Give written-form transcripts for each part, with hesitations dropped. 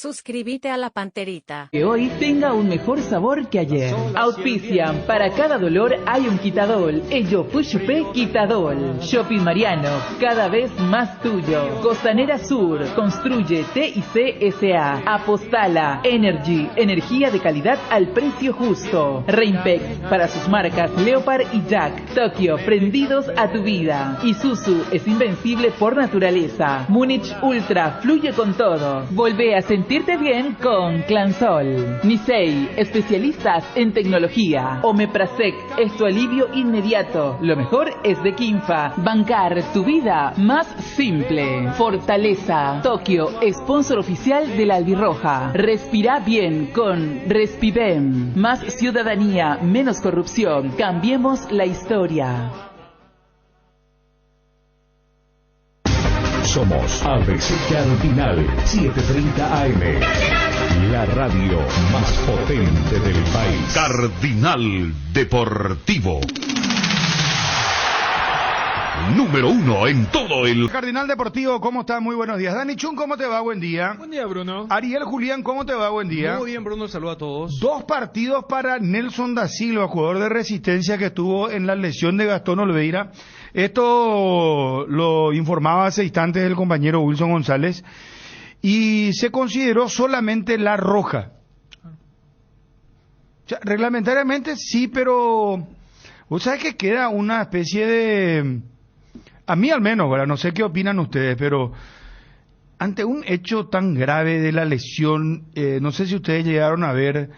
Suscríbete a La Panterita. Que hoy tenga un mejor sabor que ayer. Auspician, para cada dolor hay un Quitadol. Ello Pushupé Quitadol. Shopping Mariano, cada vez más tuyo. Costanera Sur, construye TIC SA. Apostala, Energy, energía de calidad al precio justo. Reinpex, para sus marcas Leopard y Jack. Tokio, prendidos a tu vida. Isuzu, es invencible por naturaleza. Múnich Ultra, fluye con todo. Volvé a sentirte bien con Clansol. Nisei, especialistas en tecnología. Omeprazec, es tu alivio inmediato. Lo mejor es de Kinfa. Bancar, tu vida más simple. Fortaleza, Tokio, sponsor oficial de la Albirroja. Respira bien con Respibem. Más ciudadanía, menos corrupción. Cambiemos la historia. Somos ABC Cardinal 730 AM, la radio más potente del país. Cardinal Deportivo. Número 1 en todo el... Cardinal Deportivo, ¿cómo estás? Muy buenos días. Dani Chun, ¿cómo te va? Buen día. Buen día, Bruno. Ariel Julián, ¿cómo te va? Buen día. Muy bien, Bruno. Saludos a todos. 2 partidos para Nelson da Silva, jugador de Resistencia que estuvo en la lesión de Gastón Olveira. Esto lo informaba hace instantes el compañero Wilson González. Y se consideró solamente la roja. O sea, reglamentariamente sí, pero... ¿Vos sabés que queda una especie de... A mí al menos, ¿verdad? No sé qué opinan ustedes, pero ante un hecho tan grave de la lesión, no sé si ustedes llegaron a ver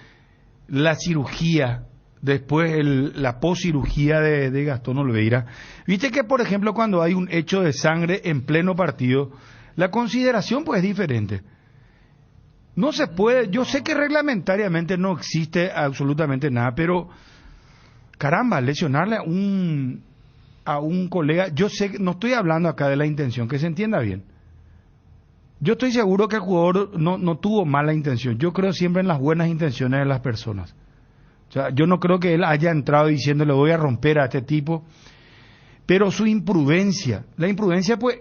la cirugía, después la poscirugía de Gastón Olveira. Viste que, por ejemplo, cuando hay un hecho de sangre en pleno partido, la consideración pues es diferente. No se puede, yo sé que reglamentariamente no existe absolutamente nada, pero caramba, lesionarle a un colega, yo sé, no estoy hablando acá de la intención, que se entienda bien. Yo estoy seguro que el jugador no tuvo mala intención. Yo creo siempre en las buenas intenciones de las personas. O sea, yo no creo que él haya entrado diciéndole voy a romper a este tipo, pero su imprudencia, la imprudencia pues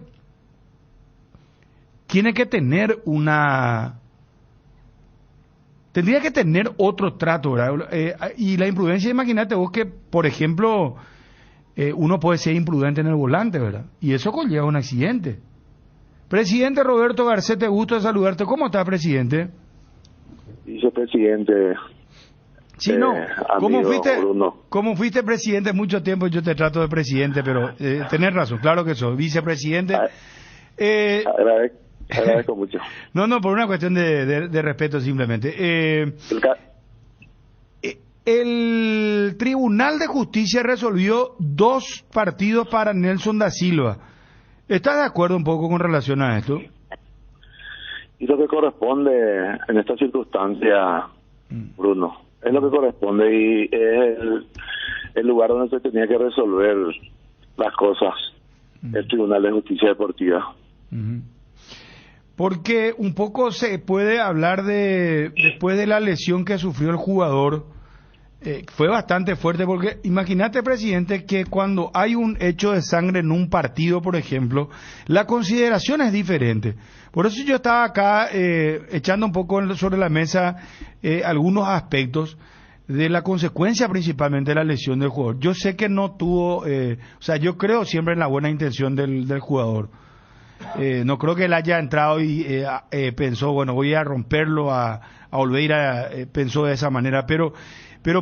tiene que tener tendría que tener otro trato, ¿verdad? Y la imprudencia, imagínate vos que, por ejemplo, uno puede ser imprudente en el volante, ¿verdad? Y eso conlleva un accidente. Presidente Roberto Garcete, gusto de saludarte. ¿Cómo está, presidente? Vicepresidente. Sí, no. Bruno. Como fuiste presidente mucho tiempo, yo te trato de presidente, pero tenés razón, claro que sos vicepresidente. Agradezco mucho. No, por una cuestión de respeto simplemente. El Tribunal de Justicia resolvió 2 partidos para Nelson da Silva. ¿Estás de acuerdo un poco con relación a esto? Y lo que corresponde en esta circunstancia, Bruno, es lo que corresponde y es el lugar donde se tenía que resolver las cosas, el Tribunal de Justicia Deportiva. Porque un poco se puede hablar después de la lesión que sufrió el jugador, fue bastante fuerte, porque imagínate, presidente, que cuando hay un hecho de sangre en un partido, por ejemplo, la consideración es diferente. Por eso yo estaba acá echando un poco sobre la mesa algunos aspectos de la consecuencia principalmente de la lesión del jugador. Yo sé que no tuvo, o sea, yo creo siempre en la buena intención del jugador. No creo que él haya entrado y pensó, bueno, voy a romperlo a Olveira, pensó de esa manera, pero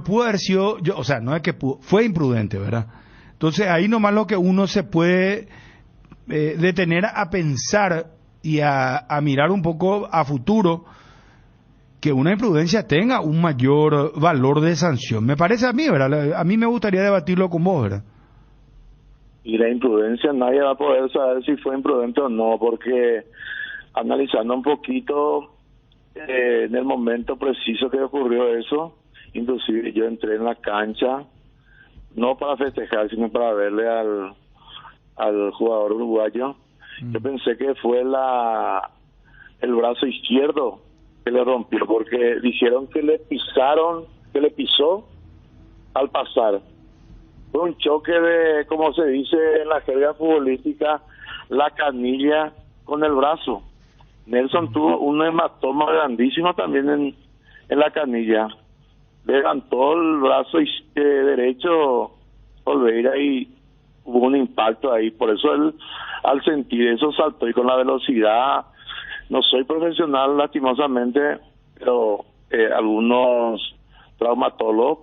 pudo haber sido, o sea, no es que pudo, fue imprudente, ¿verdad? Entonces ahí nomás lo que uno se puede detener a pensar y a mirar un poco a futuro, que una imprudencia tenga un mayor valor de sanción. Me parece a mí, ¿verdad? A mí me gustaría debatirlo con vos, ¿verdad? Y la imprudencia nadie va a poder saber si fue imprudente o no, porque analizando un poquito en el momento preciso que ocurrió eso, inclusive yo entré en la cancha no para festejar sino para verle al jugador uruguayo. Yo pensé que fue el brazo izquierdo que le rompió, porque dijeron que le pisó al pasar. Fue un choque de, como se dice en la jerga futbolística, la canilla con el brazo. Nelson tuvo un hematoma grandísimo también en la canilla. Levantó el brazo derecho Olveira y hubo un impacto ahí. Por eso él, al sentir eso, saltó, y con la velocidad, no soy profesional lastimosamente, pero algunos traumatólogos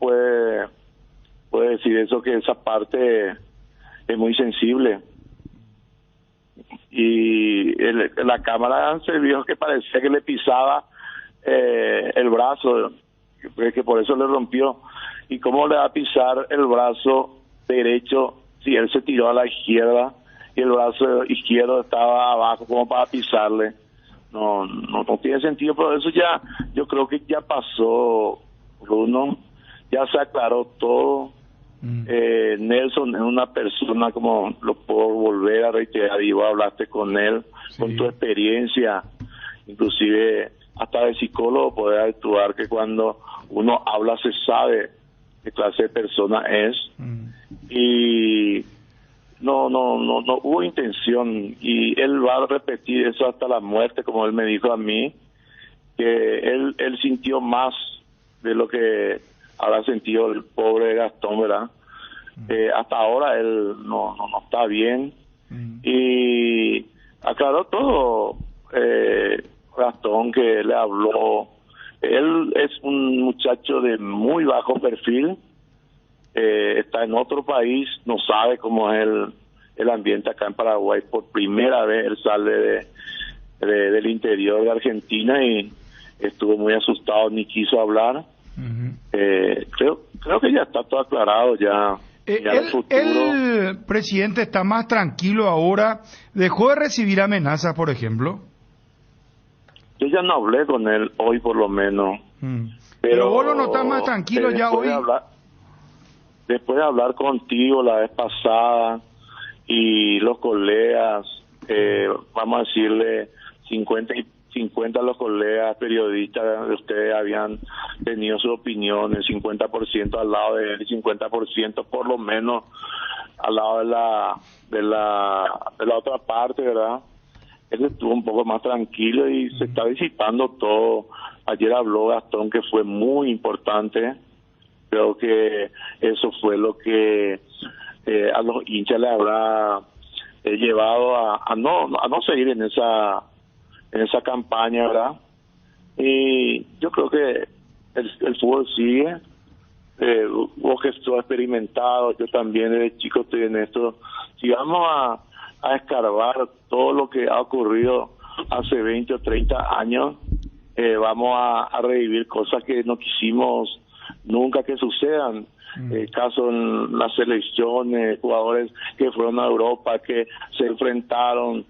puede decir eso, que esa parte es muy sensible. Y la cámara se vio que parecía que le pisaba el brazo, que por eso le rompió. ¿Y cómo le va a pisar el brazo derecho si él se tiró a la izquierda y el brazo izquierdo estaba abajo como para pisarle? No tiene sentido. Pero eso ya, yo creo que ya pasó, Bruno, ya se aclaró todo. Nelson es una persona, como lo puedo volver a reiterar, y vos hablaste con él, sí, con tu experiencia, inclusive hasta de psicólogo, poder actuar, que cuando uno habla se sabe qué clase de persona es. Y no hubo intención, y él va a repetir eso hasta la muerte, como él me dijo a mí, que él sintió más de lo que habrá sentido el pobre Gastón, ¿verdad? Hasta ahora él no está bien. Y aclaró todo Gastón, que le habló. Él es un muchacho de muy bajo perfil, está en otro país, no sabe cómo es el ambiente acá en Paraguay. Por primera vez él sale del interior de Argentina y estuvo muy asustado, ni quiso hablar. Creo que ya está todo aclarado ya. El presidente está más tranquilo ahora, dejó de recibir amenazas, por ejemplo. Yo ya no hablé con él hoy, por lo menos. Pero vos lo notás más tranquilo ya hoy. Después de hablar contigo la vez pasada y los colegas, vamos a decirle 50 los colegas periodistas de ustedes habían tenido su opinión, el 50% al lado de él y 50% por lo menos al lado de la otra parte, ¿verdad? Él estuvo un poco más tranquilo y se está disipando todo. Ayer habló Gastón, que fue muy importante. Creo que eso fue lo que a los hinchas le habrá llevado a no seguir en esa campaña, ¿verdad? Y yo creo que el fútbol sigue. Vos que sos experimentado, yo también desde chico estoy en esto. Si vamos a escarbar todo lo que ha ocurrido hace 20 o 30 años, vamos a revivir cosas que no quisimos nunca que sucedan. Caso en las selecciones, jugadores que fueron a Europa, que se enfrentaron,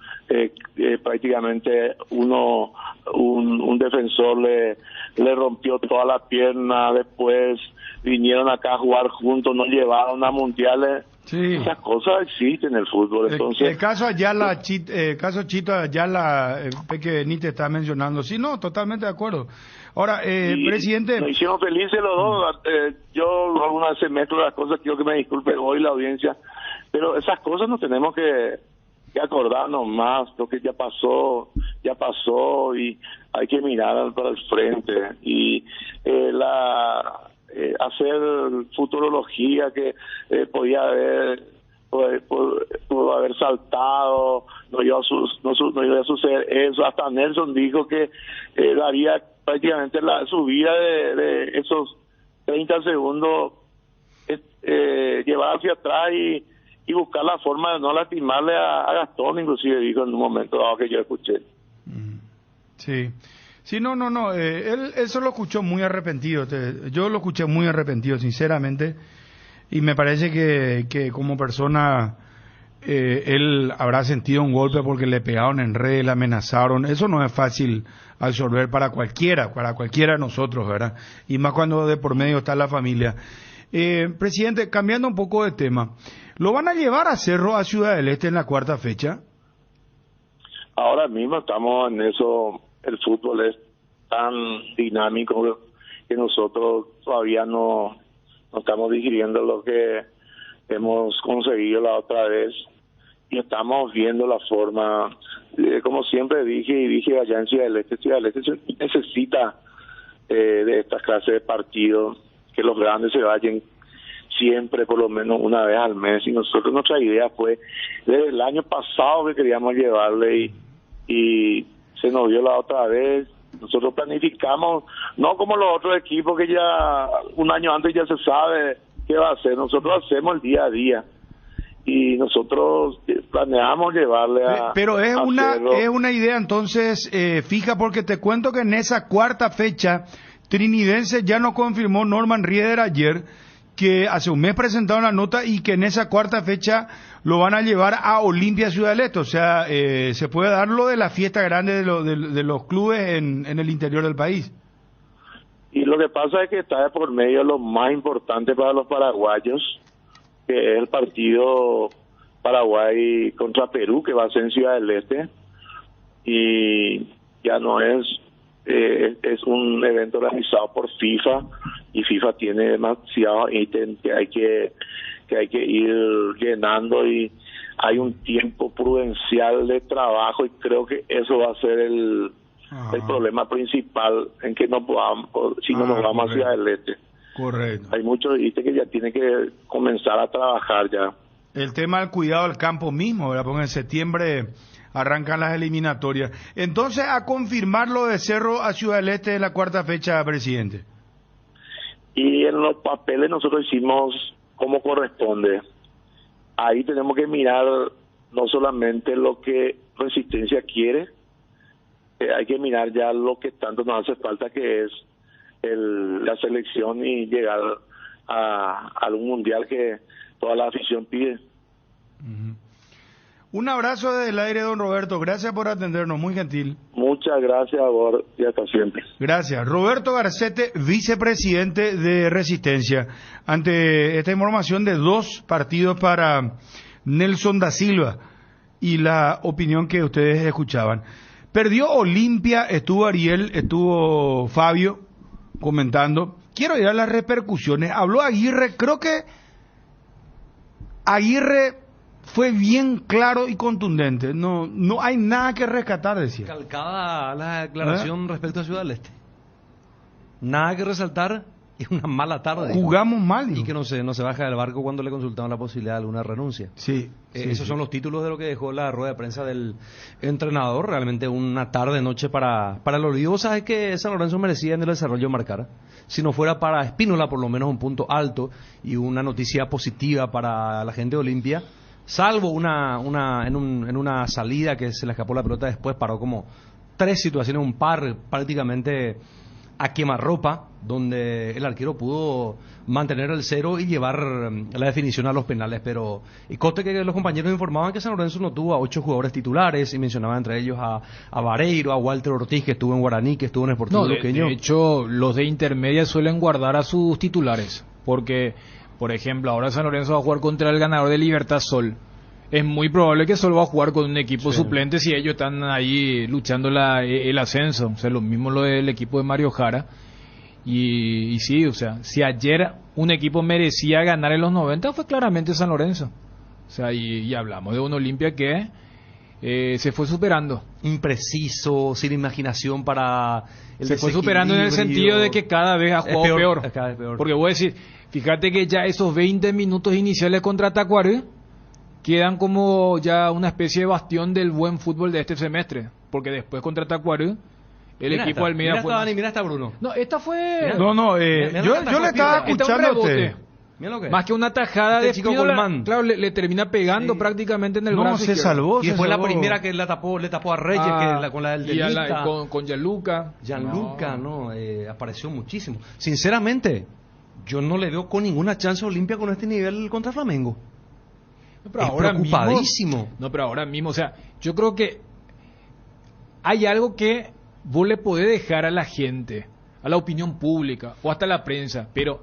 prácticamente un defensor le rompió toda la pierna, después vinieron acá a jugar juntos, nos llevaron a mundiales. Sí. Esas cosas existen en el fútbol. Entonces, el caso Ayala, caso Chito Ayala, que Benítez está mencionando, sí, no, totalmente de acuerdo. Ahora, presidente... Nos hicieron felices los dos. Yo algunas veces meto las cosas, quiero que me disculpe hoy la audiencia, pero esas cosas no tenemos que acordarnos más. Lo que ya pasó, y hay que mirar para el frente. Y hacer futurología que podía haber pudo haber saltado, no iba a suceder eso. Hasta Nelson dijo que daría prácticamente la subida de esos 30 segundos, llevar hacia atrás y buscar la forma de no lastimarle a Gastón, inclusive dijo en un momento dado que yo escuché. Sí, no, él eso lo escuchó muy arrepentido. Yo lo escuché muy arrepentido, sinceramente, y me parece que como persona él habrá sentido un golpe porque le pegaron en red, le amenazaron. Eso no es fácil absorber para cualquiera de nosotros, ¿verdad? Y más cuando de por medio está la familia. Presidente, cambiando un poco de tema, ¿lo van a llevar a Cerro, a Ciudad del Este en la cuarta fecha? Ahora mismo estamos en eso. El fútbol es tan dinámico que nosotros todavía no estamos digiriendo lo que hemos conseguido la otra vez, y estamos viendo la forma como siempre dije allá en Ciudad del Este necesita de estas clases de partidos, que los grandes se vayan siempre por lo menos una vez al mes, y nosotros nuestra idea fue desde el año pasado que queríamos llevarle y se nos dio la otra vez. Nosotros planificamos, no como los otros equipos que ya un año antes ya se sabe qué va a hacer. Nosotros hacemos el día a día y nosotros planeamos llevarle a... Pero es una idea entonces fija, porque te cuento que en esa cuarta fecha Trinidense ya nos confirmó Norman Rieder ayer que hace un mes presentaron la nota y que en esa cuarta fecha lo van a llevar a Olimpia Ciudad del Este. O sea, se puede dar lo de la fiesta grande de los clubes en el interior del país. Y lo que pasa es que está por medio lo más importante para los paraguayos, que es el partido Paraguay contra Perú, que va a ser en Ciudad del Este. Y ya no es un evento organizado por FIFA, y FIFA tiene demasiados ítems que hay que ir llenando, y hay un tiempo prudencial de trabajo, y creo que eso va a ser el problema principal en que no podamos, si no nos vamos a Ciudad del Este. Correcto. Hay muchos ítems que ya tienen que comenzar a trabajar ya. El tema del cuidado del campo mismo, ¿verdad? Porque en septiembre arrancan las eliminatorias. Entonces, a confirmar lo de Cerro a Ciudad del Este en la cuarta fecha, presidente. Y en los papeles nosotros hicimos como corresponde. Ahí tenemos que mirar no solamente lo que Resistencia quiere, hay que mirar ya lo que tanto nos hace falta, que es la selección y llegar a algún mundial que toda la afición pide. Uh-huh. Un abrazo desde el aire, don Roberto. Gracias por atendernos, muy gentil. Muchas gracias a vos y hasta siempre. Gracias. Roberto Garcete, vicepresidente de Resistencia. Ante esta información de 2 partidos para Nelson da Silva y la opinión que ustedes escuchaban. Perdió Olimpia, estuvo Ariel, estuvo Fabio comentando. Quiero ir a las repercusiones. Habló Aguirre, creo que Aguirre fue bien claro y contundente. No hay nada que rescatar, decía. Calcada la declaración respecto a Ciudad del Este. Nada que resaltar, y una mala tarde. Jugamos mal, digo. Y que no se baja del barco cuando le consultaron la posibilidad de alguna renuncia. Sí. Esos son los títulos de lo que dejó la rueda de prensa del entrenador. Realmente una tarde-noche para el olvido. ¿Sabes que San Lorenzo merecía en el desarrollo marcar? Si no fuera para Espínola, por lo menos un punto alto y una noticia positiva para la gente de Olimpia. Salvo en una salida que se le escapó la pelota, después paró como 3 situaciones, un par prácticamente a quemarropa, donde el arquero pudo mantener el 0 y llevar la definición a los penales. Pero y conste que los compañeros informaban que San Lorenzo no tuvo a 8 jugadores titulares, y mencionaban entre ellos a Vareiro, a Walter Ortiz, que estuvo en Guaraní, que estuvo en Sportivo Luqueño. De hecho, los de intermedia suelen guardar a sus titulares, porque por ejemplo, ahora San Lorenzo va a jugar contra el ganador de Libertad Sol. Es muy probable que Sol va a jugar con un equipo suplente si ellos están ahí luchando el ascenso. O sea, lo mismo lo del equipo de Mario Jara. Y sí, o sea, si ayer un equipo merecía ganar en los 90, fue claramente San Lorenzo. O sea, y hablamos de un Olimpia que se fue superando. Impreciso, sin imaginación para el se fue superando en el sentido de que cada vez ha jugado peor. Cada vez peor. Porque voy a decir, fíjate que ya esos 20 minutos iniciales contra Tacuaré quedan como ya una especie de bastión del buen fútbol de este semestre. Porque después contra Tacuaré, el equipo de Almeida fue... Mira esta, Bruno. No, esta fue... yo le estaba escuchando a usted. Más que una tajada de Espínola, claro, le termina pegando prácticamente en el brazo. No, se salvó. Y después la primera que le tapó a Reyes, con la del Delita. Con Gianluca. Apareció muchísimo. Sinceramente, yo no le veo con ninguna chance a Olimpia con este nivel contra Flamengo. No, pero ahora preocupadísimo. Pero ahora mismo, o sea, yo creo que hay algo que vos le podés dejar a la gente, a la opinión pública o hasta a la prensa, pero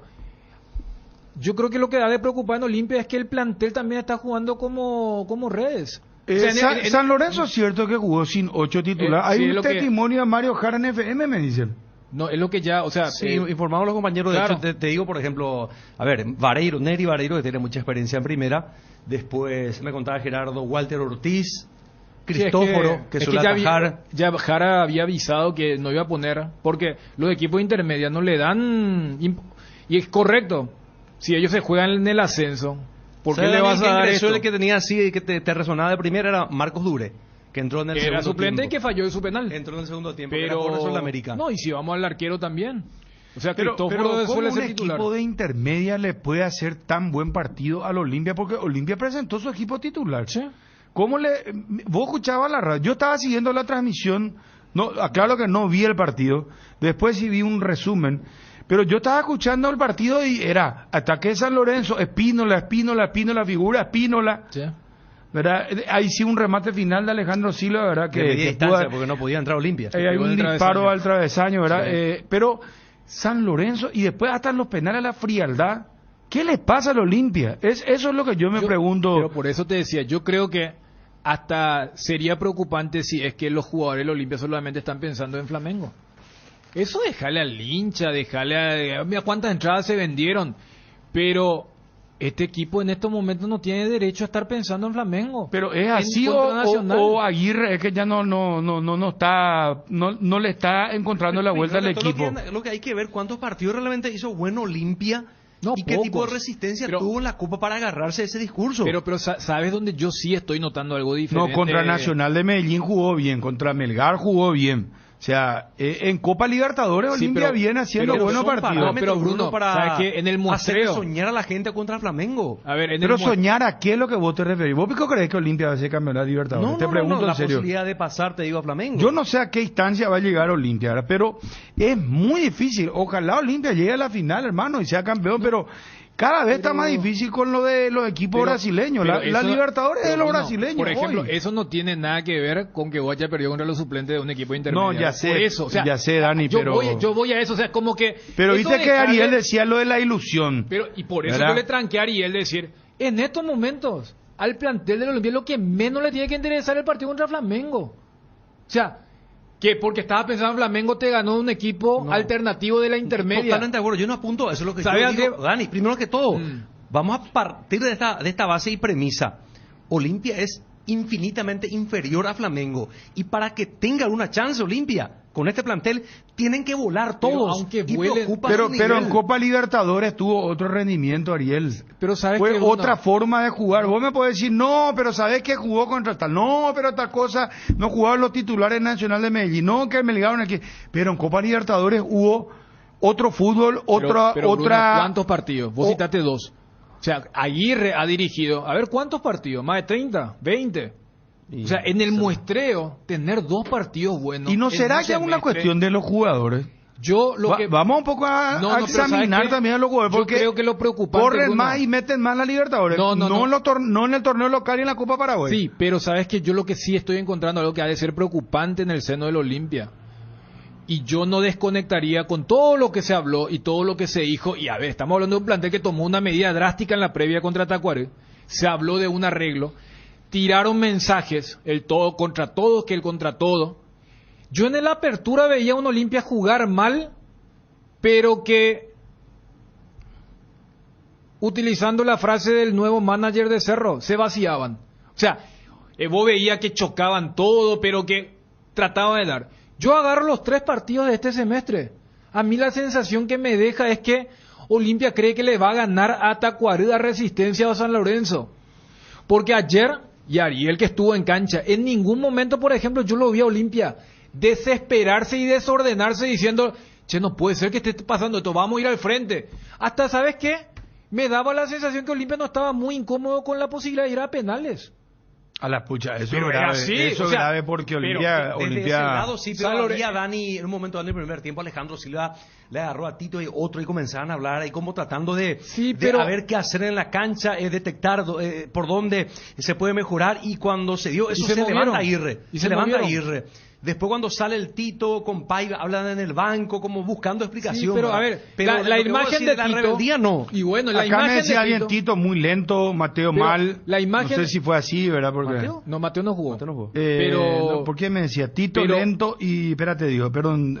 yo creo que lo que da de preocupar en Olimpia es que el plantel también está jugando como redes. San Lorenzo es cierto que jugó sin 8 titulares. Hay un testimonio de Mario Jara en FM, me dicen. No, es lo que ya, o sea... Sí, informaron los compañeros, claro. De hecho, te digo, por ejemplo, a ver, Neri Vareiro, que tiene mucha experiencia en primera. Después me contaba Gerardo, Walter Ortiz, Cristóforo, Sí, que es suele ya atajar. ya Jara había avisado que no iba a poner, porque los equipos intermedios no le dan... Y es correcto, si ellos se juegan en el ascenso, ¿por qué ¿Sabes le vas a dar ingresó esto? el que tenía así, que te resonaba de primera, era Marcos Dure, que entró en el Era segundo suplente y tiempo. que falló de su penal. Entró en el segundo tiempo, que Pero era por eso en la América. no, y si vamos al arquero también. O sea, Pero Cristóforo ¿cómo suele un ser titular. equipo de intermedia le puede hacer tan buen partido al Olimpia? Porque Olimpia presentó su equipo titular. Sí. ¿Cómo le...? Vos escuchabas la radio. Yo estaba siguiendo la transmisión. No, aclaro que no vi el partido. Después sí vi un resumen. Pero yo estaba escuchando el partido y era ataque de San Lorenzo, Espínola, figura, Espínola. Sí. ¿Verdad? Ahí sí un remate final de Alejandro Silva, ¿verdad? De media que distancia, pudo- porque no podía entrar a Olimpia. hay pegó en un el disparo travesaño. al travesaño, ¿verdad? Sí. Pero San Lorenzo y después hasta en los penales la frialdad. ¿Qué le pasa al Olimpia? Eso es lo que yo me pregunto. Pero por eso te decía, yo creo que hasta sería preocupante si es que los jugadores del Olimpia solamente están pensando en Flamengo. Eso déjale al hincha, déjale a... Mira cuántas entradas se vendieron. Pero este equipo en estos momentos no tiene derecho a estar pensando en Flamengo. Pero es En así contra Nacional. o Aguirre es que ya no está no le está encontrando la vuelta al Primero que todo, equipo. lo que hay que ver cuántos partidos realmente hizo bueno Olimpia No, y qué tipo de pocos. resistencia Pero- tuvo en la Copa para agarrarse a ese discurso. Pero ¿sabes dónde yo sí estoy notando algo diferente? No, contra Nacional de Medellín jugó bien, contra Melgar jugó bien. O sea, en Copa Libertadores Sí, Olimpia pero- viene haciendo pero buenos son partidos. No, pero Bruno, ¿sabes qué? En el muestreo- hacer soñar a la gente contra Flamengo. A ver, en Pero el soñar a qué es lo que vos te referís. ¿Vos pico crees que Olimpia va a ser campeón de la Libertadores? Te pregunto la en serio. posibilidad de pasar, te digo, a Flamengo. Yo no sé a qué instancia va a llegar Olimpia, ¿verdad? Pero es muy difícil. Ojalá Olimpia llegue a la final, hermano, y sea campeón, pero cada vez está más difícil con lo de los equipos brasileños. Pero La eso- Libertadores es de los Bruno, brasileños. Por ejemplo, hoy. eso no tiene nada que ver con que vos hayas perdido contra los suplentes de un equipo intermedio. No, ya sé, Por eso, o sea, ya sé, Dani, yo pero... yo voy a eso, o sea, como que... Pero eso viste que dejarle- Ariel decía lo de la ilusión. Pero, y por eso ¿verdad? yo le tranqué a Ariel decir, en estos momentos, al plantel del Olimpia lo que menos le tiene que interesar es el partido contra Flamengo. O sea, que porque estaba pensando en Flamengo te ganó un equipo alternativo de la intermedia. Totalmente de acuerdo, yo no apunto a eso, es lo que yo ¿Sabes digo. qué? Dani, primero que todo, vamos a partir de esta base y premisa. Olimpia es infinitamente inferior a Flamengo, y para que tenga una chance Olimpia con este plantel tienen que volar Pero todos. aunque y vuelen- preocupa Pero, su pero en nivel. Copa Libertadores tuvo otro rendimiento, Ariel. Pero sabes Fue que, Bruno, otra forma de jugar. Vos me podés decir, no, pero sabés que jugó contra tal. No, pero tal cosa, no jugaban los titulares Nacional de Medellín. No, que Melgar aquí. Pero en Copa Libertadores hubo otro fútbol, pero, Bruno, otra... ¿cuántos partidos? Vos citaste 2. O sea, Aguirre ha dirigido, a ver, ¿cuántos partidos? ¿Más de 30? ¿20? O sea, en el muestreo, tener 2 partidos buenos... ¿Y no en será un ya una semestre, cuestión de los jugadores? Yo lo que... Vamos un poco a No, no, pero examinar ¿sabes qué? también a los jugadores, Yo porque creo que lo preocupante, corren Bruno, más y meten más la Libertadores. No, no en el torneo local y en la Copa Paraguay. Sí, pero sabes que yo lo que sí estoy encontrando algo que ha de ser preocupante en el seno del Olimpia. Y yo no desconectaría con todo lo que se habló y todo lo que se dijo. Y a ver, estamos hablando de un plantel que tomó una medida drástica en la previa contra Tacuaré. Se habló de un arreglo. Tiraron mensajes, el todo contra todo, que el contra todo. Yo en la apertura veía a un Olimpia jugar mal, pero que, utilizando la frase del nuevo manager de Cerro, se vaciaban. O sea, vos veía que chocaban todo, pero que trataban de dar. Yo agarro los 3 partidos de este semestre. A mí la sensación que me deja es que Olimpia cree que le va a ganar a Tacuaré, a Resistencia o a San Lorenzo. Porque ayer, y Ariel que estuvo en cancha, en ningún momento, por ejemplo, yo lo vi a Olimpia desesperarse y desordenarse diciendo, che, no puede ser que esté pasando esto, vamos a ir al frente. Hasta, ¿sabes qué? Me daba la sensación que Olimpia no estaba muy incómodo con la posibilidad de ir a penales. A la pucha, eso Pero es era grave. así, Eso o es sea, grave porque pero Olimpia... Desde ese lado sí, pero Salore- había Dani, en un momento en el primer tiempo, Alejandro Silva le agarró a Tito y otro y comenzaban a hablar ahí como tratando de, Sí, de pero- a ver qué hacer en la cancha, detectar por dónde se puede mejorar, y cuando se dio eso se se movieron. levanta Aguirre, Y se se levanta movieron. Aguirre. Después cuando sale el Tito con Paiva, hablan en el banco como buscando explicación. Sí, pero ¿verdad? a ver, Pero la lo que vos imagen decís de la Tito... rebeldía no. Y bueno, la Acá me imagen decía de alguien Tito... Tito muy lento, Mateo Pero mal. la imagen- No sé si fue así, ¿verdad? Porque, ¿Mateo? No, Mateo no jugó. Mateo no jugó. Pero- no, ¿por qué me decía Tito pero- lento y... Espérate, digo, perdón...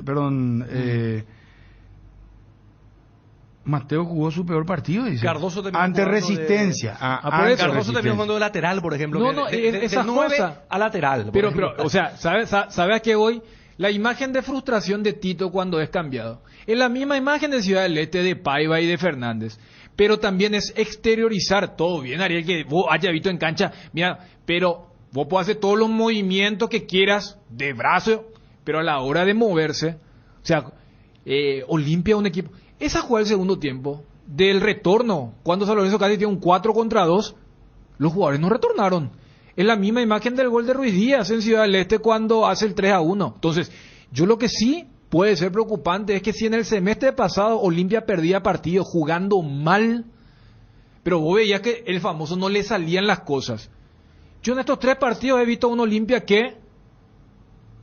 Mateo jugó su peor partido, dice. Cardoso terminó ante jugando Resistencia. Cardoso terminó jugando de lateral, por ejemplo. No, esa 9 cosa. a lateral. Pero, o sea, ¿sabes a qué voy? La imagen de frustración de Tito cuando es cambiado. Es la misma imagen de Ciudad del Este, de Paiva y de Fernández. Pero también es exteriorizar todo bien, Ariel, que vos hayas visto en cancha. Mira, pero vos podés hacer todos los movimientos que quieras de brazo, pero a la hora de moverse, o sea, Olimpia un equipo. Esa jugada del segundo tiempo, del retorno, cuando San Lorenzo casi tiene un 4-2, los jugadores no retornaron. Es la misma imagen del gol de Ruiz Díaz en Ciudad del Este cuando hace el 3-1. Entonces, yo lo que sí puede ser preocupante es que si en el semestre pasado Olimpia perdía partidos jugando mal, pero vos veías que el famoso no le salían las cosas. Yo en estos 3 partidos he visto a un Olimpia que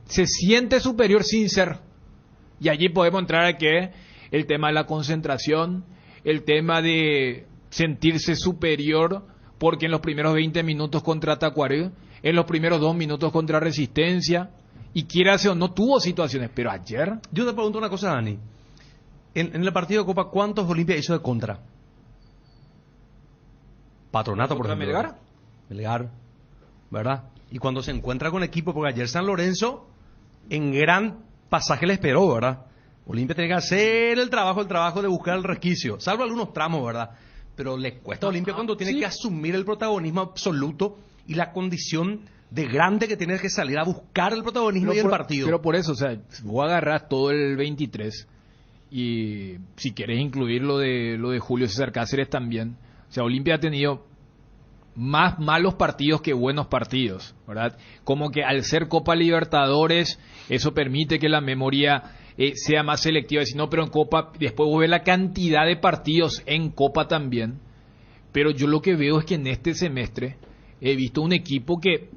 se siente superior sin ser. Y allí podemos entrar a que el tema de la concentración, el tema de sentirse superior, porque en los primeros 20 minutos contra Tacuaré, en los primeros 2 minutos contra Resistencia, y quiera o no tuvo situaciones, pero ayer... Yo te pregunto una cosa, Dani. En el partido de Copa, ¿cuántos Olimpia hizo de contra? Patronato, por ejemplo. Melgar, ¿verdad? Y cuando se encuentra con equipo, porque ayer San Lorenzo, en gran pasaje le esperó, ¿verdad? Olimpia tiene que hacer el trabajo de buscar el resquicio, salvo algunos tramos, ¿verdad? Pero le cuesta a Olimpia cuando tiene que asumir el protagonismo absoluto y la condición de grande que tiene que salir a buscar el protagonismo y el partido. Pero por eso, o sea, vos agarrás todo el 23 y si querés incluir lo de Julio César Cáceres también. O sea, Olimpia ha tenido más malos partidos que buenos partidos, ¿verdad? Como que al ser Copa Libertadores, eso permite que la memoria sea más selectiva. Si no, pero en Copa, después vos ves la cantidad de partidos en Copa también. Pero yo lo que veo es que en este semestre he visto un equipo que,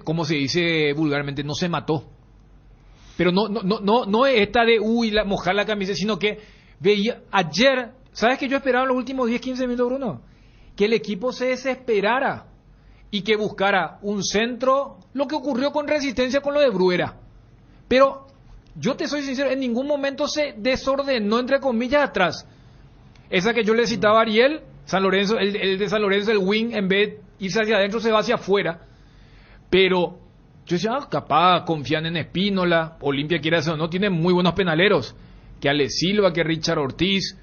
como se dice vulgarmente, no se mató. Pero no es esta de mojar la camisa, sino que veía ayer, ¿sabes qué yo esperaba en los últimos 10-15 minutos, Bruno? Que el equipo se desesperara y que buscara un centro, lo que ocurrió con Resistencia con lo de Bruera. Pero yo te soy sincero, en ningún momento se desordenó, entre comillas, atrás. Esa que yo le citaba a Ariel, San Lorenzo, el de San Lorenzo, el wing, en vez de irse hacia adentro, se va hacia afuera. Pero yo decía, capaz, confían en Espínola, Olimpia quiere hacer o no, tiene muy buenos penaleros, que Ale Silva, que Richard Ortiz,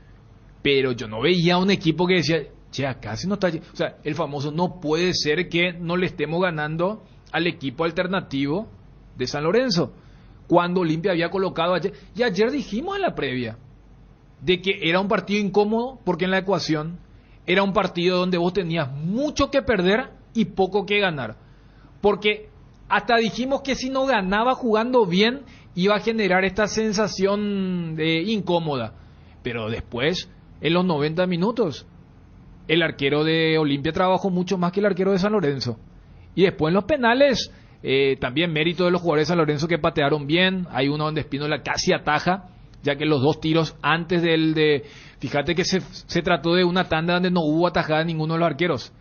pero yo no veía un equipo que decía, che, acá se no está... O sea, el famoso, no puede ser que no le estemos ganando al equipo alternativo de San Lorenzo, cuando Olimpia había colocado ayer. Y ayer dijimos en la previa de que era un partido incómodo, porque en la ecuación era un partido donde vos tenías mucho que perder y poco que ganar. Porque hasta dijimos que si no ganaba jugando bien, iba a generar esta sensación incómoda. Pero después, en los 90 minutos, el arquero de Olimpia trabajó mucho más que el arquero de San Lorenzo. Y después en los penales, también mérito de los jugadores de San Lorenzo que patearon bien. Hay uno donde Espínola casi ataja, ya que los 2 tiros antes fíjate que se trató de una tanda donde no hubo atajada de ninguno de los arqueros,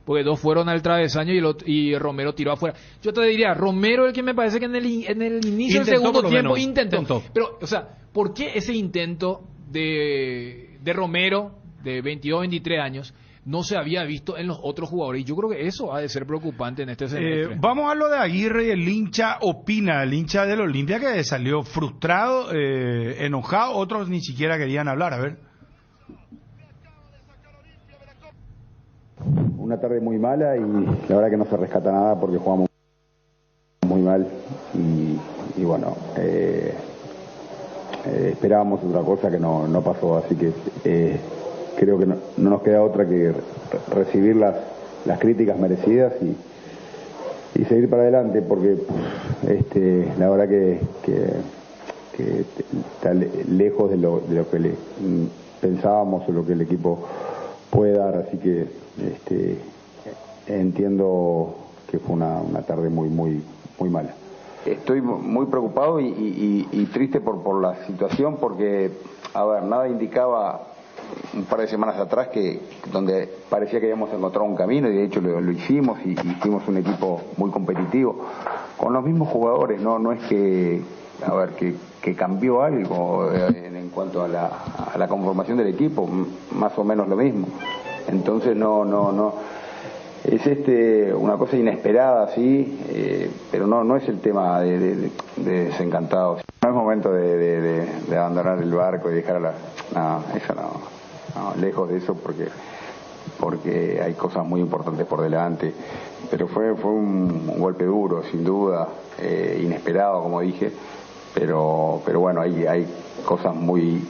porque 2 fueron al travesaño y Romero tiró afuera. Yo te diría, Romero el que me parece que en el inicio del segundo tiempo intentó. Pero, o sea, ¿por qué ese intento de Romero, de 22, 23 años, no se había visto en los otros jugadores? Y yo creo que eso ha de ser preocupante en este semestre. Vamos a lo de Aguirre y el hincha opina, el hincha del Olimpia, que salió frustrado, enojado, otros ni siquiera querían hablar. A ver. Una tarde muy mala y la verdad que no se rescata nada porque jugamos muy mal y bueno, esperábamos otra cosa que no pasó, así que creo que no nos queda otra que recibir las críticas merecidas y seguir para adelante, porque la verdad que está lejos de lo que pensábamos o lo que el equipo puede dar, así que entiendo que fue una tarde muy mala. Estoy muy preocupado y triste por la situación, porque, a ver, nada indicaba un par de semanas atrás donde parecía que habíamos encontrado un camino, y de hecho lo hicimos y fuimos un equipo muy competitivo con los mismos jugadores. No es que a ver, que cambió algo en cuanto a la conformación del equipo, más o menos lo mismo. Entonces no es una cosa inesperada, sí, pero no es el tema de desencantados. No es momento de abandonar el barco y dejar eso no, lejos de eso, porque hay cosas muy importantes por delante. Pero fue un golpe duro, sin duda, inesperado, como dije, pero bueno, hay cosas muy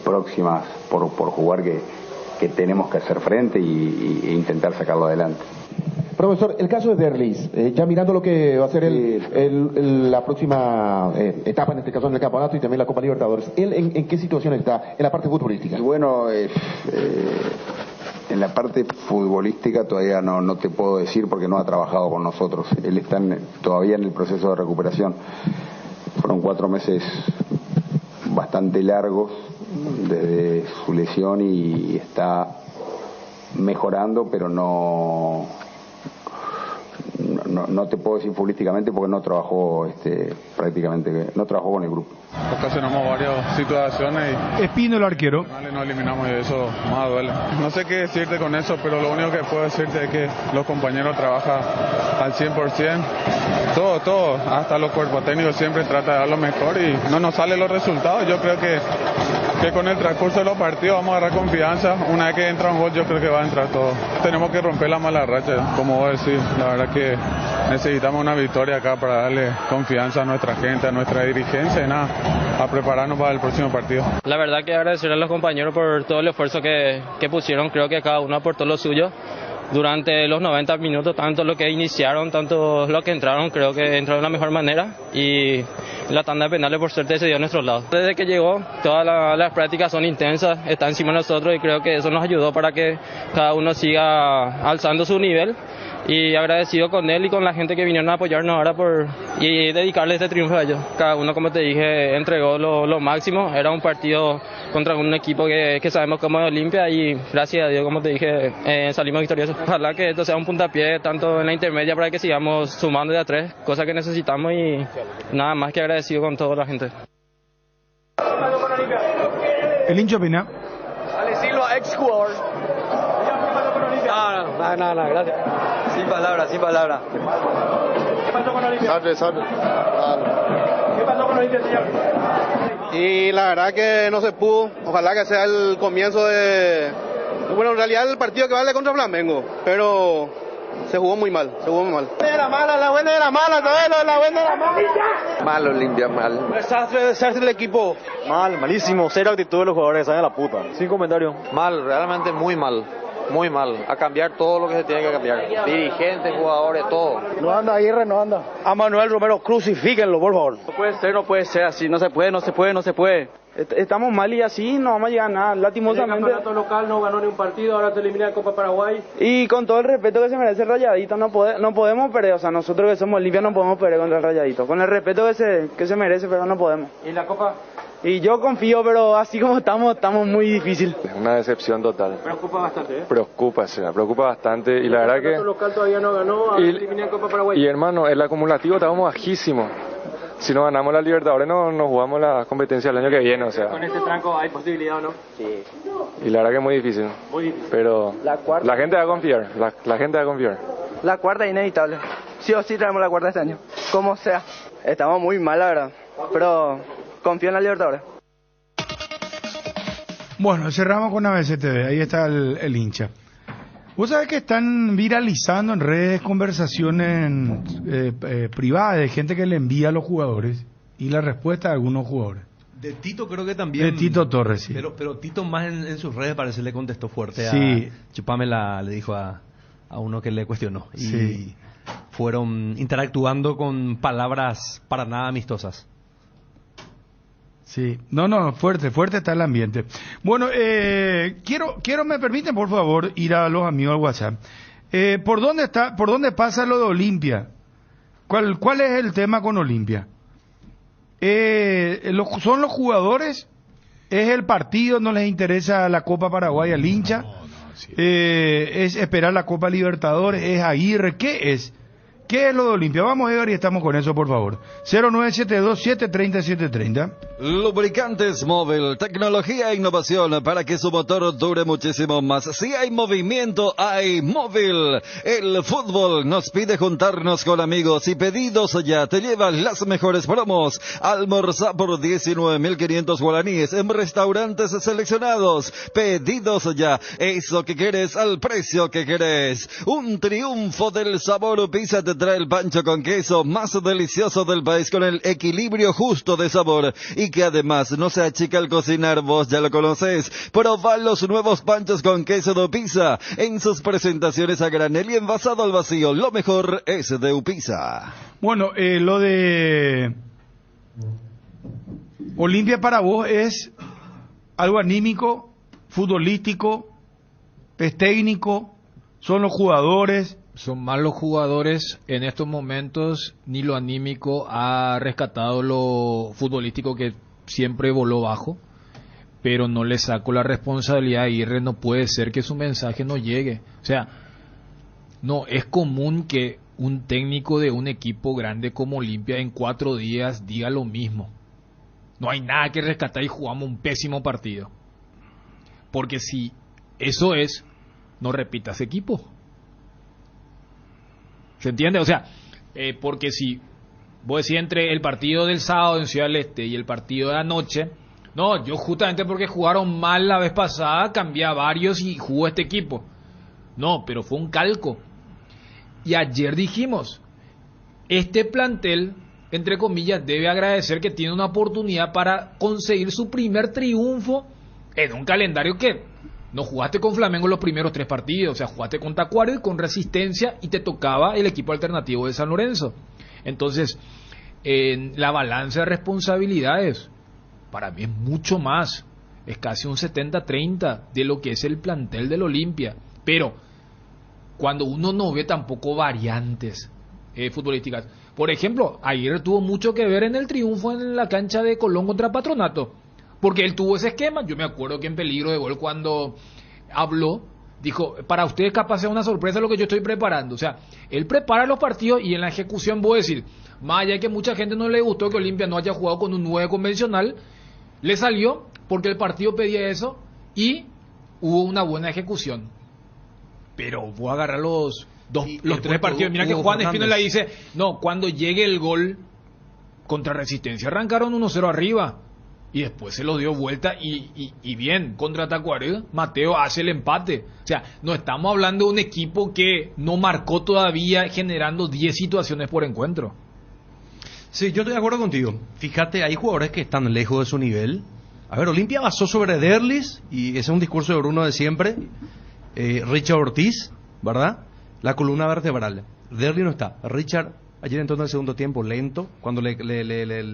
próximas por jugar que tenemos que hacer frente e intentar sacarlo adelante. Profesor, el caso de Derlis, ya mirando lo que va a ser la próxima etapa, en este caso en el campeonato y también la Copa Libertadores, ¿él en qué situación está en la parte futbolística? Y bueno, en la parte futbolística todavía no te puedo decir porque no ha trabajado con nosotros. Él está todavía en el proceso de recuperación. Fueron 4 meses bastante largos desde su lesión y está mejorando, pero no te puedo decir futbolísticamente porque no trabajó prácticamente, no trabajó con el grupo. Ocasionamos varias situaciones y Espino, el arquero. nos eliminamos y eso más duele. No sé qué decirte con eso, pero lo único que puedo decirte es que los compañeros trabajan al 100%. Todo, hasta los cuerpos técnicos siempre trata de dar lo mejor y no nos salen los resultados. Yo creo que con el transcurso de los partidos vamos a agarrar confianza. Una vez que entra un gol yo creo que va a entrar todo. Tenemos que romper la mala racha, como vos decís. La verdad que necesitamos una victoria acá para darle confianza a nuestra gente, a nuestra dirigencia y nada, a prepararnos para el próximo partido. La verdad que agradecer a los compañeros por todo el esfuerzo que pusieron. Creo que cada uno aportó lo suyo durante los 90 minutos, tanto los que iniciaron, tanto los que entraron. Creo que entraron de la mejor manera y la tanda de penales por suerte se dio a nuestro lado. Desde que llegó, todas las prácticas son intensas, está encima de nosotros y creo que eso nos ayudó para que cada uno siga alzando su nivel. Y agradecido con él y con la gente que vinieron a apoyarnos ahora y dedicarle este triunfo a ellos. Cada uno, como te dije, entregó lo máximo. Era un partido contra un equipo que sabemos cómo es Olimpia y gracias a Dios, como te dije, salimos victoriosos. Ojalá que esto sea un puntapié tanto en la intermedia para que sigamos sumando de a 3, cosa que necesitamos y nada más que agradecido con toda la gente. El hincha opina. Al estilo ex-jugador. No, gracias. Sin palabras. ¿Qué pasó con Olimpia? Salve. ¿Qué pasó con Olimpia, señor? Y la verdad que no se pudo. Ojalá que sea el comienzo de... Bueno, en realidad el partido que vale contra Flamengo, pero se jugó muy mal. La buena de la mala, la buena de la mala. Mal Olimpia, mal. Desastre el equipo. Malísimo. Cero actitud de los jugadores, salen a la puta. Sin comentario. Mal, realmente muy mal. Muy mal, a cambiar todo lo que se tiene que cambiar. Dirigentes, jugadores, todo. No anda, Aguirre, no anda. A Manuel Romero, crucifíquenlo, por favor. No puede ser así, no se puede. Estamos mal y así no vamos a llegar a nada, lastimosamente. El campeonato local no ganó ni un partido, ahora se elimina la Copa Paraguay. Y con todo el respeto que se merece el Rayadito, no podemos perder, o sea, nosotros que somos limpios no podemos perder contra el Rayadito. Con el respeto que se merece, pero no podemos. ¿Y la Copa? Y yo confío, pero así como estamos muy difícil. Es una decepción total. Preocupa bastante, ¿eh? Preocupa bastante y la verdad que... El local todavía no ganó, ahora se elimina la Copa Paraguay. Y hermano, el acumulativo estábamos bajísimos. Si no ganamos la Libertadores no jugamos la competencia el año que viene, o sea. Con este tranco hay posibilidad, ¿o no? Sí. Y la verdad que es muy difícil. Pero la gente va a confiar, la gente va a confiar. La cuarta es inevitable. Sí o sí traemos la cuarta este año. Como sea. Estamos muy mal, la verdad. Pero confío en la Libertadores. Bueno, cerramos con ABCTV. Ahí está el hincha. Vos sabés que están viralizando en redes conversaciones privadas de gente que le envía a los jugadores y la respuesta de algunos jugadores. De Tito creo que también. De Tito Torres, sí. Pero Tito más en sus redes parece le contestó fuerte. Sí. Chupamela le dijo a uno que le cuestionó. Y sí. Fueron interactuando con palabras para nada amistosas. Sí, no, fuerte está el ambiente. Bueno, quiero, me permiten por favor ir a los amigos al WhatsApp. ¿Por dónde pasa lo de Olimpia? ¿Cuál es el tema con Olimpia? ¿Son los jugadores? ¿Es el partido? ¿No les interesa la Copa Paraguay al hincha? Sí. ¿Es esperar la Copa Libertadores? ¿Es Aguirre? ¿Qué es? ¿Qué es lo de Olimpia? Vamos, Edgar, y estamos con eso, por favor. 0972-730-730. Lubricantes Móvil, tecnología e innovación para que su motor dure muchísimo más. Si hay movimiento, hay Móvil. El fútbol nos pide juntarnos con amigos y pedidos ya te llevan las mejores promos. Almorzar por 19.500 guaraníes en restaurantes seleccionados. Pedidos ya, eso que querés al precio que querés. Un triunfo del sabor. Pizza te trae el pancho con queso más delicioso del país con el equilibrio justo de sabor y que además no se achica al cocinar, vos ya lo conocés. Probá los nuevos panchos con queso de Upisa en sus presentaciones a granel y envasado al vacío. Lo mejor es de Upisa. Bueno, lo de Olimpia para vos es algo anímico, futbolístico, es técnico, son los jugadores. Son más los jugadores en estos momentos, ni lo anímico ha rescatado lo futbolístico que siempre voló bajo, pero no le saco la responsabilidad a Aguirre. No puede ser que su mensaje no llegue. O sea, no es común que un técnico de un equipo grande como Olimpia en 4 días diga lo mismo. No hay nada que rescatar y jugamos un pésimo partido. Porque si eso es, no repitas equipo. ¿Se entiende? O sea, porque si vos decís entre el partido del sábado en Ciudad del Este y el partido de anoche, no, yo justamente porque jugaron mal la vez pasada, cambié a varios y jugó este equipo. No, pero fue un calco. Y ayer dijimos, este plantel, entre comillas, debe agradecer que tiene una oportunidad para conseguir su primer triunfo en un calendario que no jugaste con Flamengo los primeros 3 partidos, o sea, jugaste con Tacuario y con Resistencia y te tocaba el equipo alternativo de San Lorenzo. Entonces, en la balanza de responsabilidades, para mí es mucho más, es casi un 70-30 de lo que es el plantel del Olimpia. Pero, cuando uno no ve tampoco variantes futbolísticas, por ejemplo, Aguirre tuvo mucho que ver en el triunfo en la cancha de Colón contra Patronato. Porque él tuvo ese esquema. Yo me acuerdo que en Peligro de Gol cuando habló, dijo, para ustedes capaz es una sorpresa lo que yo estoy preparando. O sea, él prepara los partidos y en la ejecución voy a decir, más allá de que mucha gente no le gustó que Olimpia no haya jugado con un 9 convencional, le salió porque el partido pedía eso y hubo una buena ejecución. Pero voy a agarrar los 3 partidos. Mira que Juan Espínola dice, no, cuando llegue el gol contra Resistencia arrancaron 1-0 arriba. Y después se lo dio vuelta y bien, contra Tacuarembó, Mateo hace el empate. O sea, no estamos hablando de un equipo que no marcó todavía generando 10 situaciones por encuentro. Sí, yo estoy de acuerdo contigo. Fíjate, hay jugadores que están lejos de su nivel. A ver, Olimpia basó sobre Derlis, y ese es un discurso de Bruno de siempre. Richard Ortiz, ¿verdad? La columna vertebral. Derlis no está. Richard ayer entró en el segundo tiempo lento, cuando le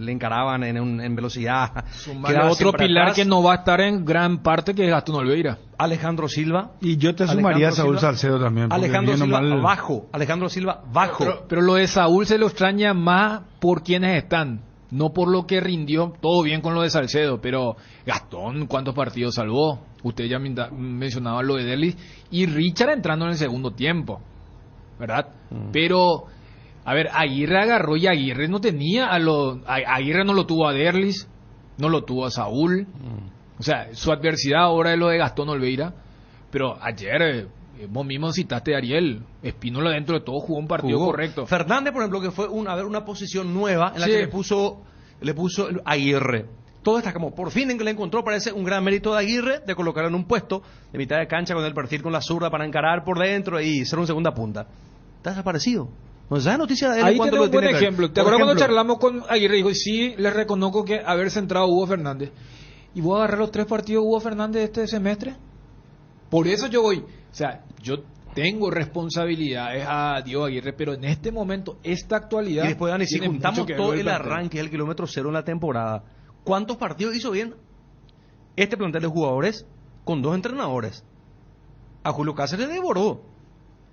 encaraban en velocidad. Queda otro pilar atrás, que no va a estar en gran parte, que es Gastón Olveira. Alejandro Silva. Y yo te sumaría a Saúl Salcedo también. Alejandro Silva bajo. Alejandro Silva bajo. Pero lo de Saúl se lo extraña más por quienes están, no por lo que rindió. Todo bien con lo de Salcedo, pero Gastón, ¿cuántos partidos salvó? Usted ya mencionaba lo de Derlis y Richard entrando en el segundo tiempo, ¿verdad? Pero a ver, Aguirre agarró y Aguirre no tenía Aguirre no lo tuvo a Derlis, no lo tuvo a Saúl. O sea, su adversidad ahora es lo de Gastón Olveira. Pero ayer, vos mismo citaste a Ariel, Espínola dentro de todo jugó un partido correcto. Fernández, por ejemplo, que fue una posición nueva en la que le puso Aguirre. Todo está como, por fin en que le encontró, parece un gran mérito de Aguirre, de colocarlo en un puesto de mitad de cancha con el perfil con la zurda para encarar por dentro y ser un segunda punta. Está desaparecido. No sé, noticia de él. Ahí tenemos un buen ejemplo. ¿Te acuerdas cuando charlamos con Aguirre? Dijo, sí, les reconozco que haber centrado a Hugo Fernández. ¿Y voy a agarrar los 3 partidos de Hugo Fernández de este semestre? Por eso yo voy. O sea, yo tengo responsabilidades a Diego Aguirre, pero en este momento, esta actualidad... Y después, Dani, si juntamos todo el arranque del kilómetro 0 en la temporada, ¿cuántos partidos hizo bien este plantel de jugadores con 2 entrenadores? A Julio Cáceres le devoró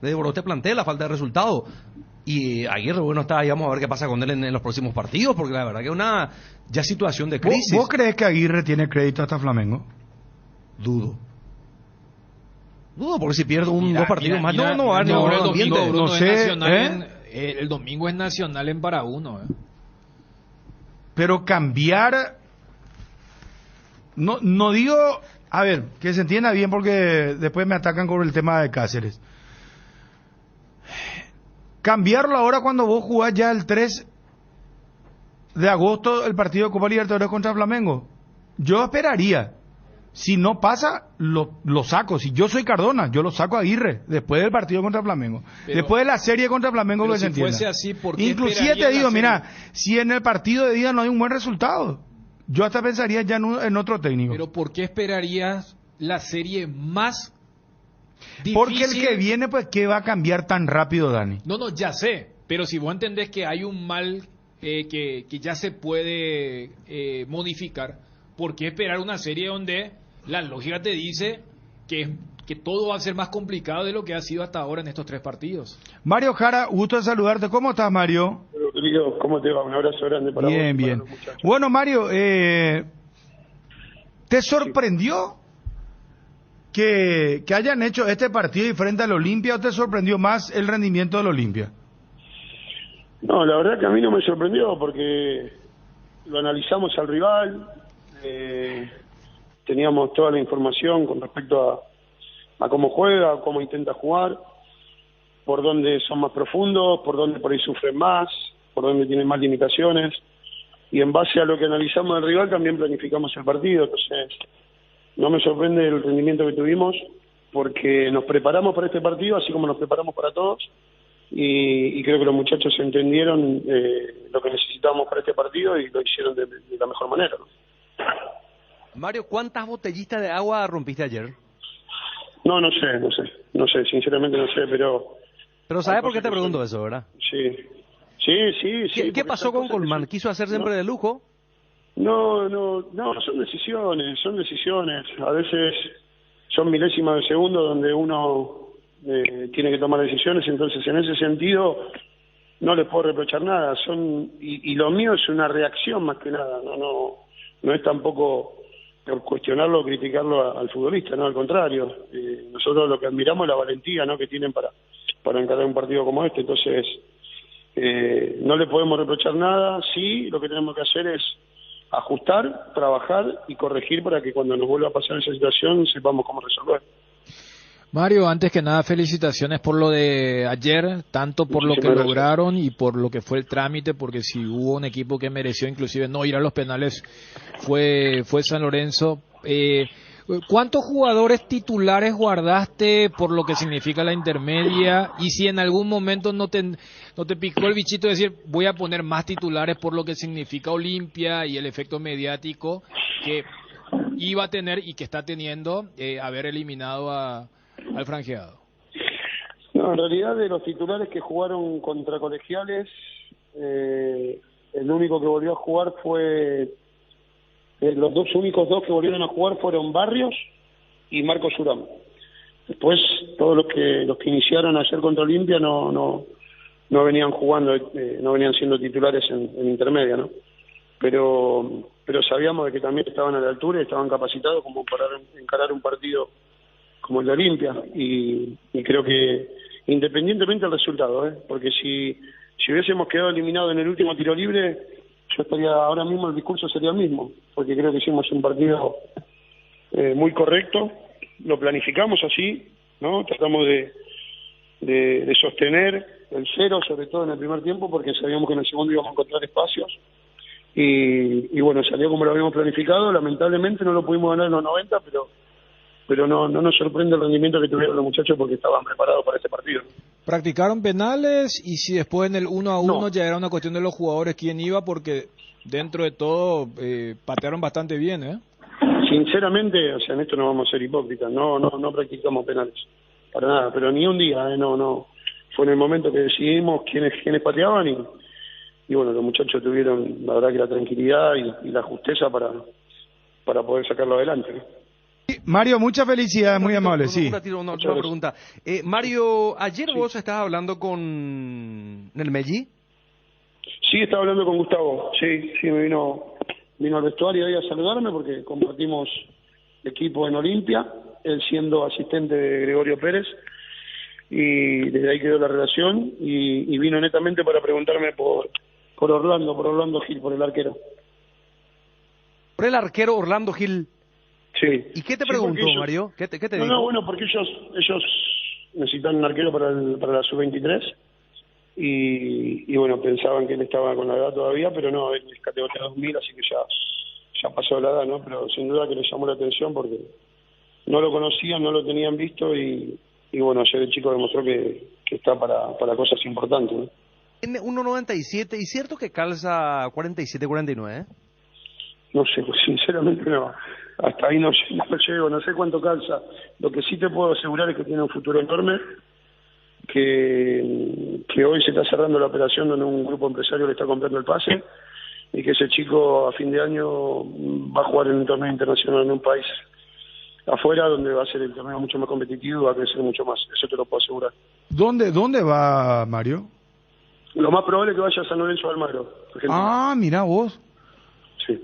este plantel, la falta de resultado. Y Aguirre, bueno, está ahí, vamos a ver qué pasa con él en los próximos partidos, porque la verdad que es una situación de crisis. ¿Vos crees que Aguirre tiene crédito hasta Flamengo? Dudo, porque si pierdo 2 partidos más, no va a haber ningún ambiente. No sé, El domingo es Nacional en para uno. Pero cambiar... No digo... A ver, que se entienda bien porque después me atacan con el tema de Cáceres. Cambiarlo ahora cuando vos jugás ya el 3 de agosto el partido de Copa Libertadores contra Flamengo. Yo esperaría. Si no pasa, lo saco. Si yo soy Cardona, yo lo saco a Aguirre después del partido contra Flamengo. Pero, después de la serie contra Flamengo, que si se entienda. Fuese así, ¿por qué inclusive te digo, la mira, si en el partido de día no hay un buen resultado, yo hasta pensaría ya en otro técnico. Pero ¿por qué esperarías la serie más difícil? Porque el que viene, pues, ¿qué va a cambiar tan rápido, Dani? No, ya sé. Pero si vos entendés que hay un mal que ya se puede modificar, ¿por qué esperar una serie donde la lógica te dice que todo va a ser más complicado de lo que ha sido hasta ahora en estos 3 partidos? Mario Jara, gusto de saludarte. ¿Cómo estás, Mario? Querido, ¿cómo te va? Un abrazo grande para vos. Bien, bien. Bueno, Mario, ¿te sorprendió que hayan hecho este partido diferente al Olimpia o te sorprendió más el rendimiento del Olimpia? No, la verdad que a mí no me sorprendió porque lo analizamos al rival, teníamos toda la información con respecto a cómo juega, cómo intenta jugar, por dónde son más profundos, por dónde por ahí sufren más, por dónde tienen más limitaciones, y en base a lo que analizamos del rival también planificamos el partido. Entonces no me sorprende el rendimiento que tuvimos porque nos preparamos para este partido así como nos preparamos para todos, y creo que los muchachos entendieron lo que necesitábamos para este partido y lo hicieron de la mejor manera, ¿no? Mario, ¿cuántas botellitas de agua rompiste ayer? No sé, sinceramente no sé, pero... Pero ¿sabes por qué te pregunto eso, verdad? Sí. ¿Qué pasó con Colmán? ¿Quiso hacer siempre de lujo? No, son decisiones. A veces son milésimas de segundo donde uno tiene que tomar decisiones, entonces en ese sentido no les puedo reprochar nada. Y lo mío es una reacción más que nada, no es tampoco por cuestionarlo o criticarlo al futbolista, no, al contrario. Nosotros lo que admiramos es la valentía, ¿no?, que tienen para encarar un partido como este. Entonces no le podemos reprochar nada. Sí, lo que tenemos que hacer es ajustar, trabajar y corregir para que cuando nos vuelva a pasar esa situación sepamos cómo resolver. Mario, antes que nada, felicitaciones por lo de ayer, tanto por lo que lograron y por lo que fue el trámite, porque si hubo un equipo que mereció inclusive no ir a los penales fue San Lorenzo. ¿Cuántos jugadores titulares guardaste por lo que significa la intermedia? Y si en algún momento no te picó el bichito de decir voy a poner más titulares por lo que significa Olimpia y el efecto mediático que iba a tener y que está teniendo haber eliminado al franjeado? No, en realidad de los titulares que jugaron contra Colegiales, el único que volvió a jugar fue... los únicos dos que volvieron a jugar fueron Barrios y Marcos Urán. Después todos los que iniciaron ayer contra Olimpia no venían jugando, no venían siendo titulares en intermedia, ¿no? Pero sabíamos de que también estaban a la altura y estaban capacitados como para encarar un partido como el de Olimpia, y creo que independientemente del resultado, porque si hubiésemos quedado eliminados en el último tiro libre, yo estaría ahora mismo, el discurso sería el mismo, porque creo que hicimos un partido muy correcto, lo planificamos así, ¿no? Tratamos de sostener el 0, sobre todo en el primer tiempo, porque sabíamos que en el segundo íbamos a encontrar espacios, y bueno, salió como lo habíamos planificado. Lamentablemente no lo pudimos ganar en los 90, pero no nos sorprende el rendimiento que tuvieron los muchachos porque estaban preparados para este partido. ¿Practicaron penales? Y si después en el 1-1 ya era una cuestión de los jugadores quién iba, porque dentro de todo patearon bastante bien, ¿eh? Sinceramente, o sea, en esto no vamos a ser hipócritas, no practicamos penales, para nada, pero ni un día, no. Fue en el momento que decidimos quiénes pateaban y bueno, los muchachos tuvieron, la verdad, que la tranquilidad y la justeza para poder sacarlo adelante, ¿no? Mario, muchas felicidades, muy amable, sí. Una pregunta. Mario, ayer vos estabas hablando con Nelmelli. Sí, estaba hablando con Gustavo, sí, me vino al vestuario ahí a saludarme porque compartimos equipo en Olimpia, él siendo asistente de Gregorio Pérez, y desde ahí quedó la relación y vino netamente para preguntarme por Orlando Gil, por el arquero. Por el arquero Orlando Gil. Sí. ¿Y qué te preguntó, ellos, Mario? ¿Qué te dijo? No, bueno, porque ellos necesitan un arquero para la sub-23 y bueno, pensaban que él estaba con la edad todavía, pero no, él es categoría 2000, así que ya pasó la edad, ¿no? Pero sin duda que le llamó la atención porque no lo conocían, no lo tenían visto y bueno, ayer el chico demostró que está para cosas importantes, ¿no? En 1.97, ¿y cierto que calza 47-49? No sé, pues sinceramente no. Hasta ahí no llego, no sé cuánto calza. Lo que sí te puedo asegurar es que tiene un futuro enorme, que hoy se está cerrando la operación donde un grupo empresario le está comprando el pase y que ese chico a fin de año va a jugar en un torneo internacional en un país afuera donde va a ser el torneo mucho más competitivo y va a crecer mucho más. Eso te lo puedo asegurar. ¿Dónde va Mario? Lo más probable es que vaya a San Lorenzo de Almagro, Argentina. Ah, mira vos. Sí.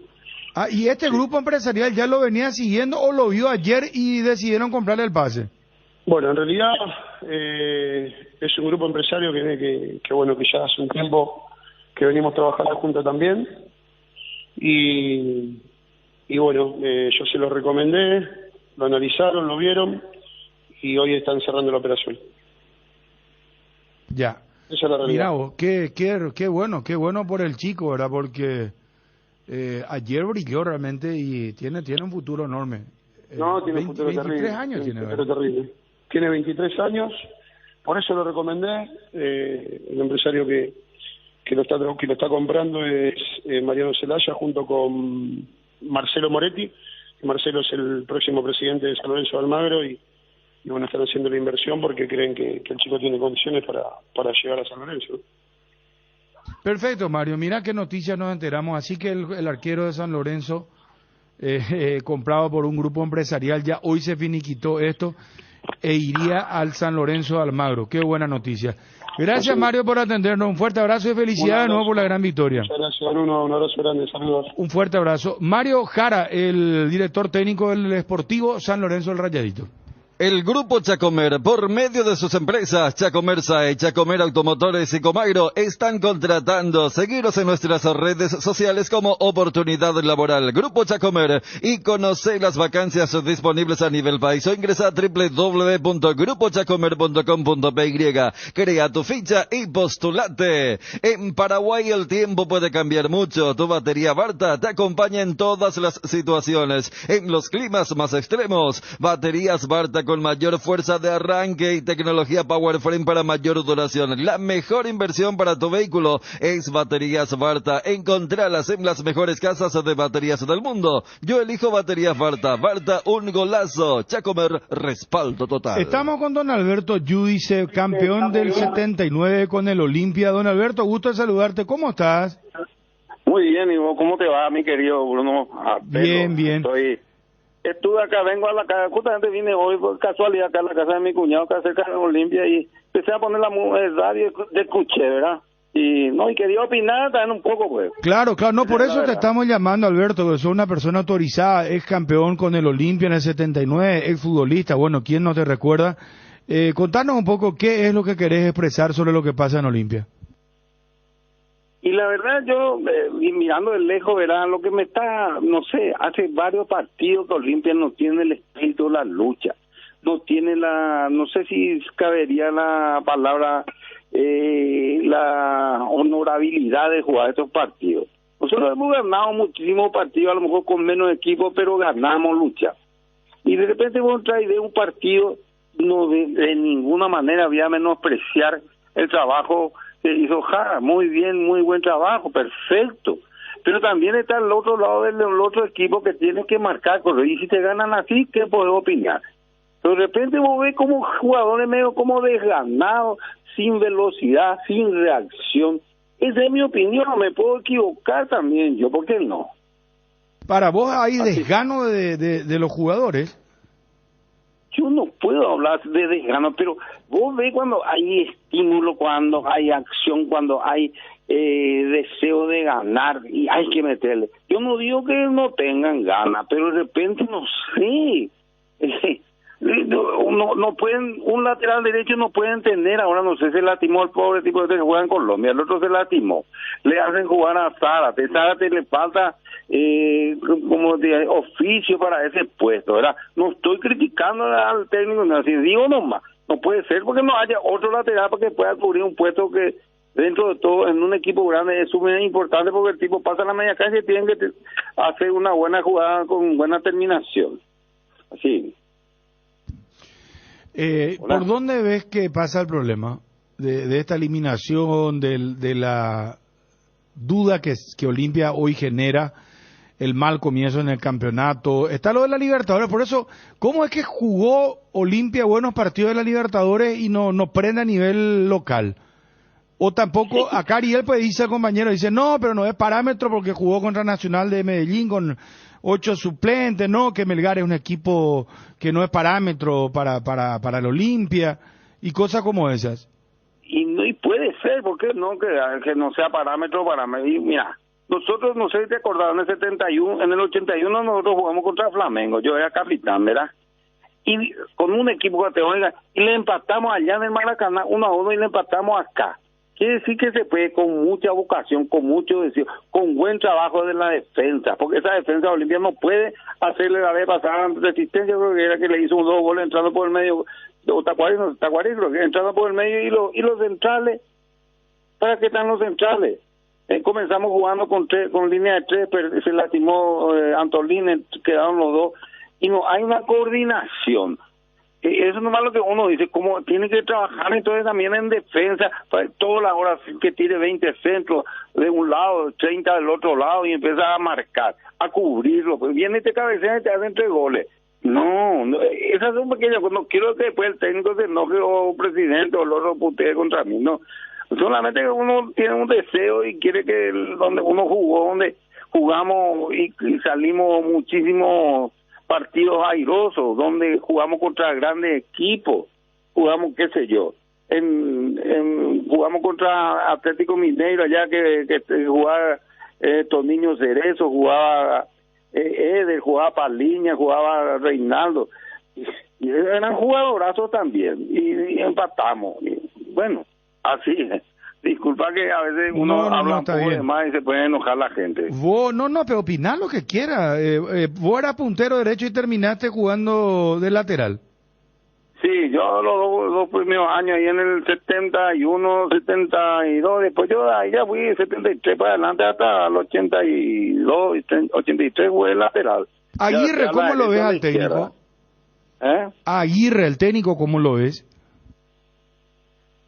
Ah, ¿y este grupo empresarial ya lo venía siguiendo o lo vio ayer y decidieron comprarle el pase? Bueno, en realidad es un grupo empresario que bueno, que ya hace un tiempo que venimos trabajando juntos también y bueno, yo se lo recomendé, lo analizaron, lo vieron y hoy están cerrando la operación. Ya. Esa es la realidad. Mira vos, qué bueno por el chico, ¿verdad? Porque ayer brilló realmente y tiene un futuro enorme. No, tiene un futuro 23 terrible. años tiene, futuro terrible. Tiene 23 años, por eso lo recomendé. El empresario que lo está comprando es Mariano Celaya junto con Marcelo Moretti. Marcelo es el próximo presidente de San Lorenzo de Almagro y bueno, están haciendo la inversión porque creen que el chico tiene condiciones para llegar a San Lorenzo. Perfecto, Mario. Mira qué noticias nos enteramos. Así que el arquero de San Lorenzo, comprado por un grupo empresarial, ya hoy se finiquitó esto e iría al San Lorenzo de Almagro. Qué buena noticia. Gracias, Mario, por atendernos. Un fuerte abrazo y felicidades de nuevo por la gran victoria. Muchas gracias, Bruno. Un abrazo grande. Saludos. Un fuerte abrazo. Mario Jara, el director técnico del Sportivo San Lorenzo del Rayadito. El Grupo Chacomer, por medio de sus empresas Chacomer SAE, Chacomer Automotores y Comagro, están contratando. Seguiros en nuestras redes sociales como Oportunidad Laboral. Grupo Chacomer, y conoce las vacancias disponibles a nivel país o ingresa a www.grupochacomer.com.py. Crea tu ficha y postulate. En Paraguay el tiempo puede cambiar mucho. Tu batería Varta te acompaña en todas las situaciones. En los climas más extremos, baterías Varta con mayor fuerza de arranque y tecnología Power Frame para mayor duración. La mejor inversión para tu vehículo es baterías Varta. Encontralas en las mejores casas de baterías del mundo. Yo elijo baterías Varta. Varta, un golazo. Chacomer, respaldo total. Estamos con don Alberto Yudice, campeón del 79 con el Olimpia. Don Alberto, gusto de saludarte. ¿Cómo estás? Muy bien, ¿y vos cómo te va, mi querido Bruno? Bien. Estuve acá, vengo a la casa, justamente vine hoy por casualidad acá a la casa de mi cuñado, acá cerca de Olimpia, y empecé a poner la radio de escuché, ¿verdad? Y quería opinar también un poco, pues. Claro, no, por eso te estamos llamando, Alberto, que sos una persona autorizada, ex campeón con el Olimpia en el 79, ex futbolista, bueno, ¿quién no te recuerda? Contanos un poco qué es lo que querés expresar sobre lo que pasa en Olimpia. Y la verdad, yo, mirando de lejos, verá, lo que me está, no sé, hace varios partidos que Olimpia no tiene el espíritu de la lucha, no tiene no sé si cabería la palabra, la honorabilidad de jugar estos partidos. Nosotros hemos ganado muchísimos partidos, a lo mejor con menos equipo, pero ganamos lucha. Y de repente vos traes de un partido, no de ninguna manera voy a menospreciar el trabajo que hizo Jara, muy bien, muy buen trabajo, perfecto. Pero también está el otro lado del otro equipo que tiene que marcar, y si te ganan así, ¿qué podés opinar? Pero de repente vos ves como jugadores medio como desganados, sin velocidad, sin reacción. Esa es mi opinión, me puedo equivocar también yo, ¿por qué no? Para vos hay desgano de los jugadores. Yo no puedo hablar de desgano, pero vos ves cuando hay estímulo, cuando hay acción, cuando hay deseo de ganar y hay que meterle. Yo no digo que no tengan ganas, pero de repente no sé. no pueden, un lateral derecho no pueden tener. Ahora no sé, se lastimó el pobre tipo que juega en Colombia, el otro se lastimó, le hacen jugar a Zárate le falta como de oficio para ese puesto, ¿verdad? No estoy criticando al técnico, no, si digo nomás, no puede ser porque no haya otro lateral para que pueda cubrir un puesto que dentro de todo en un equipo grande es súper importante, porque el tipo pasa la media calle y tiene que hacer una buena jugada con buena terminación. Así. ¿Por dónde ves que pasa el problema de esta eliminación, de la duda que Olimpia hoy genera, el mal comienzo en el campeonato? Está lo de la Libertadores, por eso, ¿cómo es que jugó Olimpia buenos partidos de la Libertadores y no prende a nivel local? O tampoco, acá Ariel pues dice al compañero, dice, no, pero no es parámetro porque jugó contra Nacional de Medellín con 8 suplentes, no, que Melgar es un equipo que no es parámetro para el Olimpia, y cosas como esas. Y puede ser, porque no, que no sea parámetro para medir. Mira, nosotros, no sé si te acordás, en el 81 nosotros jugamos contra Flamengo, yo era capitán, ¿verdad? Y con un equipo categórico, y le empatamos allá en el Maracaná 1-1 y le empatamos acá. Quiere decir que se puede con mucha vocación, con mucho deseo, con buen trabajo de la defensa, porque esa defensa de Olimpia no puede hacerle la vez pasada resistencia, porque era que le hizo 2 goles entrando por el medio, o Tacuarí creo que entrando por el medio, y los centrales, ¿para qué están los centrales? Comenzamos jugando con línea de 3, pero se lastimó Antolín, quedaron los 2, y no hay una coordinación. Eso es nomás lo que uno dice, como tiene que trabajar entonces también en defensa, para todas las horas que tire 20 centros de un lado, 30 del otro lado, y empieza a marcar, a cubrirlo, pues viene y te cabecea y te hace 3 goles. No, esas son pequeñas, no quiero que después el técnico se enoje o presidente o el otro putee contra mí, no. Solamente que uno tiene un deseo y quiere que donde uno jugó, donde jugamos y salimos muchísimos partidos airosos, donde jugamos contra grandes equipos, jugamos, qué sé yo, jugamos contra Atlético Mineiro allá que jugaba Toniño Cerezo, jugaba Eder, jugaba Paliña, jugaba Reinaldo, y eran jugadorazos también, y empatamos, y bueno, así es. Disculpa que a veces uno habla un poco de más y se puede enojar la gente. Vos, pero opiná lo que quiera. Vos eras puntero derecho y terminaste jugando de lateral. Sí, yo los dos primeros años ahí en el 71, 72, después yo ahí ya fui 73 para adelante hasta el 82, 83 jugué lateral. Aguirre, ¿cómo lo ves al técnico? Aguirre, el técnico, ¿cómo lo ves?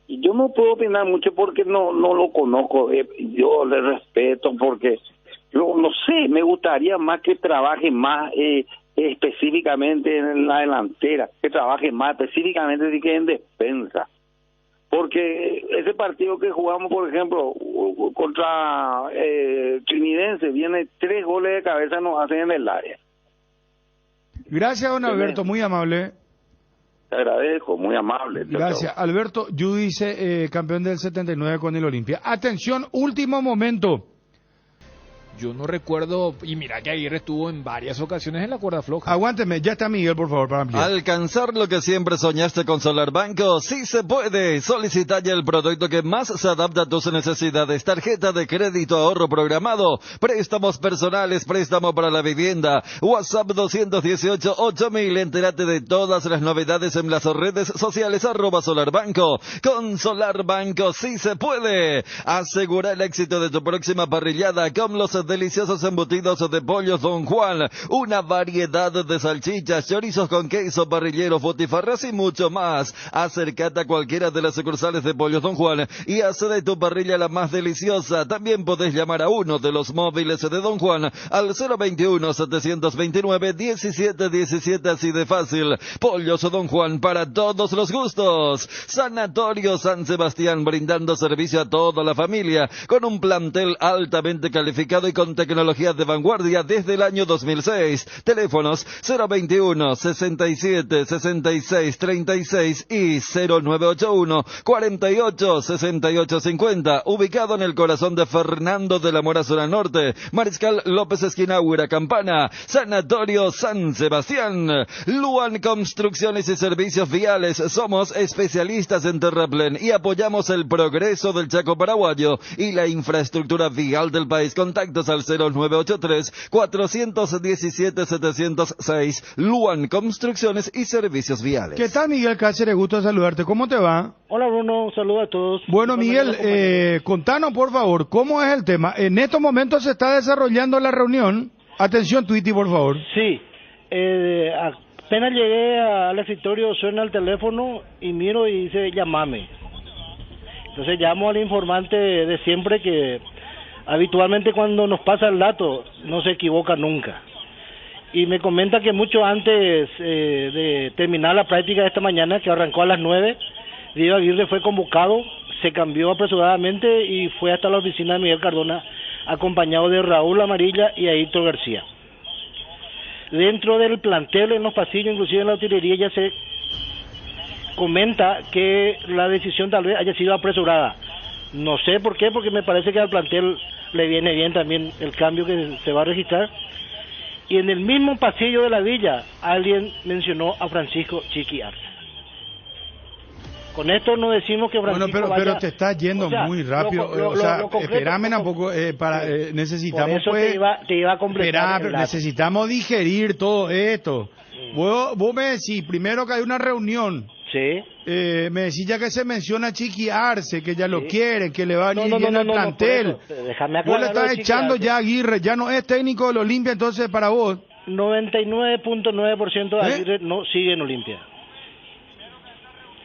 Yo no puedo opinar mucho porque no lo conozco, yo le respeto porque, yo no sé, me gustaría más que trabaje más específicamente en la delantera, que trabaje más específicamente que en defensa, porque ese partido que jugamos, por ejemplo, contra Trinidense, viene 3 goles de cabeza nos hacen en el área. Gracias, don Alberto, muy amable. Te agradezco, muy amable. Gracias. Alberto Yudice, campeón del 79 con el Olimpia. Atención, último momento. Yo no recuerdo, y mira que Aguirre estuvo en varias ocasiones en la cuerda floja. Aguánteme, ya está Miguel, por favor, para ampliar. Alcanzar lo que siempre soñaste con Solar Banco, sí se puede. Solicita ya el producto que más se adapta a tus necesidades. Tarjeta de crédito ahorro programado, préstamos personales, préstamo para la vivienda. WhatsApp 218-8000. Entérate de todas las novedades en las redes sociales @SolarBanco. Con Solar Banco sí se puede. Asegura el éxito de tu próxima parrillada con los deliciosos embutidos de pollos Don Juan, una variedad de salchichas, chorizos con queso, parrilleros, botifarras y mucho más. Acércate a cualquiera de las sucursales de Pollos Don Juan y haz de tu parrilla la más deliciosa. También podés llamar a uno de los móviles de Don Juan al 021-729-1717, así de fácil. Pollos Don Juan, para todos los gustos. Sanatorio San Sebastián, brindando servicio a toda la familia con un plantel altamente calificado y y con tecnologías de vanguardia desde el año 2006. Teléfonos 021 67 66 36 y 0981 48 68 50. Ubicado en el corazón de Fernando de la Mora, zona norte. Mariscal López esquina Huira Campana. Sanatorio San Sebastián. Luan Construcciones y Servicios Viales. Somos especialistas en terraplén y apoyamos el progreso del Chaco paraguayo y la infraestructura vial del país. Contactos al 0983 417 706. Luan Construcciones y Servicios Viales. ¿Qué tal, Miguel Cáceres? Gusto saludarte. ¿Cómo te va? Hola, Bruno. Un saludo a todos. Bueno, Miguel, contanos, por favor, ¿cómo es el tema? En estos momentos se está desarrollando la reunión. Atención, Twitty, por favor. Sí. Apenas llegué al escritorio, suena el teléfono y miro y dice, llámame. Entonces llamo al informante de siempre, que habitualmente cuando nos pasa el dato no se equivoca nunca. Y me comenta que mucho antes de terminar la práctica de esta mañana, que arrancó a las 9, Diego Aguirre fue convocado, se cambió apresuradamente y fue hasta la oficina de Miguel Cardona, acompañado de Raúl Amarilla y Aito García. Dentro del plantel, en los pasillos, inclusive en la utilería, ya se comenta que la decisión tal vez haya sido apresurada. No sé por qué, porque me parece que al plantel le viene bien también el cambio que se va a registrar. Y en el mismo pasillo de la villa, alguien mencionó a Francisco Chiqui Arce. Con esto no decimos que Francisco pero te estás yendo muy rápido. Espérame un poco, necesitamos... Por eso te iba a completar. Necesitamos digerir todo esto. Vos me decís, primero que hay una reunión. Sí. Me decís ya que se menciona a Chiqui Arce, que ya lo quieren, que le va a ir bien al plantel. Vos le estás echando ya a Aguirre, ya no es técnico del Olimpia, entonces para vos. 99.9% de Aguirre no sigue en Olimpia.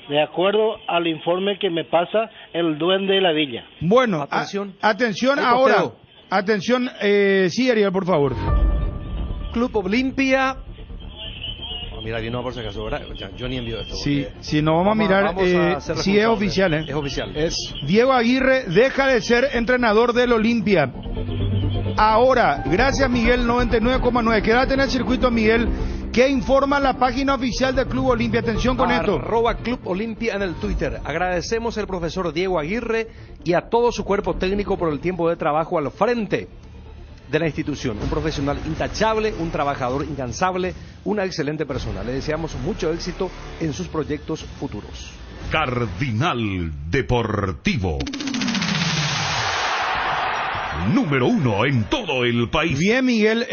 De acuerdo al informe que me pasa el duende de la villa. Bueno, atención ahora. Atención, sí, Ariel, por favor. Club Olimpia. Mira, vino por si acaso, ¿verdad? Yo ni envío esto. Sí, si no vamos a mirar, sí es oficial, Es oficial. Diego Aguirre deja de ser entrenador del Olimpia. Ahora, gracias Miguel, 99,9. Quédate en el circuito, Miguel. ¿Qué informa la página oficial del Club Olimpia? Atención con esto. @Club Olimpia en el Twitter. Agradecemos al profesor Diego Aguirre y a todo su cuerpo técnico por el tiempo de trabajo al frente de la institución. Un profesional intachable, un trabajador incansable, una excelente persona. Le deseamos mucho éxito en sus proyectos futuros. Cardinal Deportivo. Número 1 en todo el país. Bien, Miguel,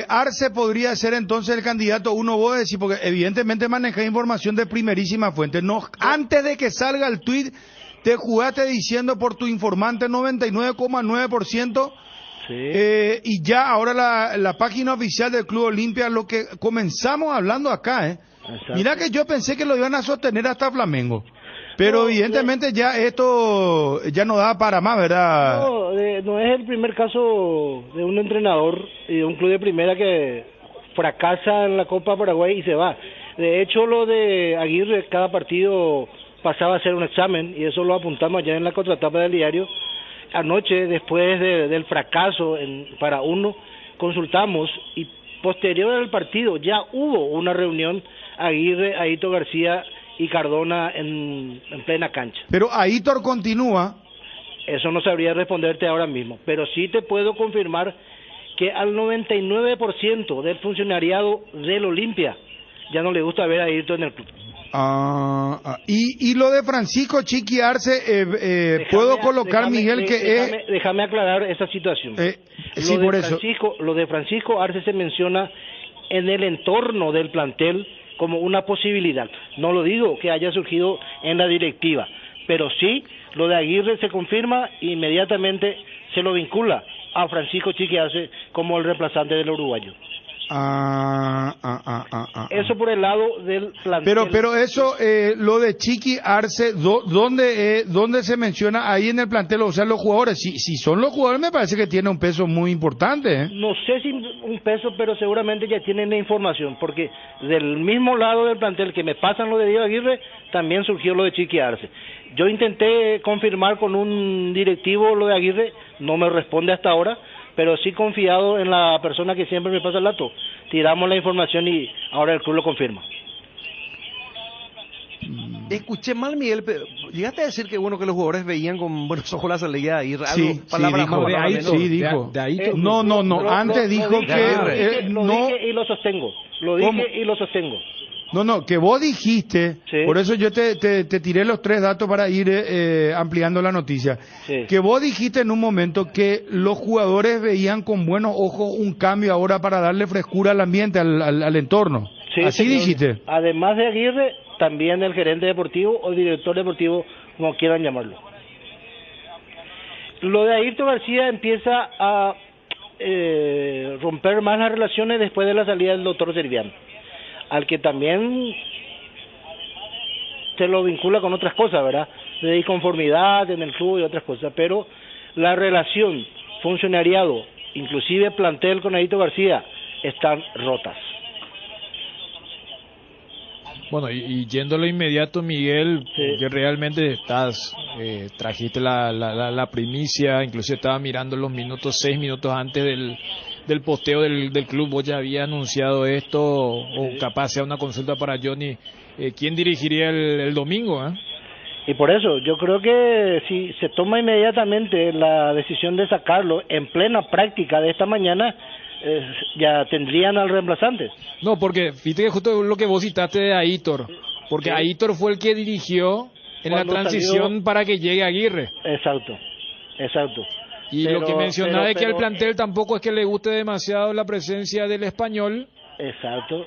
Arce podría ser entonces el candidato uno, vos decís, porque evidentemente maneja información de primerísima fuente. No, antes de que salga el tuit, te jugaste diciendo por tu informante 99,9%. Sí. Y ya ahora la página oficial del Club Olimpia, lo que comenzamos hablando acá, mira que yo pensé que lo iban a sostener hasta Flamengo. Pero evidentemente ya esto ya no da para más, ¿verdad? No es el primer caso de un entrenador y de un club de primera que fracasa en la Copa Paraguay y se va. De hecho, lo de Aguirre, cada partido pasaba a ser un examen, y eso lo apuntamos ya en la contratapa del diario. Anoche, después del fracaso para uno, consultamos, y posterior al partido ya hubo una reunión Aguirre, Aito García y Cardona en plena cancha. Pero Aitor continúa. Eso no sabría responderte ahora mismo, pero sí te puedo confirmar que al 99% del funcionariado del Olimpia ya no le gusta ver a Aitor en el club. Y lo de Francisco Chiqui Arce, puedo colocar, Miguel, que déjame aclarar esa situación. Sí, por eso. Lo de Francisco Arce se menciona en el entorno del plantel como una posibilidad. No lo digo que haya surgido en la directiva, pero sí, lo de Aguirre se confirma e inmediatamente se lo vincula a Francisco Chiqui Arce como el reemplazante del uruguayo. Eso por el lado del plantel. Pero eso, lo de Chiqui Arce, ¿dónde se menciona ahí en el plantel? O sea, los jugadores, si son los jugadores, me parece que tiene un peso muy importante. No sé si un peso, pero seguramente ya tienen la información, porque del mismo lado del plantel que me pasan lo de Diego Aguirre, también surgió lo de Chiqui Arce. Yo intenté confirmar con un directivo lo de Aguirre, no me responde hasta ahora, pero sí confiado en la persona que siempre me pasa el dato. Tiramos la información y ahora el club lo confirma. Escuché mal, Miguel, pero llegaste a decir que bueno que los jugadores veían con buenos ojos la salida y sí, dijo. De ahí no, antes dijo que lo dije y lo sostengo. Lo dije y lo sostengo. No, que vos dijiste, por eso yo te tiré los 3 datos para ir ampliando la noticia, que vos dijiste en un momento que los jugadores veían con buenos ojos un cambio ahora para darle frescura al ambiente, al entorno. Sí, así señor. Dijiste. Además de Aguirre, también el gerente deportivo o director deportivo, como quieran llamarlo. Lo de Ayrton García empieza a romper más las relaciones después de la salida del doctor Servián, al que también se lo vincula con otras cosas, ¿verdad? De inconformidad en el club y otras cosas, pero la relación funcionariado, inclusive plantel con Ayrton García, están rotas. Bueno, y yéndolo inmediato, Miguel, que realmente trajiste la primicia, inclusive estaba mirando los minutos, 6 minutos antes del posteo del club, vos ya había anunciado esto, o capaz sea una consulta para Johnny, ¿quién dirigiría el domingo? Y por eso, yo creo que si se toma inmediatamente la decisión de sacarlo en plena práctica de esta mañana, ya tendrían al reemplazante. No, porque fíjate que justo lo que vos citaste de Aitor, porque Aitor fue el que dirigió en la transición para que llegue Aguirre. Exacto. Y lo que mencionaba es que al plantel tampoco es que le guste demasiado la presencia del español. Exacto.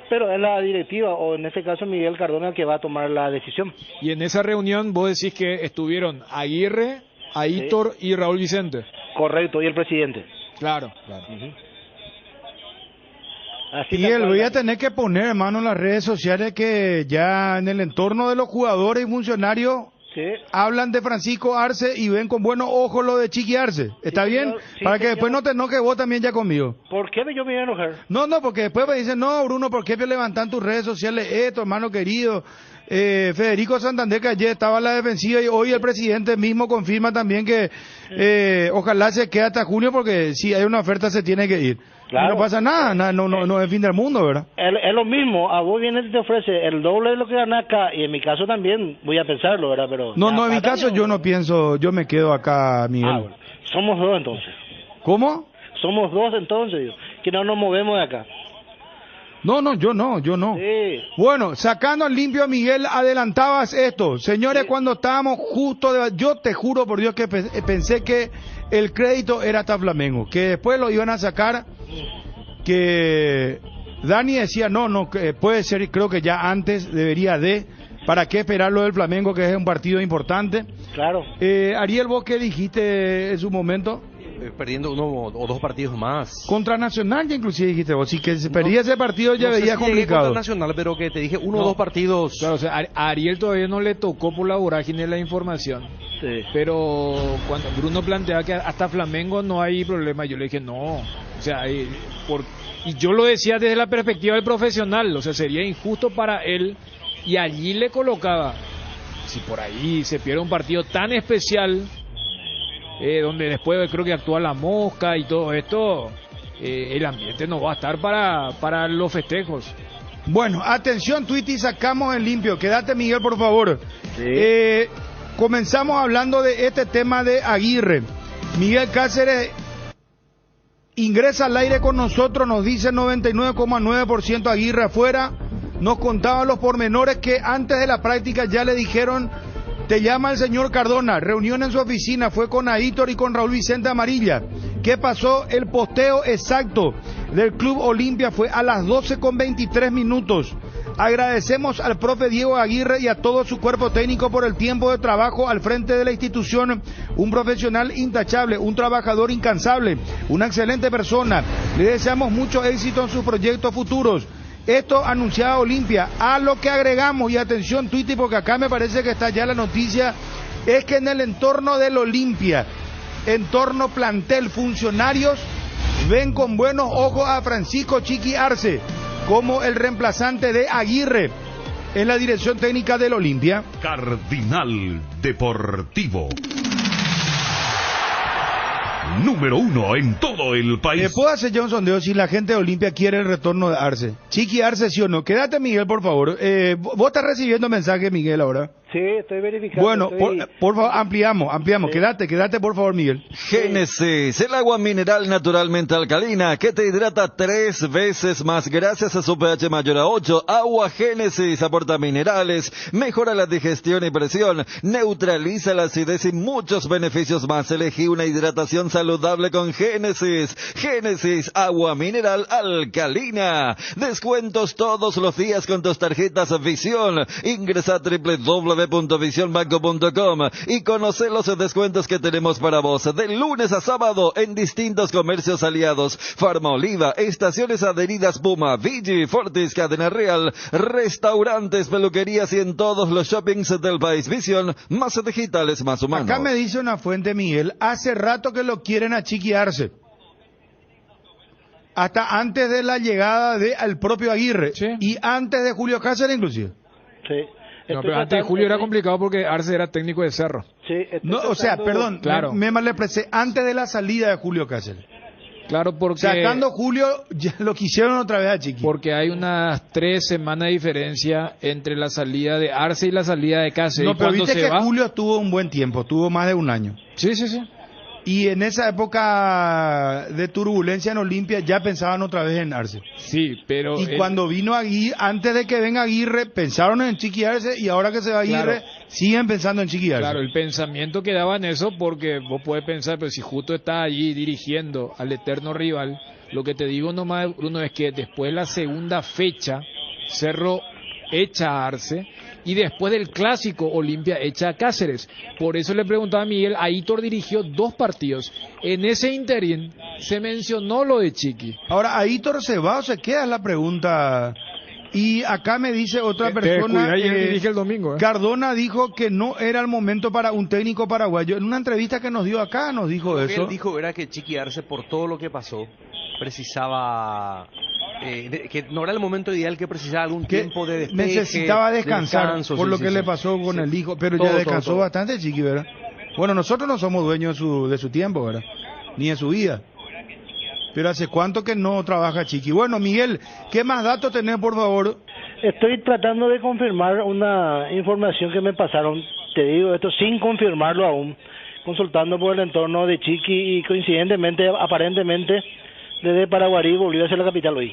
Pero es la directiva, o en este caso Miguel Cardona, el que va a tomar la decisión. Y en esa reunión vos decís que estuvieron Aguirre, Aitor y Raúl Vicente. Correcto, y el presidente. Claro. Miguel, voy a tener que poner, hermano, en las redes sociales que ya en el entorno de los jugadores y funcionarios hablan de Francisco Arce y ven con buenos ojos lo de Chiqui Arce. ¿Está bien? Para que después no te enojes vos también ya conmigo. ¿Por qué yo me voy a enojar? No, porque después me dicen, no, Bruno, ¿por qué me levantan tus redes sociales esto, hermano querido? Federico Santander, que ayer estaba en la defensiva, y hoy el presidente mismo confirma también que ojalá se quede hasta junio, porque si hay una oferta se tiene que ir. Claro. No pasa nada, no es el fin del mundo, ¿verdad? Es lo mismo, a vos viene y te ofrece el doble de lo que gana acá, y en mi caso también voy a pensarlo, ¿verdad? Pero no, en mi caso yo no pienso, yo me quedo acá, Miguel. Bueno. Somos 2 entonces. ¿Cómo? Somos 2 entonces, que no nos movemos de acá. No, yo no. Sí. Bueno, sacando al limpio a Miguel, adelantabas esto. Señores, cuando estábamos yo te juro por Dios que pensé que el crédito era hasta Flamengo, que después lo iban a sacar, que Dani decía, no, que puede ser, creo que ya antes debería ¿para qué esperar lo del Flamengo, que es un partido importante? Claro. Ariel, ¿vos qué dijiste en su momento? Perdiendo 1 o 2 partidos más. Contra Nacional ya inclusive dijiste vos, si que se perdía ese partido ya veía complicado. Contra Nacional, pero que te dije 1 o 2 partidos. Claro, o sea, a Ariel todavía no le tocó por la vorágine la información. Sí. Pero cuando Bruno planteaba que hasta Flamengo no hay problema, yo le dije no. O sea, y yo lo decía desde la perspectiva del profesional, o sea, sería injusto para él, y allí le colocaba, si por ahí se pierde un partido tan especial, donde después creo que actúa la mosca y todo esto, el ambiente no va a estar para los festejos. Bueno, atención, Twitty, sacamos en limpio. Quédate, Miguel, por favor. Sí. Comenzamos hablando de este tema de Aguirre. Miguel Cáceres ingresa al aire con nosotros, nos dice 99,9% Aguirre afuera. Nos contaba los pormenores que antes de la práctica ya le dijeron: te llama el señor Cardona, reunión en su oficina, fue con Aitor y con Raúl Vicente Amarilla. ¿Qué pasó? El posteo exacto del Club Olimpia fue a las 12:23. Agradecemos al profe Diego Aguirre y a todo su cuerpo técnico por el tiempo de trabajo al frente de la institución. Un profesional intachable, un trabajador incansable, una excelente persona. Le deseamos mucho éxito en sus proyectos futuros. Esto anunciaba Olimpia. A lo que agregamos, y atención Twitty, porque acá me parece que está ya la noticia, es que en el entorno del Olimpia, entorno plantel, funcionarios, ven con buenos ojos a Francisco Chiqui Arce como el reemplazante de Aguirre en la dirección técnica del Olimpia. Cardinal Deportivo. número 1 en todo el país. ¿Puedo hacer yo un sondeo si la gente de Olimpia quiere el retorno de Arce? Chiqui Arce, ¿sí o no? Quédate, Miguel, por favor. ¿Vos estás recibiendo mensajes, Miguel, ahora? Sí, estoy verificando. Bueno, por favor, ampliamos. Sí. Quédate, por favor, Miguel. Génesis, el agua mineral naturalmente alcalina que te hidrata 3 veces más gracias a su pH mayor a 8. Agua Génesis aporta minerales, mejora la digestión y presión, neutraliza la acidez y muchos beneficios más. Elegí una hidratación saludable con Génesis. Génesis, agua mineral alcalina. Descuentos todos los días con tus tarjetas Visión. Ingresa a www.visionbanco.com y conoce los descuentos que tenemos para vos de lunes a sábado en distintos comercios aliados: Farma Oliva, Estaciones Adheridas Puma, Vigi, Fortis, Cadena Real, restaurantes, peluquerías y en todos los shoppings del país. Visión, más digitales, más humanos. Acá me dice una fuente, Miguel, hace rato que lo quieren achiquiarse. Hasta antes de la llegada del propio Aguirre. ¿Sí? Y antes de Julio Cáceres, inclusive. Sí. No, pero antes de Julio era complicado porque Arce era técnico de Cerro. Sí, no, o sea, perdón, claro. me malexpresé, antes de la salida de Julio Cáceres. Claro, porque... Sacando Julio, ya lo quisieron otra vez a Chiqui. Porque hay unas 3 semanas de diferencia entre la salida de Arce y la salida de Cáceres. No, pero viste que Julio tuvo un buen tiempo, tuvo más de un año. Sí. Y en esa época de turbulencia en Olimpia ya pensaban otra vez en Arce. Sí, pero... Y cuando vino Aguirre, antes de que venga Aguirre, pensaron en Chiqui Arce, y ahora que se va Aguirre, siguen pensando en Chiqui Arce. Claro, el pensamiento que daba en eso, porque vos podés pensar, pero si justo está allí dirigiendo al eterno rival, lo que te digo nomás, Bruno, es que después de la segunda fecha, Cerro echa a Arce, y después del clásico, Olimpia echa a Cáceres. Por eso le preguntaba a Miguel, Aitor dirigió 2 partidos. En ese interín se mencionó lo de Chiqui. Ahora, ¿Aitor se va o se queda? Es la pregunta. Y acá me dice otra persona, dirige el domingo, Cardona dijo que no era el momento para un técnico paraguayo. En una entrevista que nos dio acá nos dijo lo eso. Que él dijo era que Chiqui Arce, por todo lo que pasó, precisaba... que no era el momento ideal, que precisaba algún tiempo de despeje, necesitaba descansar por lo que le pasó con el hijo, pero ya descansó bastante Chiqui, ¿verdad? Bueno, nosotros no somos dueños de su tiempo, ¿verdad? Ni de su vida. Pero ¿hace cuánto que no trabaja Chiqui? Bueno, Miguel, ¿qué más datos tenés, por favor? Estoy tratando de confirmar una información que me pasaron, te digo esto sin confirmarlo aún, consultando por el entorno de Chiqui, y coincidentemente, aparentemente, desde Paraguarí volvió a ser la capital hoy.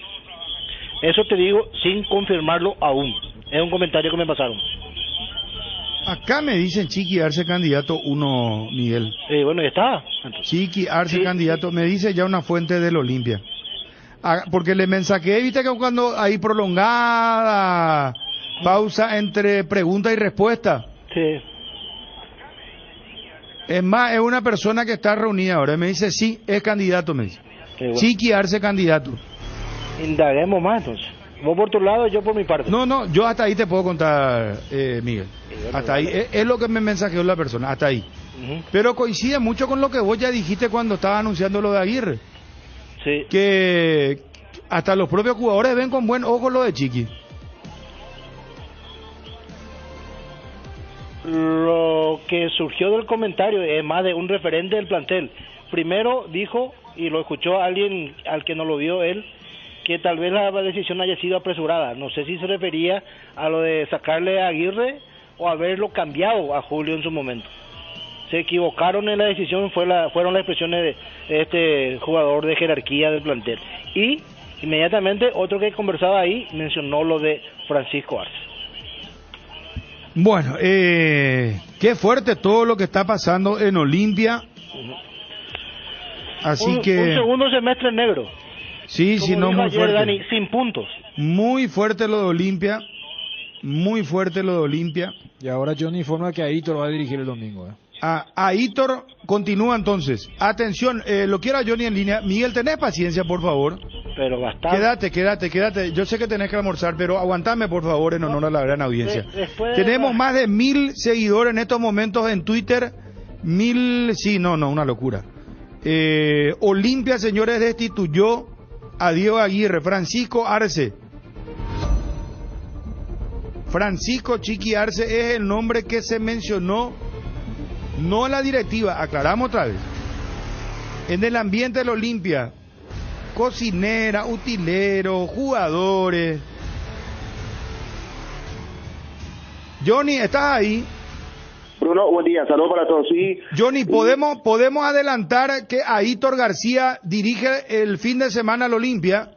Eso te digo sin confirmarlo aún. Es un comentario que me pasaron. Acá me dicen Chiqui Arce candidato 1, Miguel. Bueno, ya está. Chiqui Arce candidato, me dice ya una fuente del Olimpia. Porque le mensajé, viste que cuando hay prolongada pausa entre pregunta y respuesta. Sí. Es más, es una persona que está reunida ahora. Me dice, sí, es candidato, me dice. Bueno. Chiqui Arce candidato. Indaguemos más entonces. Vos por tu lado, yo por mi parte. No, yo hasta ahí te puedo contar, Miguel. Hasta ahí, es lo que me mensajeó la persona, hasta ahí. Pero coincide mucho con lo que vos ya dijiste cuando estaba anunciando lo de Aguirre. Sí. Que hasta los propios jugadores ven con buen ojo lo de Chiqui. Lo que surgió del comentario es más de un referente del plantel. Primero dijo, y lo escuchó alguien al que no lo vio él, que tal vez la decisión haya sido apresurada. No sé si se refería a lo de sacarle a Aguirre o haberlo cambiado a Julio en su momento. Se equivocaron en la decisión, fueron las expresiones de este jugador de jerarquía del plantel. Y inmediatamente otro que conversaba ahí mencionó lo de Francisco Arce. Bueno, qué fuerte todo lo que está pasando en Olimpia. Así que... Un segundo semestre negro. Sí, sí, no, muy fuerte. Dani, sin puntos. Muy fuerte lo de Olimpia. Muy fuerte lo de Olimpia. Y ahora Johnny informa que Aitor va a dirigir el domingo. Aitor continúa entonces. Atención, lo quiero a Johnny en línea. Miguel, tenés paciencia, por favor. Pero bastante. Quédate. Yo sé que tenés que almorzar, pero aguantame, por favor, en honor a la gran audiencia. Tenemos más de 1000 seguidores en estos momentos en Twitter. 1000, sí, no, una locura. Olimpia, señores, destituyó a Diego Aguirre. Francisco Arce. Francisco Chiqui Arce es el nombre que se mencionó, no en la directiva, aclaramos otra vez. en el ambiente del Olimpia, cocinera, utilero, jugadores. Johnny, ¿estás ahí? Bruno, buen día, saludos para todos. Sí. Johnny, ¿podemos adelantar que Aitor García dirige el fin de semana al Olimpia?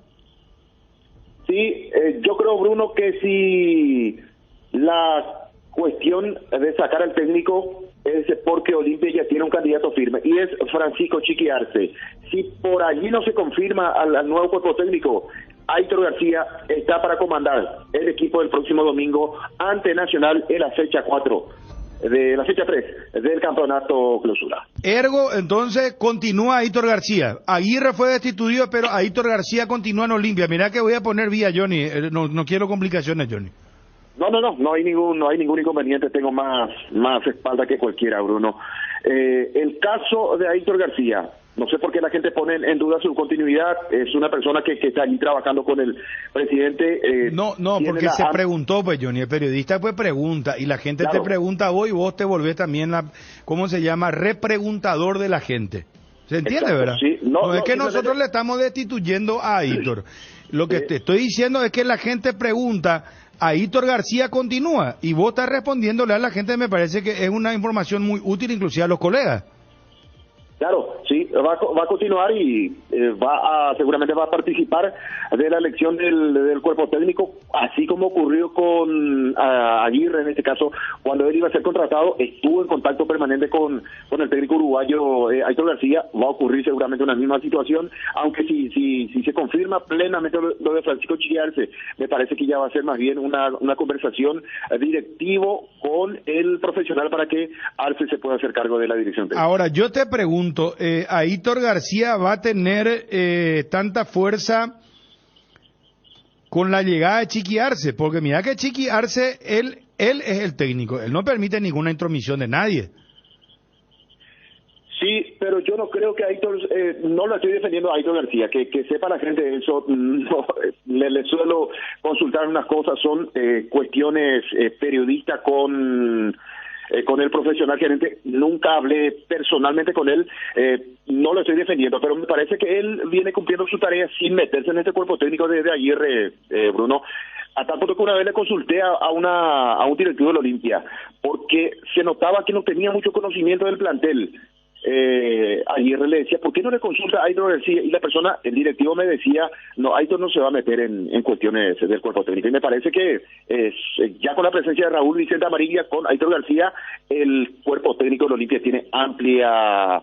Sí, yo creo, Bruno, que si la cuestión de sacar al técnico es porque Olimpia ya tiene un candidato firme y es Francisco Chiqui Arce. Si por allí no se confirma al nuevo cuerpo técnico, Aitor García está para comandar el equipo del próximo domingo ante Nacional en la fecha 4, de la fecha 3 del campeonato clausura. Ergo, entonces, continúa Aitor García. Aguirre fue destituido, pero Aitor García continúa en Olimpia. Mirá que voy a poner vía, Johnny. No quiero complicaciones, Johnny. No hay ningún inconveniente, tengo más espalda que cualquiera, Bruno. El caso de Aitor García, no sé por qué la gente pone en duda su continuidad, es una persona que está allí trabajando con el presidente. No, porque se preguntó, pues, Johnny, el periodista pues pregunta, y la gente te pregunta vos, y vos te volvés también ¿cómo se llama? Repreguntador de la gente. ¿Se entiende, verdad? Sí. No es que nosotros le estamos destituyendo a Aitor. Lo que te estoy diciendo es que la gente pregunta, Aitor García continúa, y vos estás respondiéndole a la gente. Me parece que es una información muy útil, inclusive a los colegas. Claro, sí, va a continuar y seguramente va a participar de la elección del cuerpo técnico, así como ocurrió con Aguirre en este caso, cuando él iba a ser contratado, estuvo en contacto permanente con el técnico uruguayo Aitor García. Va a ocurrir seguramente una misma situación, aunque si se confirma plenamente lo de Francisco Chiqui Arce, me parece que ya va a ser más bien una conversación directivo con el profesional para que Arce se pueda hacer cargo de la dirección técnica. Ahora, yo te pregunto, Aitor García va a tener tanta fuerza con la llegada de Chiqui Arce, porque mira que Chiqui Arce, él es el técnico, él no permite ninguna intromisión de nadie. Sí, pero yo no creo que Aitor, no lo estoy defendiendo a Aitor García, que sepa la gente eso, no, le suelo consultar unas cosas, son cuestiones periodistas con el profesional gerente. Nunca hablé personalmente con él, no lo estoy defendiendo, pero me parece que él viene cumpliendo su tarea sin meterse en este cuerpo técnico de Aguirre, Bruno. A tal punto que una vez le consulté a un directivo del Olimpia, porque se notaba que no tenía mucho conocimiento del plantel. Aguirre le decía, ¿por qué no le consulta a Aitor García? Y el directivo me decía, no, Aitor no se va a meter en cuestiones del cuerpo técnico. Y me parece que ya con la presencia de Raúl Vicente Amarilla, con Aitor García, el cuerpo técnico de Olimpia tiene amplia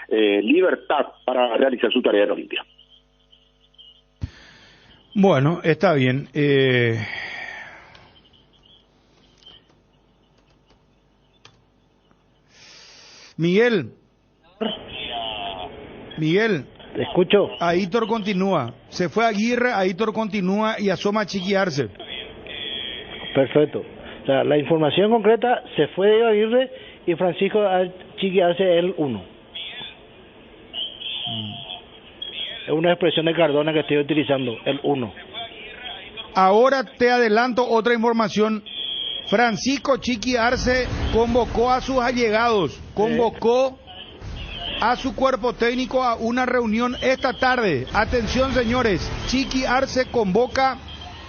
libertad para realizar su tarea en Olimpia. Bueno, está bien. Miguel, te escucho. Aitor continúa, se fue Aguirre, Aitor continúa y asoma Chiqui Arce. Perfecto. O sea, la información concreta, se fue de Aguirre y Francisco Chiqui Arce el 1. Es una expresión de Cardona que estoy utilizando, el 1. Ahora te adelanto otra información. Francisco Chiqui Arce convocó a sus allegados, convocó a su cuerpo técnico a una reunión esta tarde. Atención, señores, Chiqui Arce convoca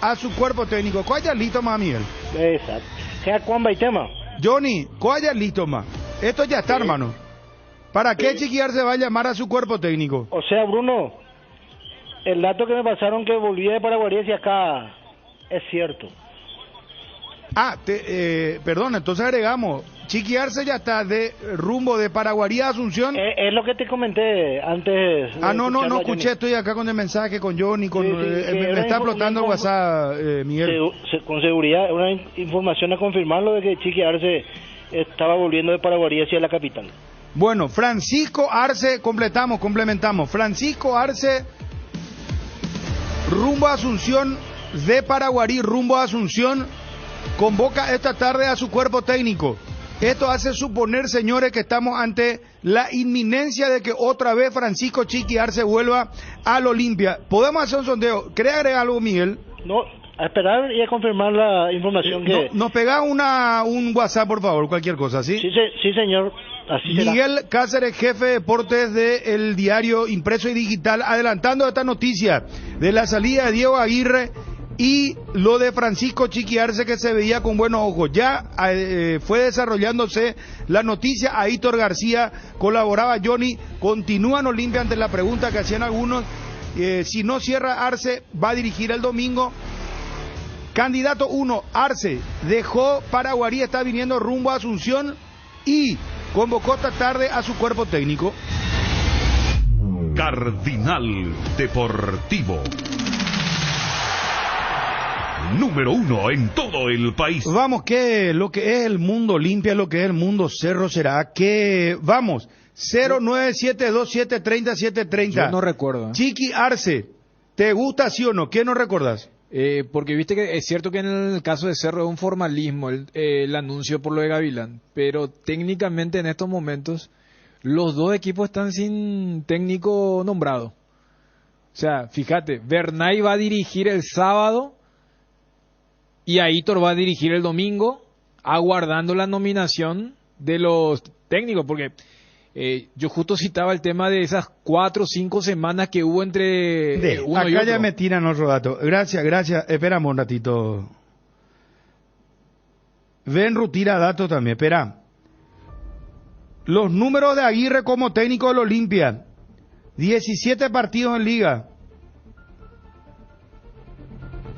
a su cuerpo técnico. ¿Cuál ya listo más, Miguel? Exacto. ¿Qué cuamba y tema? Johnny, ¿cuál ya listo más? Esto ya está, hermano. ¿Para qué Chiqui Arce va a llamar a su cuerpo técnico? O sea, Bruno, el dato que me pasaron que volvía de Paraguay hacia acá es cierto. Perdón, entonces agregamos, Chiqui Arce ya está de rumbo de Paraguarí a Asunción. Es lo que te comenté antes. No escuché, estoy acá con el mensaje, con Johnny, me está explotando el WhatsApp, Miguel. Con seguridad, una información a confirmarlo de que Chiqui Arce estaba volviendo de Paraguarí hacia la capital. Bueno, Francisco Arce, complementamos, Francisco Arce, rumbo a Asunción, de Paraguarí, rumbo a Asunción, convoca esta tarde a su cuerpo técnico. Esto hace suponer, señores, que estamos ante la inminencia de que otra vez Francisco Chiqui Arce vuelva al Olimpia. ¿Podemos hacer un sondeo? ¿Cree agregar algo, Miguel? No, a esperar y a confirmar la información que... Nos pega un WhatsApp, por favor, cualquier cosa, ¿sí? Sí, señor. Así será. Miguel Cáceres, jefe de deportes del diario impreso y digital, adelantando esta noticia de la salida de Diego Aguirre y lo de Francisco Chiqui Arce, que se veía con buenos ojos. Ya fue desarrollándose la noticia. Aitor García colaboraba, Johnny, continúan Olimpia ante la pregunta que hacían algunos, si no cierra Arce, va a dirigir el domingo. Candidato 1, Arce, dejó Paraguarí, está viniendo rumbo a Asunción y convocó esta tarde a su cuerpo técnico. Cardinal Deportivo. Número 1 en todo el país. Vamos, que lo que es el mundo Olimpia, lo que es el mundo Cerro será que, vamos, 0972730730. Yo no recuerdo. Chiqui Arce, ¿te gusta sí o no? ¿Qué no recordás? Porque viste que es cierto que en el caso de Cerro es un formalismo el anuncio por lo de Gavilán, pero técnicamente en estos momentos los dos equipos están sin técnico nombrado. O sea, fíjate, Bernay va a dirigir el sábado y Aitor va a dirigir el domingo, aguardando la nominación de los técnicos, porque yo justo citaba el tema de esas 4 o 5 semanas que hubo entre uno y otro. Acá ya me tiran otro dato. Gracias. Espérame un ratito. Benru tira datos también, espera. Los números de Aguirre como técnico del Olimpia: 17 partidos en liga,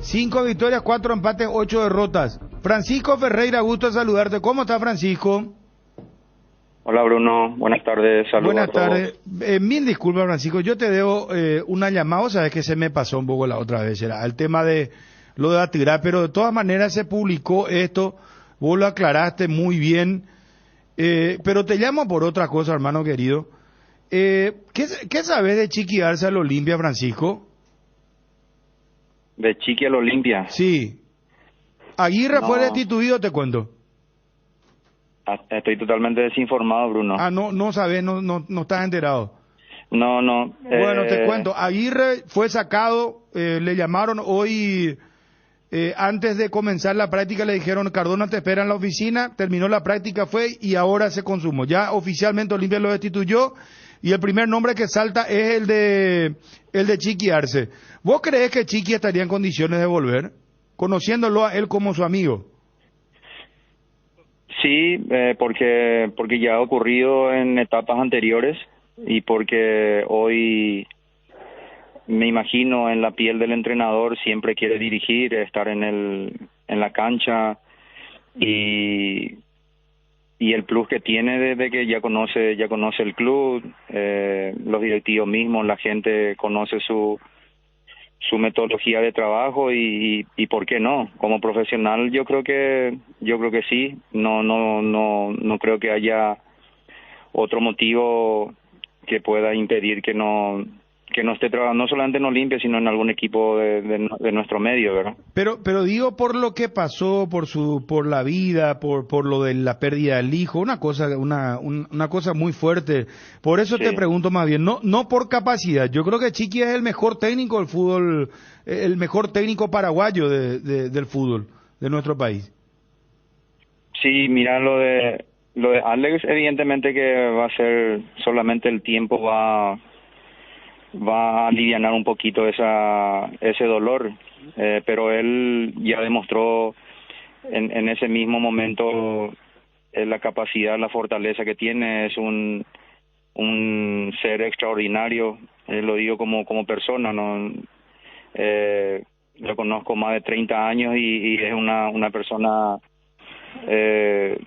5 victorias, 4 empates, 8 derrotas. Francisco Ferreira, gusto saludarte. ¿Cómo está, Francisco? Hola, Bruno, buenas tardes, saludos. Buenas a todos. tardes. Mil disculpas, Francisco, yo te debo una llamada, sabes que se me pasó un poco la otra vez, era el tema de lo de Atirá, pero de todas maneras se publicó esto, vos lo aclaraste muy bien, pero te llamo por otra cosa, hermano querido. ¿Qué sabes de Chiqui Arce al Olimpia, Francisco? ¿De Chiqui al Olimpia? Sí. Aguirre No. fue destituido, te cuento. Estoy totalmente desinformado, Bruno. No sabes, no estás enterado. No. Bueno, te cuento, Aguirre fue sacado, le llamaron hoy, antes de comenzar la práctica le dijeron, Cardona te espera en la oficina, terminó la práctica, fue y ahora se consumó. Ya oficialmente Olimpia lo destituyó y el primer nombre que salta es el de Chiqui Arce. ¿Vos creés que Chiqui estaría en condiciones de volver, conociéndolo a él como su amigo? Sí, porque ya ha ocurrido en etapas anteriores y porque hoy me imagino en la piel del entrenador, siempre quiere dirigir, estar en la cancha y el plus que tiene desde que ya conoce el club, los directivos mismos, la gente conoce su metodología de trabajo y por qué no, como profesional yo creo que sí, no creo que haya otro motivo que pueda impedir que no esté trabajando, no solamente en Olimpia, sino en algún equipo de nuestro medio, ¿verdad? Pero digo, por lo que pasó, por la vida, por lo de la pérdida del hijo, una cosa muy fuerte. Por eso te pregunto más bien, no por capacidad. Yo creo que Chiqui es el mejor técnico del fútbol, el mejor técnico paraguayo del fútbol de nuestro país. Sí, mira, lo de Alex, evidentemente que va a ser solamente el tiempo va a alivianar un poquito ese dolor, pero él ya demostró en ese mismo momento la capacidad, la fortaleza que tiene. Es un ser extraordinario, lo digo como persona, no lo conozco más de 30 años y es una persona que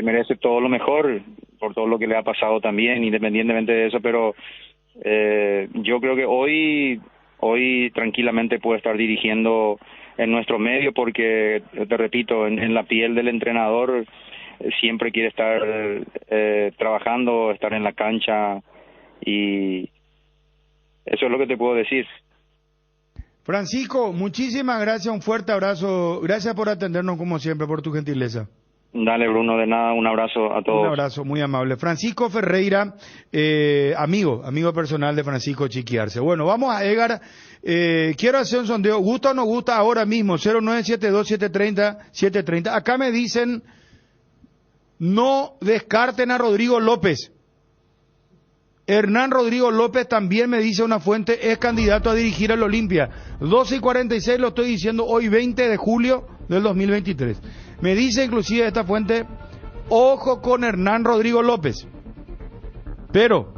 merece todo lo mejor por todo lo que le ha pasado también, independientemente de eso, pero yo creo que hoy tranquilamente puede estar dirigiendo en nuestro medio porque, te repito, en la piel del entrenador siempre quiere estar trabajando, estar en la cancha y eso es lo que te puedo decir. Francisco, muchísimas gracias, un fuerte abrazo, gracias por atendernos como siempre, por tu gentileza. Dale, Bruno, de nada, un abrazo a todos. Un abrazo, muy amable. Francisco Ferreira, amigo personal de Francisco Chiqui Arce. Bueno, vamos a Edgar. Quiero hacer un sondeo. ¿Gusta o no gusta ahora mismo? 0972730730. Acá me dicen no descarten a Rodrigo López. Hernán Rodrigo López también, me dice una fuente, es candidato a dirigir al Olimpia. 12:46, lo estoy diciendo hoy 20 de julio del 2023. Me dice inclusive esta fuente, ojo con Hernán Rodrigo López. Pero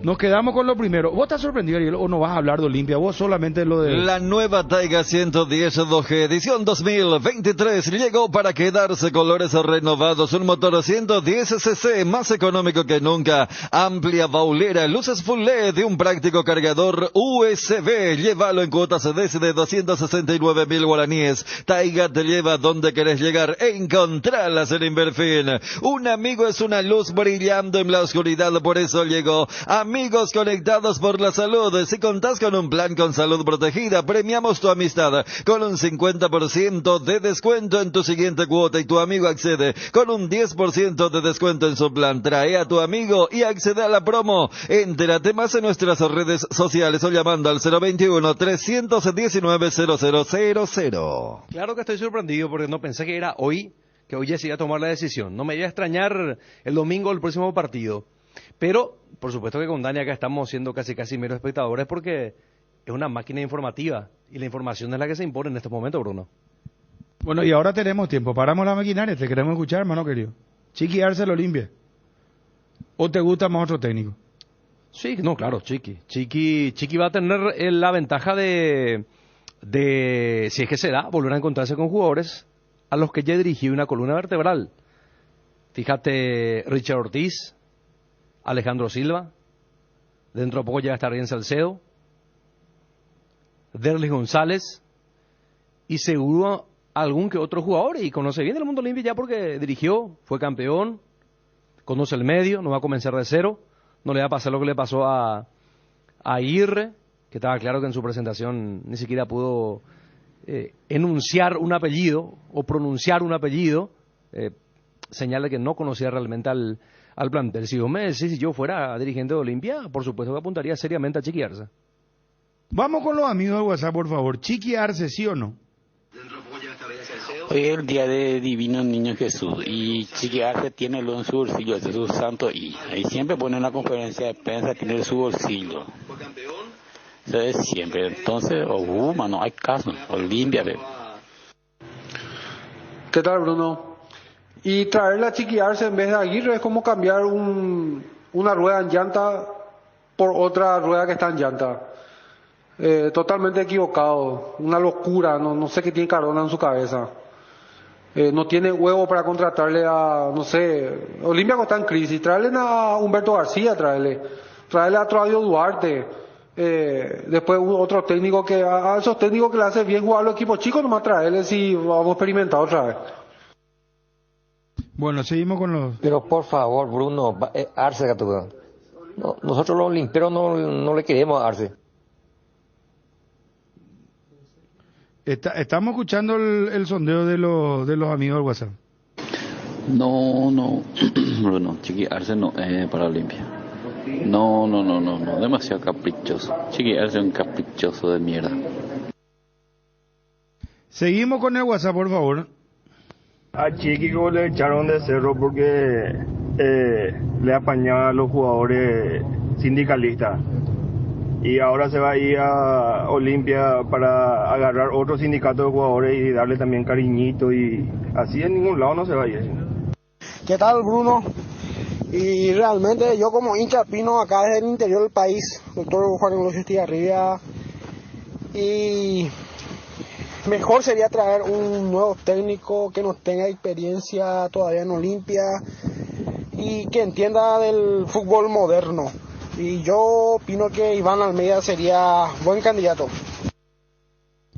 nos quedamos con lo primero. ¿Vos estás sorprendido, Ariel, o no vas a hablar de Olimpia? Vos solamente lo de... La nueva Taiga 110 2G edición 2023 llegó para quedarse, colores renovados, un motor 110cc más económico que nunca, amplia baulera, luces full LED y un práctico cargador USB. Llévalo en cuotas desde 269.000 guaraníes. Taiga te lleva donde querés llegar. Encontralas en Inverfin. Un amigo es una luz brillando en la oscuridad, por eso llegó Amigos Conectados por la Salud. Si contás con un plan con salud protegida, premiamos tu amistad con un 50% de descuento en tu siguiente cuota y tu amigo accede con un 10% de descuento en su plan. Trae a tu amigo y accede a la promo. Entérate más en nuestras redes sociales o llamando al 021-319-0000. Claro que estoy sorprendido porque no pensé que era hoy, que hoy ya se iba a tomar la decisión. No me iba a extrañar el domingo el próximo partido. Pero, por supuesto que con Dani acá estamos siendo casi meros espectadores porque es una máquina informativa y la información es la que se impone en este momento, Bruno. Bueno, y ahora tenemos tiempo. Paramos la maquinaria, te queremos escuchar, hermano querido. Chiqui Arce lo limpia. ¿O te gusta más otro técnico? Sí, no, claro, Chiqui va a tener la ventaja de, si es que se da, volver a encontrarse con jugadores a los que ya dirigí una columna vertebral. Fíjate, Richard Ortiz, Alejandro Silva, dentro de poco ya está Rien Salcedo, Derlis González y seguro algún que otro jugador, y conoce bien el mundo Olimpia ya porque dirigió, fue campeón, conoce el medio, no va a comenzar de cero, no le va a pasar lo que le pasó a Aguirre, que estaba claro que en su presentación ni siquiera pudo enunciar un apellido o pronunciar un apellido, señal de que no conocía realmente al plantel. Si vos me decís, si yo fuera dirigente de Olimpia, por supuesto que apuntaría seriamente a Chiqui Arce. Vamos con los amigos del WhatsApp, por favor. Chiqui Arce, ¿sí o no? Hoy es el día de Divino Niño Jesús y Chiqui Arce tiene en su bolsillo, es su santo y ahí siempre pone una conferencia de prensa, tiene su bolsillo. Eso es siempre. Entonces, no hay caso. Olimpia. ¿Qué tal, Bruno? Y traerle a Chiqui Arce en vez de Aguirre es como cambiar una rueda en llanta por otra rueda que está en llanta. Totalmente equivocado, una locura, no sé qué tiene Cardona en su cabeza. No tiene huevo para contratarle a, no sé, Olimpia está en crisis, tráele a Humberto García, tráele a Claudio Duarte, después otro técnico a esos técnicos que le hace bien jugar a los equipos chicos, nomás traerle si vamos a experimentar otra vez. Bueno, seguimos con los... Pero por favor, Bruno, Arce, no, nosotros los olimperos no le queremos a Arce. Estamos escuchando el sondeo de los amigos del WhatsApp. No, Bruno, Chiqui Arce no para Olimpia. No, demasiado caprichoso. Chiqui Arce es un caprichoso de mierda. Seguimos con el WhatsApp, por favor. A Chiqui como le echaron de cerro porque le apañaba a los jugadores sindicalistas. Y ahora se va a ir a Olimpia para agarrar otro sindicato de jugadores y darle también cariñito y así en ningún lado no se va a ir. ¿Qué tal, Bruno? Y realmente yo como hincha pino acá desde el interior del país, doctor Juan Eulogio Estigarribia, y mejor sería traer un nuevo técnico que nos tenga experiencia todavía en Olimpia y que entienda del fútbol moderno. Y yo opino que Iván Almeida sería buen candidato.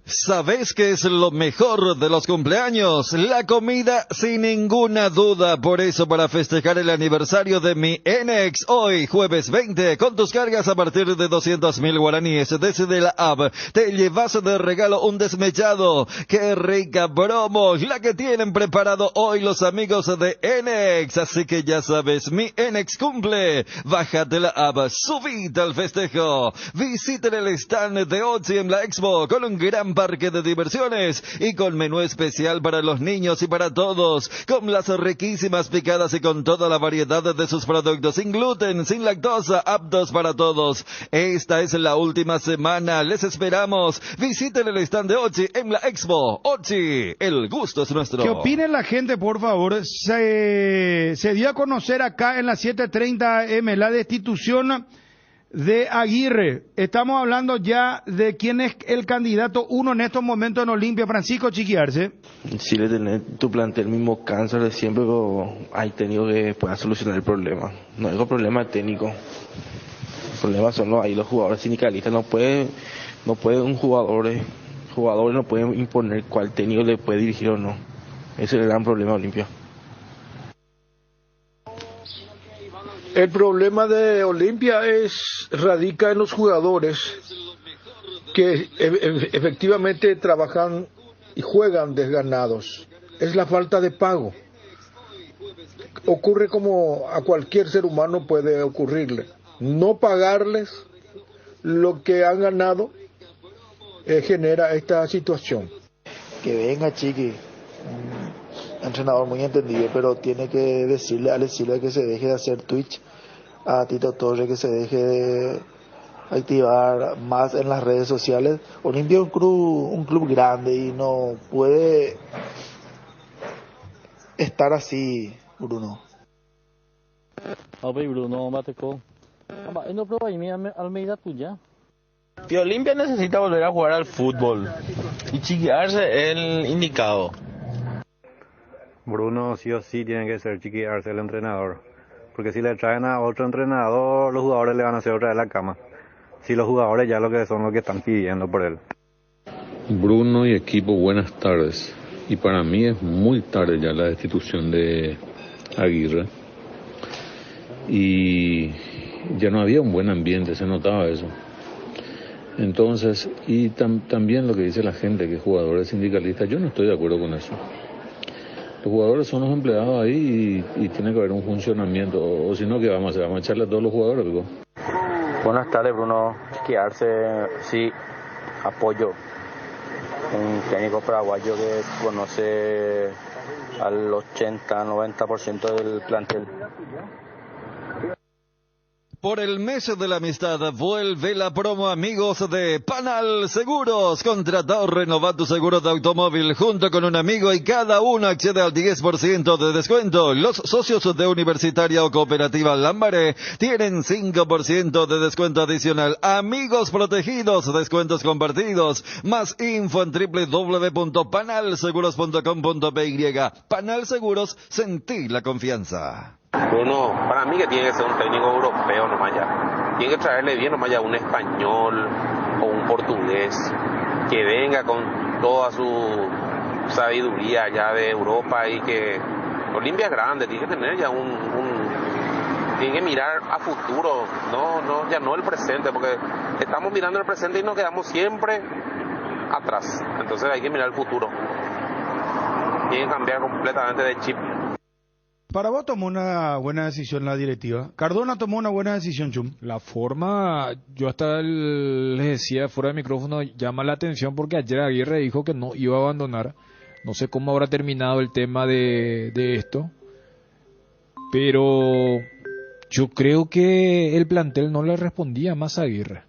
¿Sabés qué es lo mejor de los cumpleaños? La comida, sin ninguna duda. Por eso, para festejar el aniversario de mi Enex, hoy, jueves 20, con tus cargas a partir de 200.000 guaraníes desde la app, te llevas de regalo un desmechado. ¡Qué rica promo! La que tienen preparado hoy los amigos de Enex. Así que ya sabes, mi Enex cumple. Bájate la app, subite al festejo. Visiten el stand de Otzi en la Expo con un gran gran parque de diversiones y con menú especial para los niños y para todos, con las riquísimas picadas y con toda la variedad de sus productos, sin gluten, sin lactosa, aptos para todos. Esta es la última semana, les esperamos. Visiten el stand de Ochi en la Expo. Ochi, el gusto es nuestro. ¿Qué opina la gente, por favor? Se dio a conocer acá en la 7:30 AM la destitución de Aguirre. Estamos hablando ya de quién es el candidato uno en estos momentos en Olimpia. Francisco Chiqui Arce. Si le tenés tu plantel mismo cáncer de siempre, pero hay técnicos que puedan solucionar el problema. No es un problema técnico. El problema son los jugadores sindicalistas. No puede un jugadores no pueden imponer cuál técnico le puede dirigir o no. Ese es el gran problema de Olimpia. El problema de Olimpia radica en los jugadores que efectivamente trabajan y juegan desganados. Es la falta de pago. Ocurre como a cualquier ser humano puede ocurrirle. No pagarles lo que han ganado genera esta situación. Que venga, Chiqui. Entrenador muy entendido, pero tiene que decirle a Alex Silva que se deje de hacer Twitch, a Tito Torres que se deje de activar más en las redes sociales. Olimpia es un club grande y no puede estar así, Bruno. Bruno, Mateco. No probé Almeida tuya. Que Olimpia necesita volver a jugar al fútbol y Chiqui Arce es el indicado. Bruno sí o sí tiene que ser Chiqui Arce el entrenador, porque si le traen a otro entrenador, los jugadores le van a hacer otra vez la cama. Si los jugadores ya lo que son los que están pidiendo por él. Bruno y equipo, buenas tardes. Y para mí es muy tarde ya la destitución de Aguirre. Y ya no había un buen ambiente, se notaba eso. Entonces, y también lo que dice la gente, que jugadores sindicalistas, yo no estoy de acuerdo con eso. Los jugadores son los empleados ahí y tiene que haber un funcionamiento, o si no, ¿qué vamos a hacer? ¿Vamos a echarle a todos los jugadores? ¿Digo? Buenas tardes, Bruno. Chiqui Arce, sí, apoyo. Un técnico paraguayo que conoce al 80-90% del plantel. Por el mes de la amistad vuelve la promo, amigos de Panal Seguros. Contrata o renova tu seguro de automóvil junto con un amigo y cada uno accede al 10% de descuento. Los socios de Universitaria o Cooperativa Lambaré tienen 5% de descuento adicional. Amigos protegidos, descuentos compartidos. Más info en www.panalseguros.com.py. Panal Seguros, sentí la confianza. Bruno, para mí que tiene que ser un técnico europeo nomás ya. Tiene que traerle bien nomás ya un español o un portugués que venga con toda su sabiduría ya de Europa y que Olimpia es grande, tiene que tener ya tiene que mirar a futuro, ya no el presente, porque estamos mirando el presente y nos quedamos siempre atrás. Entonces hay que mirar el futuro. Tiene que cambiar completamente de chip. Para vos tomó una buena decisión la directiva. Cardona tomó una buena decisión, Chum. La forma, yo hasta les decía fuera de micrófono, llama la atención porque ayer Aguirre dijo que no iba a abandonar. No sé cómo habrá terminado el tema de esto. Pero yo creo que el plantel no le respondía más a Aguirre.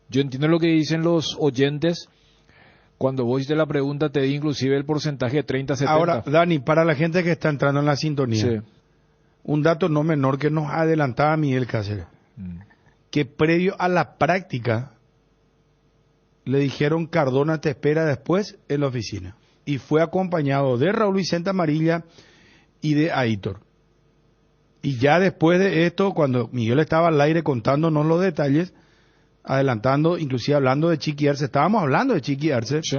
Yo entiendo lo que dicen los oyentes. Cuando vos hiciste la pregunta te di inclusive el porcentaje de 30-70. Ahora, Dani, para la gente que está entrando en la sintonía, sí, un dato no menor que nos adelantaba Miguel Cáceres, que previo a la práctica le dijeron Cardona te espera después en la oficina. Y fue acompañado de Raúl Vicente Amarilla y de Aitor. Y ya después de esto, cuando Miguel estaba al aire contándonos los detalles, adelantando, inclusive hablando de Chiqui Arce, estábamos hablando de Chiqui Arce, sí,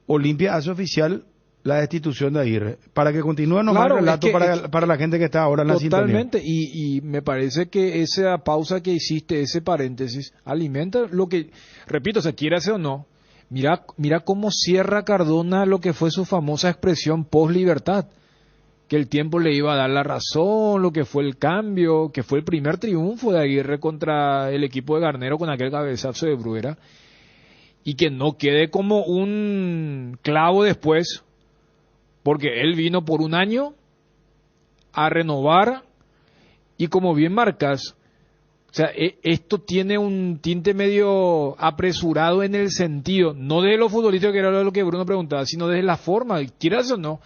Olimpia hace oficial la destitución de Aguirre. Para que continúe nomás el relato para la gente que está ahora en la sintonía. Totalmente, y me parece que esa pausa que hiciste, ese paréntesis, alimenta lo que, repito, se quiere hacer o no. Mira cómo cierra Cardona lo que fue su famosa expresión post-libertad, que el tiempo le iba a dar la razón, lo que fue el cambio, que fue el primer triunfo de Aguirre contra el equipo de Garnero con aquel cabezazo de Bruera. y que no quede como un clavo después, porque él vino por un año a renovar y como bien marcas, o sea, esto tiene un tinte medio apresurado en el sentido, no de lo futbolístico que era lo que Bruno preguntaba, sino de la forma, quieras o no,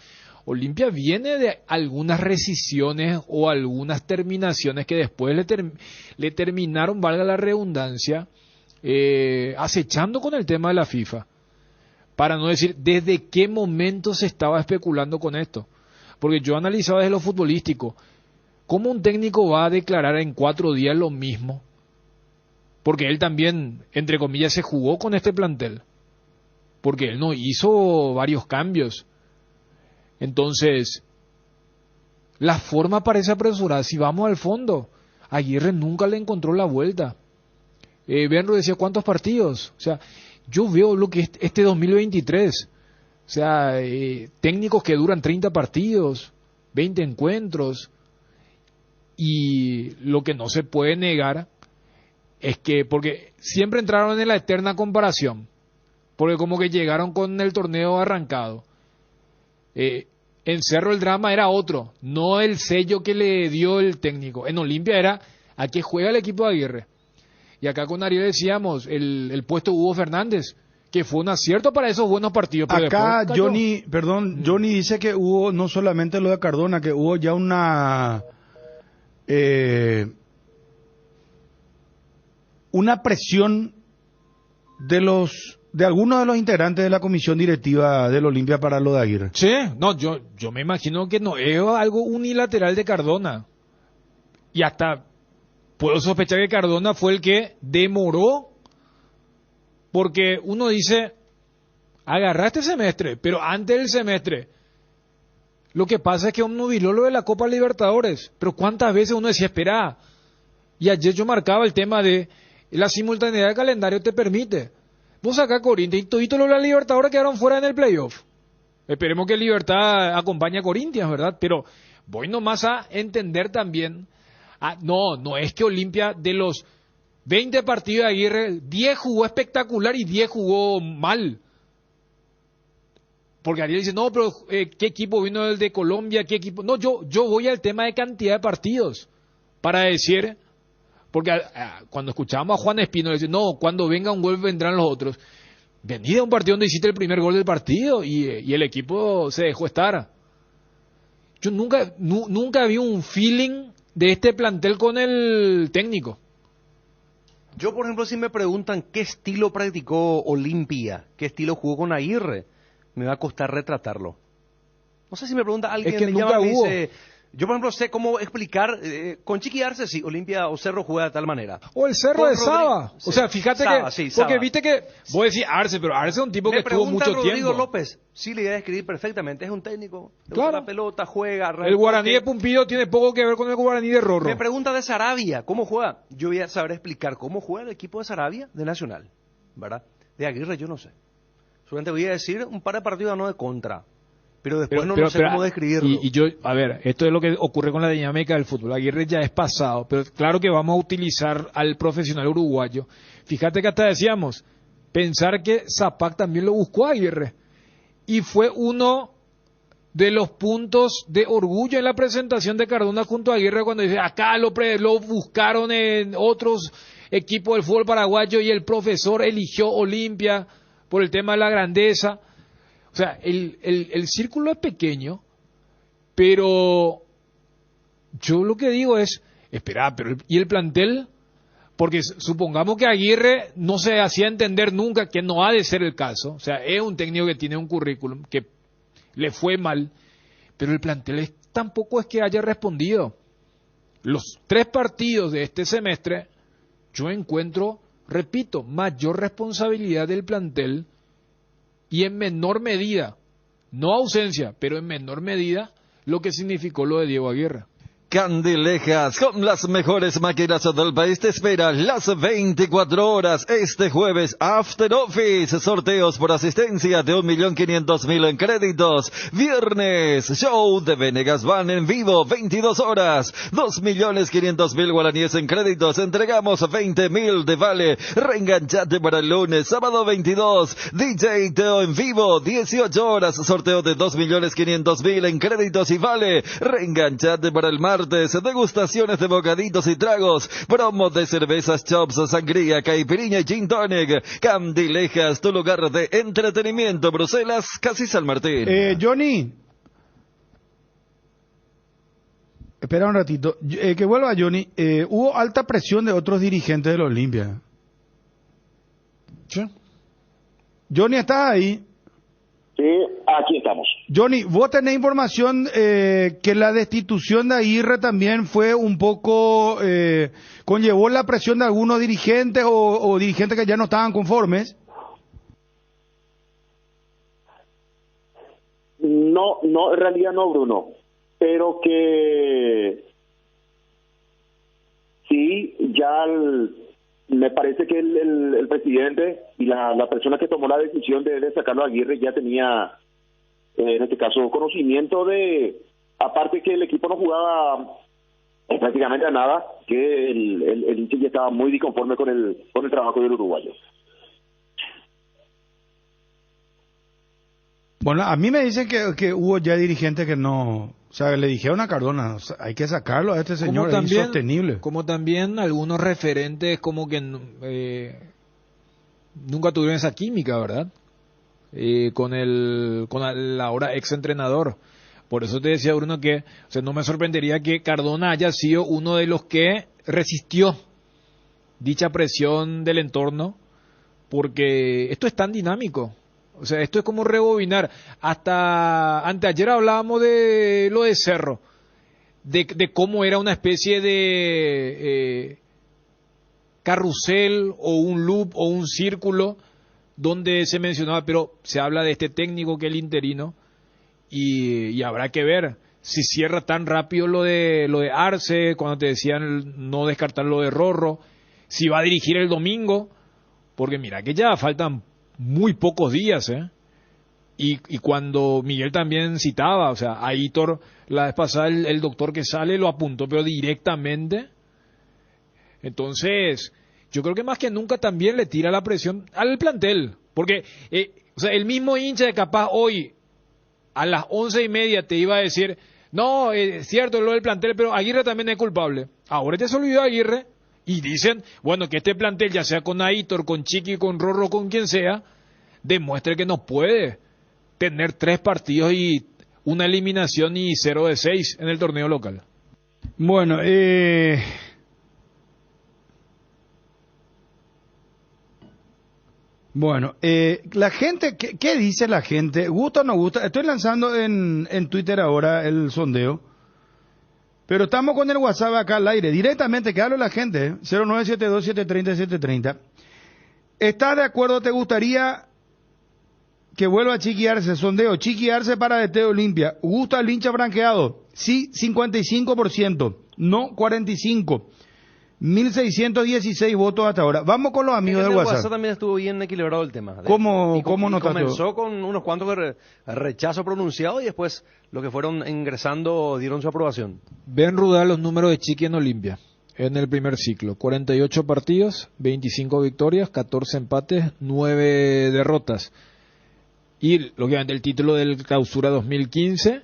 Olimpia viene de algunas rescisiones o algunas terminaciones que después le terminaron, valga la redundancia, acechando con el tema de la FIFA. Para no decir desde qué momento se estaba especulando con esto. Porque yo analizaba desde lo futbolístico, ¿cómo un técnico va a declarar en 4 días lo mismo? Porque él también, entre comillas, se jugó con este plantel. Porque él no hizo varios cambios. Entonces, la forma parece apresurada. Si vamos al fondo, Aguirre nunca le encontró la vuelta. Benro decía, ¿cuántos partidos? O sea, yo veo lo que es este 2023. O sea, técnicos que duran 30 partidos, 20 encuentros. Y lo que no se puede negar es que, porque siempre entraron en la eterna comparación, porque como que llegaron con el torneo arrancado. En Cerro el drama era otro, no el sello que le dio el técnico. En Olimpia era a qué juega el equipo de Aguirre. Y acá con Ariel decíamos, el puesto Hugo Fernández, que fue un acierto para esos buenos partidos. Pero acá Johnny dice que hubo no solamente lo de Cardona, que hubo ya una presión de algunos de los integrantes de la comisión directiva del Olimpia para lo de Aguirre. Sí, no, yo me imagino que no es algo unilateral de Cardona. Y hasta puedo sospechar que Cardona fue el que demoró, porque uno dice, agarra este semestre, pero antes del semestre. Lo que pasa es que obnubiló lo de la Copa Libertadores, pero ¿cuántas veces uno decía, espera? Y ayer yo marcaba el tema de la simultaneidad de calendario te permite. Vos acá Corinthians y todito lo de la Libertadores quedaron fuera en el playoff. Esperemos que Libertad acompañe a Corinthians, ¿verdad? Pero voy nomás a entender también, no es que Olimpia de los 20 partidos de Aguirre, 10 jugó espectacular y 10 jugó mal. Porque Ariel dice, no, pero ¿qué equipo vino el de Colombia? ¿Qué equipo? No, yo voy al tema de cantidad de partidos para decir, porque cuando escuchábamos a Juan Espino, le dice, no, cuando venga un gol vendrán los otros. Vení de un partido donde hiciste el primer gol del partido y el equipo se dejó estar. Yo nunca vi un feeling de este plantel con el técnico. Yo, por ejemplo, si me preguntan qué estilo practicó Olimpia, qué estilo jugó con Aguirre, me va a costar retratarlo. No sé si me pregunta alguien, es que me nunca llama, me hubo. dice, yo por ejemplo sé cómo explicar, con Chiqui Arce sí, Olimpia o Cerro juega de tal manera. O el Cerro de Saba. O sea, fíjate Saba, que, sí, porque Saba. viste que, vos decís Arce, pero Arce es un tipo que estuvo mucho Rodrigo tiempo. López, sí le iba a describir perfectamente, es un técnico, le Claro. gusta la pelota, juega. El Guaraní de Pumpido tiene poco que ver con el Guaraní de Rorro. Me pregunta de Sarabia, ¿cómo juega? Yo voy a saber explicar cómo juega el equipo de Sarabia de Nacional, ¿verdad? De Aguirre yo no sé. Solamente voy a decir un par de partidos no de contra. Pero después no sé cómo describirlo. Y yo, a ver, esto es lo que ocurre con la dinámica del fútbol. Aguirre ya es pasado, pero claro que vamos a utilizar al profesional uruguayo. Fíjate que hasta decíamos, pensar que Zapac también lo buscó a Aguirre. Y fue uno de los puntos de orgullo en la presentación de Cardona junto a Aguirre cuando dice, acá lo buscaron en otros equipos del fútbol paraguayo y el profesor eligió Olimpia por el tema de la grandeza. O sea, el círculo es pequeño, pero yo lo que digo es, espera, pero ¿y el plantel? Porque supongamos que Aguirre no se hacía entender nunca, que no ha de ser el caso. O sea, es un técnico que tiene un currículum que le fue mal, pero el plantel tampoco es que haya respondido. Los 3 partidos de este semestre, yo encuentro, repito, mayor responsabilidad del plantel y en menor medida, no ausencia, pero en menor medida, lo que significó lo de Diego Aguirre. Candilejas, con las mejores máquinas del país, te espera las 24 horas. Este jueves, After Office, sorteos por asistencia de 1.500.000 en créditos. Viernes, show de Venegas Van en vivo, 22 horas, 2.500.000 guaraníes en créditos. Entregamos 20.000 de vale. Reenganchate para el lunes, sábado 22, DJ Teo en vivo, 18 horas, sorteo de 2.500.000 en créditos y vale. Reenganchate para el martes, degustaciones de bocaditos y tragos, promo de cervezas, chops, sangría, caipirinha y gin tonic. Candilejas, tu lugar de entretenimiento. Bruselas, casi San Martín. Johnny, espera un ratito, que vuelva Johnny. Hubo alta presión de otros dirigentes de la Olimpia. ¿Sí? Johnny, ¿estás ahí? Sí, aquí estamos. Johnny, ¿vos tenés información que la destitución de Aguirre también fue un poco, conllevó la presión de algunos dirigentes o dirigentes que ya no estaban conformes? No, en realidad no, Bruno, pero que sí, ya me parece que el presidente y la persona que tomó la decisión de sacarlo a Aguirre ya tenía, en este caso, conocimiento de, aparte que el equipo no jugaba prácticamente a nada, que el hincha ya estaba muy disconforme con el trabajo del uruguayo. Bueno, a mí me dicen que hubo ya dirigentes que no, o sea, le dijeron a Cardona, o sea, hay que sacarlo a este señor, es insostenible. Como también algunos referentes como que nunca tuvieron esa química, ¿verdad? Con el ahora ex entrenador. Por eso te decía, Bruno, que o sea, no me sorprendería que Cardona haya sido uno de los que resistió dicha presión del entorno, porque esto es tan dinámico. O sea, esto es como rebobinar. Hasta anteayer hablábamos de lo de Cerro, de cómo era una especie de carrusel o un loop o un círculo donde se mencionaba, pero se habla de este técnico que es el interino y habrá que ver si cierra tan rápido lo de Arce, cuando te decían no descartar lo de Rorro, si va a dirigir el domingo, porque mira que ya faltan muy pocos días, y cuando Miguel también citaba, o sea, a Hitor la vez pasada el doctor que sale lo apuntó, pero directamente. Entonces, yo creo que más que nunca también le tira la presión al plantel, porque o sea, el mismo hincha de capaz hoy a las 11:30 te iba a decir, no, es cierto lo del plantel, pero Aguirre también es culpable. Ahora ya se olvidó Aguirre. Y dicen, bueno, que este plantel, ya sea con Aitor, con Chiqui, con Rorro, con quien sea, demuestre que no puede tener 3 partidos y una eliminación y 0 de 6 en el torneo local. Bueno, la gente, ¿qué dice la gente? ¿Gusta o no gusta? Estoy lanzando en Twitter ahora el sondeo. Pero estamos con el WhatsApp acá al aire, directamente, que hable la gente, 0972-730-730. ¿Estás de acuerdo? ¿Te gustaría que vuelva a Chiqui Arce? Sondeo, Chiqui Arce para DT Olimpia. ¿Gusta el hincha franqueado? Sí, 55%, no 45%. 1.616 votos hasta ahora. Vamos con los amigos del WhatsApp. También estuvo bien equilibrado el tema. ¿Cómo no comenzó con unos cuantos rechazo pronunciado y después los que fueron ingresando dieron su aprobación. Ven Rudal los números de Chiqui en Olimpia en el primer ciclo. 48 partidos, 25 victorias, 14 empates, 9 derrotas. Y, lógicamente, el título del Clausura 2015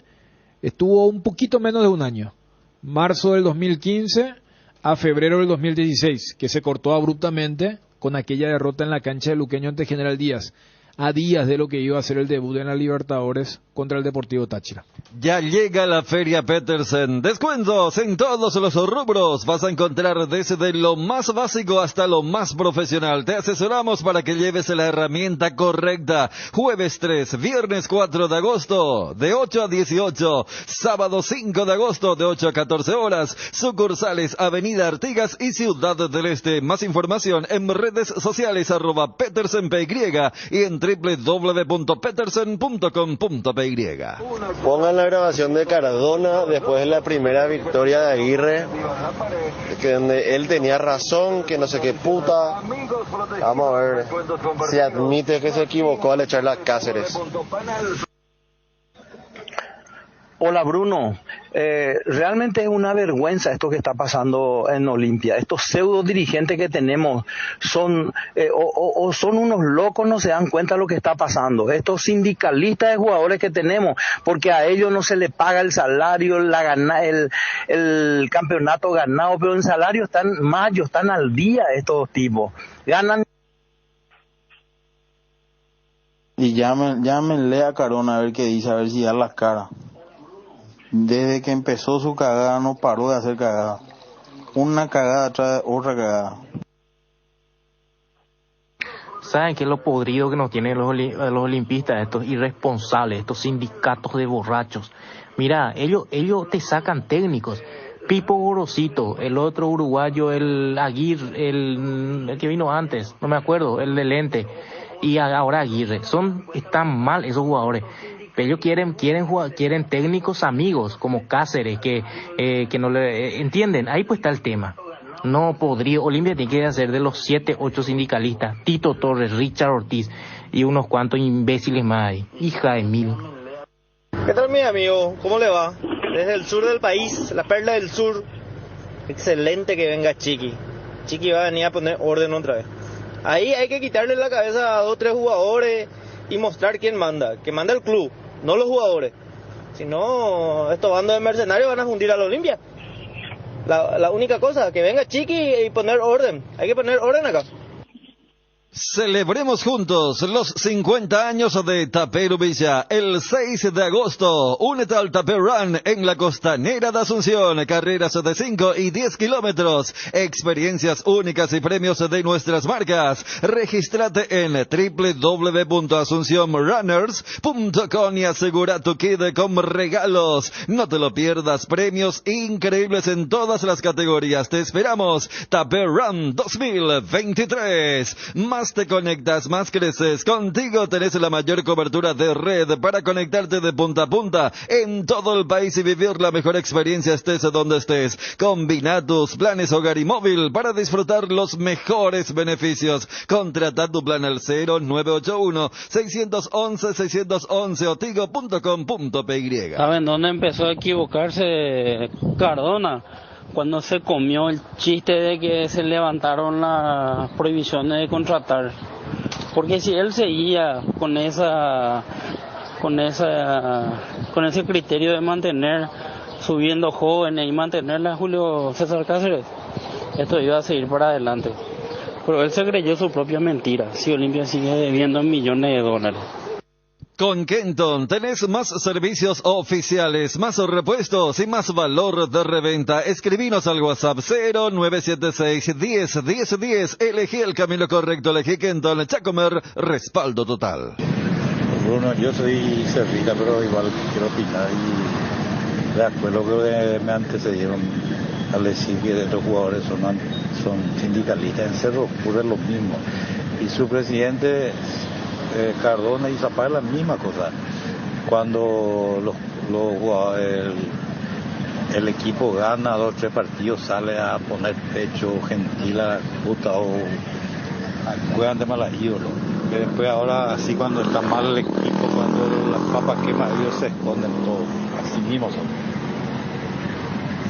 estuvo un poquito menos de un año. Marzo del 2015 a febrero del 2016, que se cortó abruptamente con aquella derrota en la cancha de Luqueño ante General Díaz, a días de lo que iba a ser el debut en la Libertadores contra el Deportivo Táchira. Ya llega la Feria Petersen. Descuentos en todos los rubros. Vas a encontrar desde lo más básico hasta lo más profesional. Te asesoramos para que lleves la herramienta correcta. Jueves 3, viernes 4 de agosto, de 8 a 18. Sábado 5 de agosto, de 8 a 14 horas. Sucursales Avenida Artigas y Ciudad del Este. Más información en redes sociales @PetersenPY y en www.petersen.com.py. Pongan la grabación de Cardona después de la primera victoria de Aguirre, que donde él tenía razón, que no sé qué puta. Vamos a ver si admite que se equivocó al echarle a Cáceres. Hola Bruno, realmente es una vergüenza esto que está pasando en Olimpia. Estos pseudo dirigentes que tenemos son o son unos locos, no se dan cuenta de lo que está pasando. Estos sindicalistas de jugadores que tenemos, porque a ellos no se les paga el salario, el campeonato ganado, pero en salario están mayo, están al día estos tipos. Ganan. Y llámenle a Cardona a ver qué dice, a ver si da las caras. Desde que empezó su cagada no paró de hacer cagada. Una cagada tras otra cagada. ¿Saben qué es lo podrido que nos tienen los olimpistas, estos irresponsables, estos sindicatos de borrachos? Mira, ellos te sacan técnicos. Pipo Gorosito, el otro uruguayo, el Aguirre, el que vino antes, no me acuerdo, el de lente, y ahora Aguirre. Están mal esos jugadores. Pero ellos quieren técnicos amigos como Cáceres que no le entienden. Ahí pues está el tema. No podría, Olimpia tiene que hacer de los 7, 8 sindicalistas, Tito Torres, Richard Ortiz y unos cuantos imbéciles más ahí. Hija de mil. ¿Qué tal mi amigo? ¿Cómo le va? Desde el sur del país, la perla del sur. Excelente que venga Chiqui. Chiqui va a venir a poner orden otra vez. Ahí hay que quitarle la cabeza a 2 o 3 jugadores y mostrar quién manda. Que manda el club, no los jugadores. Si no, estos bandos de mercenarios van a fundir a la Olimpia. La única cosa, que venga Chiqui y poner orden. Hay que poner orden acá. Celebremos juntos los 50 años de Tapero Villa. El 6 de agosto, únete al Tapero Run en la Costanera de Asunción. Carreras de 5 y 10 kilómetros. Experiencias únicas y premios de nuestras marcas. Regístrate en www.asuncionrunners.com y asegura tu kit con regalos. No te lo pierdas. Premios increíbles en todas las categorías. Te esperamos. Tapero Run 2023. Más te conectas, más creces. Contigo tenés la mayor cobertura de red para conectarte de punta a punta en todo el país y vivir la mejor experiencia estés donde estés. Combina tus planes hogar y móvil para disfrutar los mejores beneficios. Contrata tu plan al 0981-611-611 o tigo.com.py. ¿Saben dónde empezó a equivocarse Cardona? Cuando se comió el chiste de que se levantaron las prohibiciones de contratar. Porque si él seguía con ese criterio de mantener subiendo jóvenes y mantenerla a Julio César Cáceres, esto iba a seguir para adelante. Pero él se creyó su propia mentira. Si Olimpia sigue debiendo millones de dólares. Con Kenton tenés más servicios oficiales, más repuestos y más valor de reventa. Escribinos al WhatsApp 0976-10-10-10. Elegí el camino correcto, elegí Kenton. Chacomer, respaldo total. Bruno, yo soy cerrita, pero igual quiero opinar y de acuerdo que me antecedieron al decir que estos jugadores son sindicalistas. En Cerro ocurre lo mismo. Y su presidente... Cardona y Zapata la misma cosa. Cuando el equipo gana 2 o 3 partidos, sale a poner pecho gentil a la puta o juegan de mala ídolo. Que después ahora así cuando está mal el equipo, cuando las papas queman, ellos se esconden todo. Así mismo son.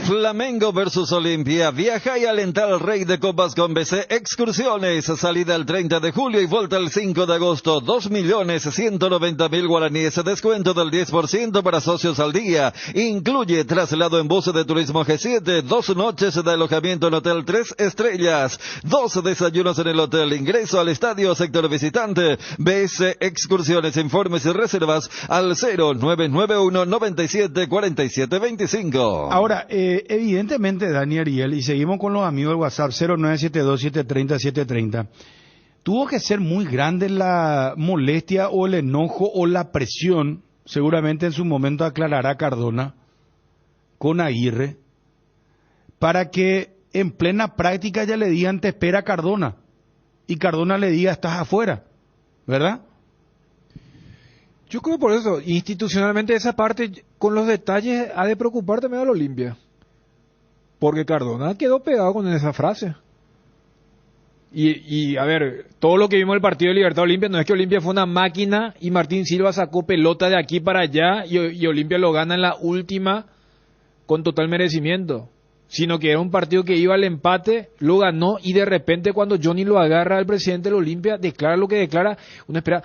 Flamengo versus Olimpia. Viaja y alenta al rey de copas con BC Excursiones. Salida el 30 de julio y vuelta el 5 de agosto. 2.190.000 guaraníes. Descuento del 10% para socios al día. Incluye traslado en bus de turismo G7. 2 noches de alojamiento en hotel 3 estrellas. 2 desayunos en el hotel. Ingreso al estadio sector visitante. BC Excursiones. Informes y reservas al 0991 97 47 25. Ahora, evidentemente, Dani Ariel, y seguimos con los amigos del WhatsApp 0972-730-730, tuvo que ser muy grande la molestia o el enojo o la presión, seguramente en su momento aclarará Cardona, con Aguirre, para que en plena práctica ya le digan te espera Cardona, y Cardona le diga estás afuera, ¿verdad? Yo creo por eso, institucionalmente esa parte, con los detalles, ha de preocupar también a la Olimpia. Porque Cardona quedó pegado con esa frase. Y a ver, todo lo que vimos en el partido de Libertad Olimpia, no es que Olimpia fue una máquina y Martín Silva sacó pelota de aquí para allá y Olimpia lo gana en la última con total merecimiento. Sino que era un partido que iba al empate, lo ganó y de repente cuando Johnny lo agarra al presidente del Olimpia, declara lo que declara, uno espera,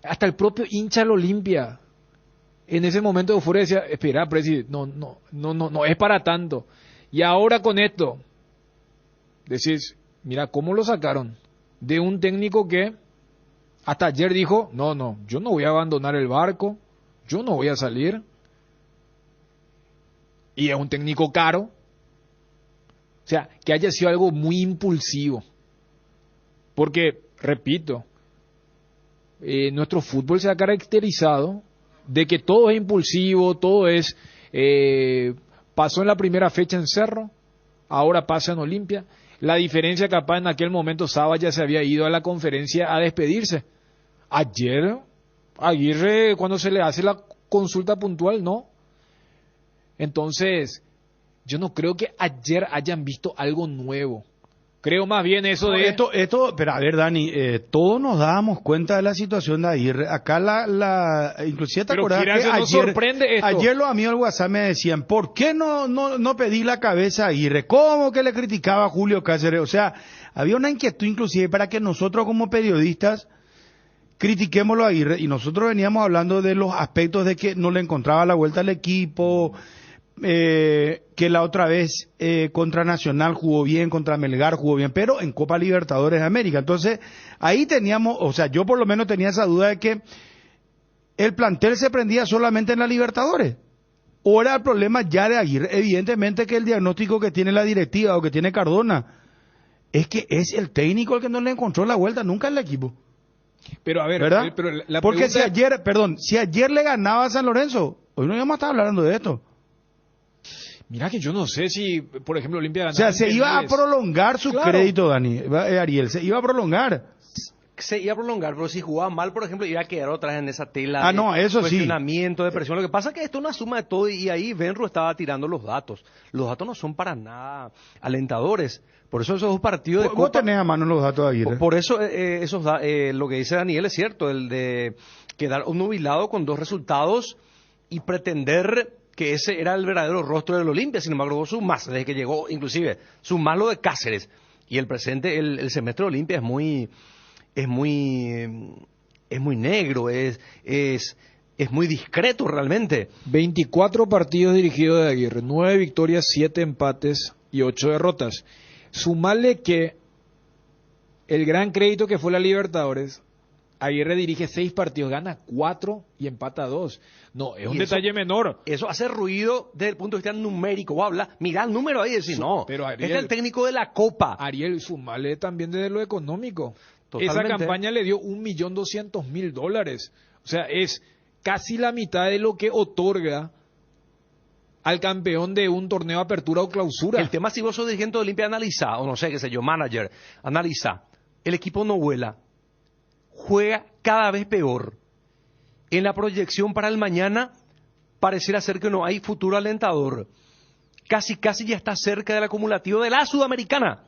hasta el propio hincha del Olimpia en ese momento de euforia decía, espera, presidente, no es para tanto. Y ahora con esto, decís, mira cómo lo sacaron de un técnico que hasta ayer dijo, no, yo no voy a abandonar el barco, yo no voy a salir. Y es un técnico caro. O sea, que haya sido algo muy impulsivo. Porque, repito, nuestro fútbol se ha caracterizado de que todo es impulsivo, todo es... pasó en la primera fecha en Cerro, ahora pasa en Olimpia. La diferencia capaz en aquel momento Saba ya se había ido a la conferencia a despedirse. Ayer, Aguirre, cuando se le hace la consulta puntual, no. Entonces... yo no creo que ayer hayan visto algo nuevo. Creo más bien eso de... Esto, pero a ver, Dani, todos nos dábamos cuenta de la situación de Aguirre. Acá inclusive te acordás que ayer, sorprende esto. Ayer los amigos del WhatsApp me decían, ¿por qué no pedí la cabeza a Aguirre? ¿Cómo que le criticaba a Julio Cáceres? O sea, había una inquietud inclusive para que nosotros como periodistas critiquémoslo a Aguirre. Y nosotros veníamos hablando de los aspectos de que no le encontraba la vuelta al equipo... que la otra vez contra Nacional jugó bien, contra Melgar jugó bien, pero en Copa Libertadores de América. Entonces, ahí teníamos, o sea, yo por lo menos tenía esa duda de que el plantel se prendía solamente en la Libertadores. ¿O era el problema ya de Aguirre? Evidentemente que el diagnóstico que tiene la directiva o que tiene Cardona es que es el técnico el que no le encontró la vuelta nunca al equipo. Pero a ver, ¿verdad? Pero la porque pregunta... si ayer le ganaba a San Lorenzo, hoy no íbamos a estar hablando de esto. Mira que yo no sé si, por ejemplo, Olimpia ganaba. O sea, se iba a prolongar su crédito, Dani, Ariel, se iba a prolongar. Se iba a prolongar, pero si jugaba mal, por ejemplo, iba a quedar otra vez en esa tela eso de sí, cuestionamiento, de presión. Lo que pasa es que esto es una suma de todo y ahí Benro estaba tirando los datos. Los datos no son para nada alentadores. Por eso esos dos partidos de ¿Vos Copa... tenés a mano los datos de Aguirre? Por eso lo que dice Daniel es cierto, el de quedar obnubilado con dos resultados y pretender... que ese era el verdadero rostro del Olimpia. Sin embargo, hubo más desde que llegó, inclusive, más lo de Cáceres. Y el presente, el semestre de Olimpia es muy negro, es muy discreto realmente. 24 partidos dirigidos de Aguirre, 9 victorias, 7 empates y 8 derrotas. Sumale que el gran crédito que fue la Libertadores, Aguirre dirige 6 partidos, gana 4 y empata 2. No, es un detalle menor. Eso hace ruido desde el punto de vista numérico. Vos hablas, mirá el número ahí y decís, no, pero Ariel, este es el técnico de la Copa. Ariel, sumale también desde lo económico. Totalmente. Esa campaña le dio $1.200.000. O sea, es casi la mitad de lo que otorga al campeón de un torneo de apertura o clausura. El tema, si vos sos dirigente de Olimpia, analiza, o no sé, qué sé yo, manager, analiza. El equipo no vuela. Juega cada vez peor. En la proyección para el mañana pareciera ser que no hay futuro alentador. Casi ya está cerca del acumulativo de la Sudamericana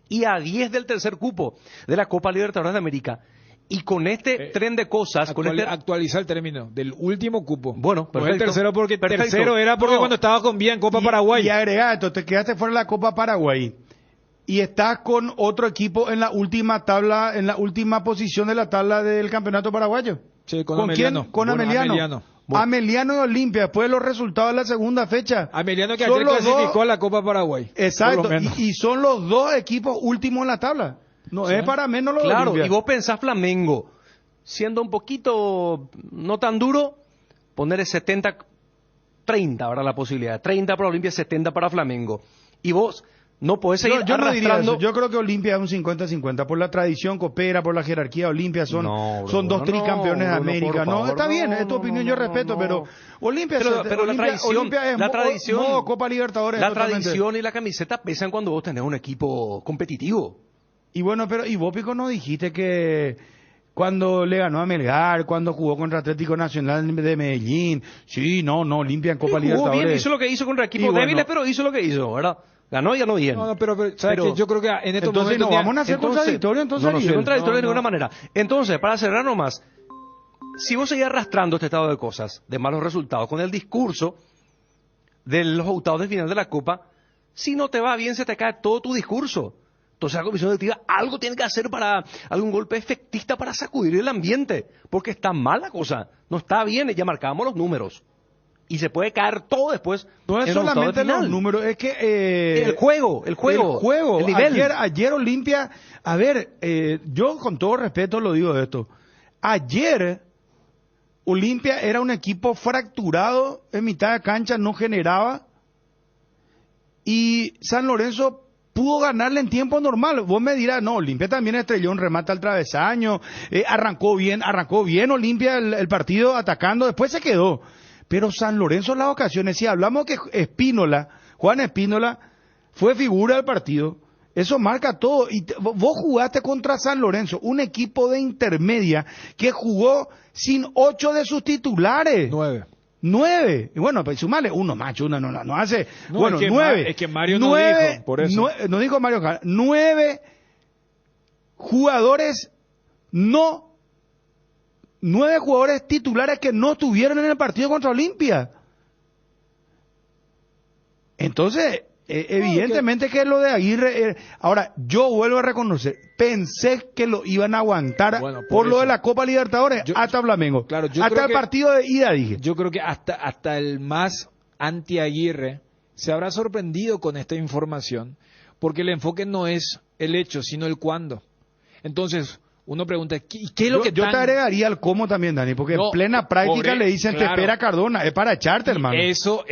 y a 10 del tercer cupo de la Copa Libertadores de América. Y con este tren de cosas... Actualiza el término del último cupo. Bueno, perfecto. No el tercero porque perfecto. Tercero era porque cuando estaba con Vía en Copa Paraguay. Y agregá esto, te quedaste fuera de la Copa Paraguay. Y estás con otro equipo en la última tabla, en la última posición de la tabla del campeonato paraguayo. Sí, ¿Con Ameliano. quién? Con Ameliano. Bueno. Ameliano y Olimpia, después de los resultados de la segunda fecha. Ameliano que ayer clasificó a la Copa Paraguay. Exacto, y son los dos equipos últimos en la tabla. No es para menos lo de Olimpia. Claro, y vos pensás Flamengo, siendo un poquito no tan duro, poner 70-30, ¿verdad? La posibilidad. 30 para Olimpia, 70 para Flamengo. Y vos... no podés seguir yo arrastrando. No diría eso. Yo creo que Olimpia es un 50-50. Por la tradición coopera, por la jerarquía. Olimpia son dos tricampeones de América. Favor, está bien, es tu opinión, yo respeto, pero Olimpia, pero Olimpia es la tradición, modo Copa Libertadores. La tradición y la camiseta pesan cuando vos tenés un equipo competitivo. Y bueno, pero y vos, Pico, no dijiste que cuando le ganó a Melgar, cuando jugó contra Atlético Nacional de Medellín. Sí, no, Olimpia en Copa Jugó Libertadores. bien, hizo lo que hizo contra equipos débiles, pero hizo lo que hizo, ¿verdad? Ganó y ganó bien. No, pero ¿sabes qué? Yo creo que en estos entonces momentos... no vamos a hacer contradictorio, entonces. No soy contradictorio de ninguna manera. Entonces, para cerrar nomás, si vos seguís arrastrando este estado de cosas, de malos resultados, con el discurso de los octavos de final de la Copa, si no te va bien, se te cae todo tu discurso. Entonces la comisión directiva algo tiene que hacer para algún golpe efectista para sacudir el ambiente, porque está mal la cosa, no está bien, ya marcábamos los números. Y se puede caer todo después. No es solamente los números, es que... el juego, el nivel. Ayer Olimpia, a ver, yo con todo respeto lo digo de esto. Ayer Olimpia era un equipo fracturado en mitad de cancha, no generaba. Y San Lorenzo pudo ganarle en tiempo normal. Vos me dirás, no, Olimpia también estrelló un remate al travesaño, arrancó bien Olimpia el partido atacando, después se quedó. Pero San Lorenzo en las ocasiones, si hablamos que Juan Espínola, fue figura del partido, eso marca todo. Y vos jugaste contra San Lorenzo, un equipo de intermedia que jugó sin 8 de sus titulares. 9. Y bueno, pues sumale uno macho, uno no hace. No, bueno, es que 9. Es que Mario no dijo, por eso. No dijo Mario. 9 jugadores 9 jugadores titulares que no estuvieron en el partido contra Olimpia. Entonces, evidentemente que lo de Aguirre... ahora, yo vuelvo a reconocer, pensé que lo iban a aguantar por lo de la Copa Libertadores hasta Flamengo. Claro, hasta el partido de ida, dije. Yo creo que hasta el más anti-Aguirre se habrá sorprendido con esta información, porque el enfoque no es el hecho, sino el cuándo. Entonces... uno pregunta, ¿qué es lo que yo te agregaría el cómo también, Dani, porque en plena práctica le dicen, te espera Cardona, es para echarte, hermano. Eso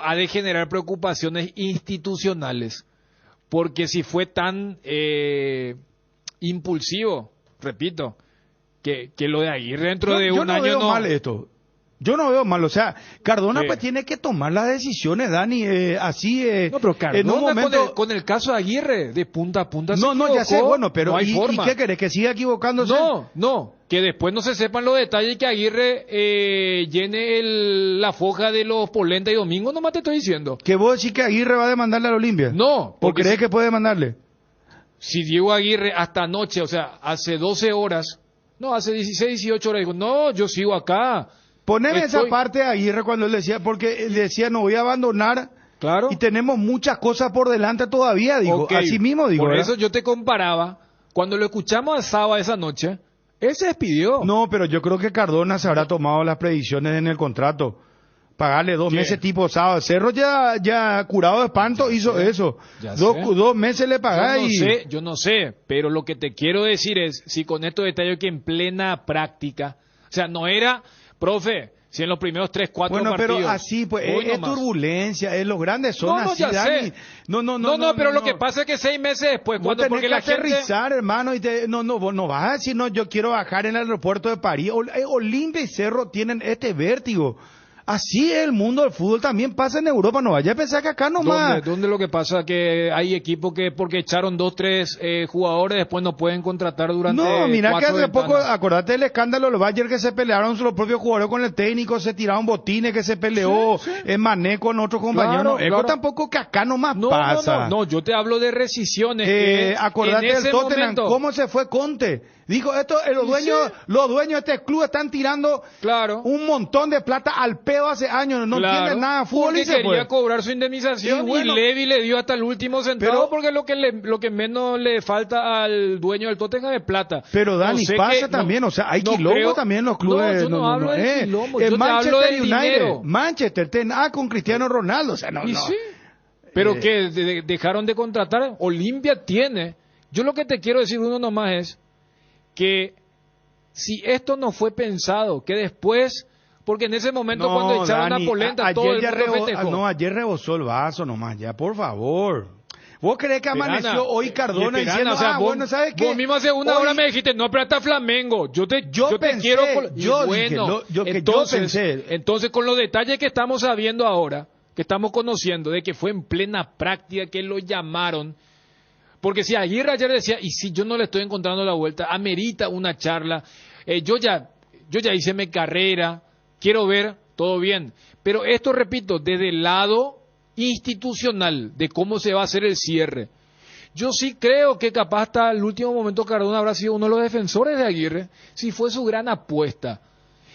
ha de generar preocupaciones institucionales, porque si fue tan impulsivo, repito, que lo de Aguirre dentro de un año veo mal esto. Yo no veo mal, o sea, Cardona pues tiene que tomar las decisiones, Dani, así no, pero Cardona en un momento... con el caso de Aguirre, de punta a punta no, ya sé, bueno, pero no hay ¿y forma. qué querés? ¿Que siga equivocándose? No, que después no se sepan los detalles y que Aguirre llene la foja de los Polenta y Domingo, nomás te estoy diciendo. ¿Que vos decís que Aguirre va a demandarle a la Olimpia? No. ¿O crees que puede demandarle? Si Diego Aguirre hasta anoche, o sea, hace 12 horas, no, hace 16, 18 horas, digo, no, yo sigo acá. Poneme esa parte de Aguirre cuando él decía, porque él decía, no voy a abandonar. Claro. Y tenemos muchas cosas por delante todavía, digo. Okay. Así mismo, digo. Por ¿verdad? eso yo te comparaba, cuando lo escuchamos a Saba esa noche, él se despidió. No, pero yo creo que Cardona se habrá tomado las predicciones en el contrato. Pagarle 2 meses tipo Saba. Cerro ya curado de espanto hizo eso. 2 meses le pagás yo no sé, pero lo que te quiero decir es, si con estos detalles que en plena práctica, o sea, no era... Profe, si en los primeros 3, 4 partidos... Bueno, pero así, pues, es turbulencia, los grandes son así, ya Dani. sé. No, pero lo que pasa es que 6 meses después, cuando porque la gente... aterrizar, hermano, y vos no vas a decir, no, yo quiero bajar en el aeropuerto de París. Olimpia y Cerro tienen este vértigo. Así es el mundo del fútbol, también pasa en Europa, no vaya a pensar que acá nomás. ¿Dónde lo que pasa? Que hay equipos que porque echaron 2, 3 jugadores después no pueden contratar durante 4 No, mira que hace ventanas. poco, acordate del escándalo de los Bayern que se pelearon los propios jugadores con el técnico, se tiraron botines, que se peleó en Mané con otro compañero. Claro. Tampoco que acá nomás pasa. No, yo te hablo de rescisiones. Acordate del Tottenham, ¿cómo se fue Conte? Dijo, los dueños de este club están tirando un montón de plata al pedo hace años, no entienden nada de fútbol y se quería cobrar su indemnización y Levy le dio hasta el último centavo porque lo que menos le falta al dueño del Tottenham es plata. Pero Dani, pasa también, o sea, hay quilombo también en los clubes. Yo no hablo de quilombo, yo te hablo del dinero. Manchester con Cristiano Ronaldo, o sea, no. Sí. Pero que dejaron de contratar, Olimpia tiene. Yo lo que te quiero decir uno nomás es que si esto no fue pensado, que después, porque en ese momento cuando echaron a Polenta todo el mundo festejó. Ayer rebosó el vaso nomás, ya, por favor. ¿Vos creés que amaneció hoy Cardona diciendo, bueno, ¿sabes qué? Vos mismo hace una hora me dijiste, no, pero hasta Flamengo. Yo te quiero... Entonces, con los detalles que estamos sabiendo ahora, que estamos conociendo, de que fue en plena práctica que lo llamaron, porque si Aguirre ayer decía, y si yo no le estoy encontrando la vuelta, amerita una charla, yo ya hice mi carrera, quiero ver, todo bien. Pero esto, repito, desde el lado institucional, de cómo se va a hacer el cierre. Yo sí creo que capaz hasta el último momento Cardona habrá sido uno de los defensores de Aguirre, si fue su gran apuesta.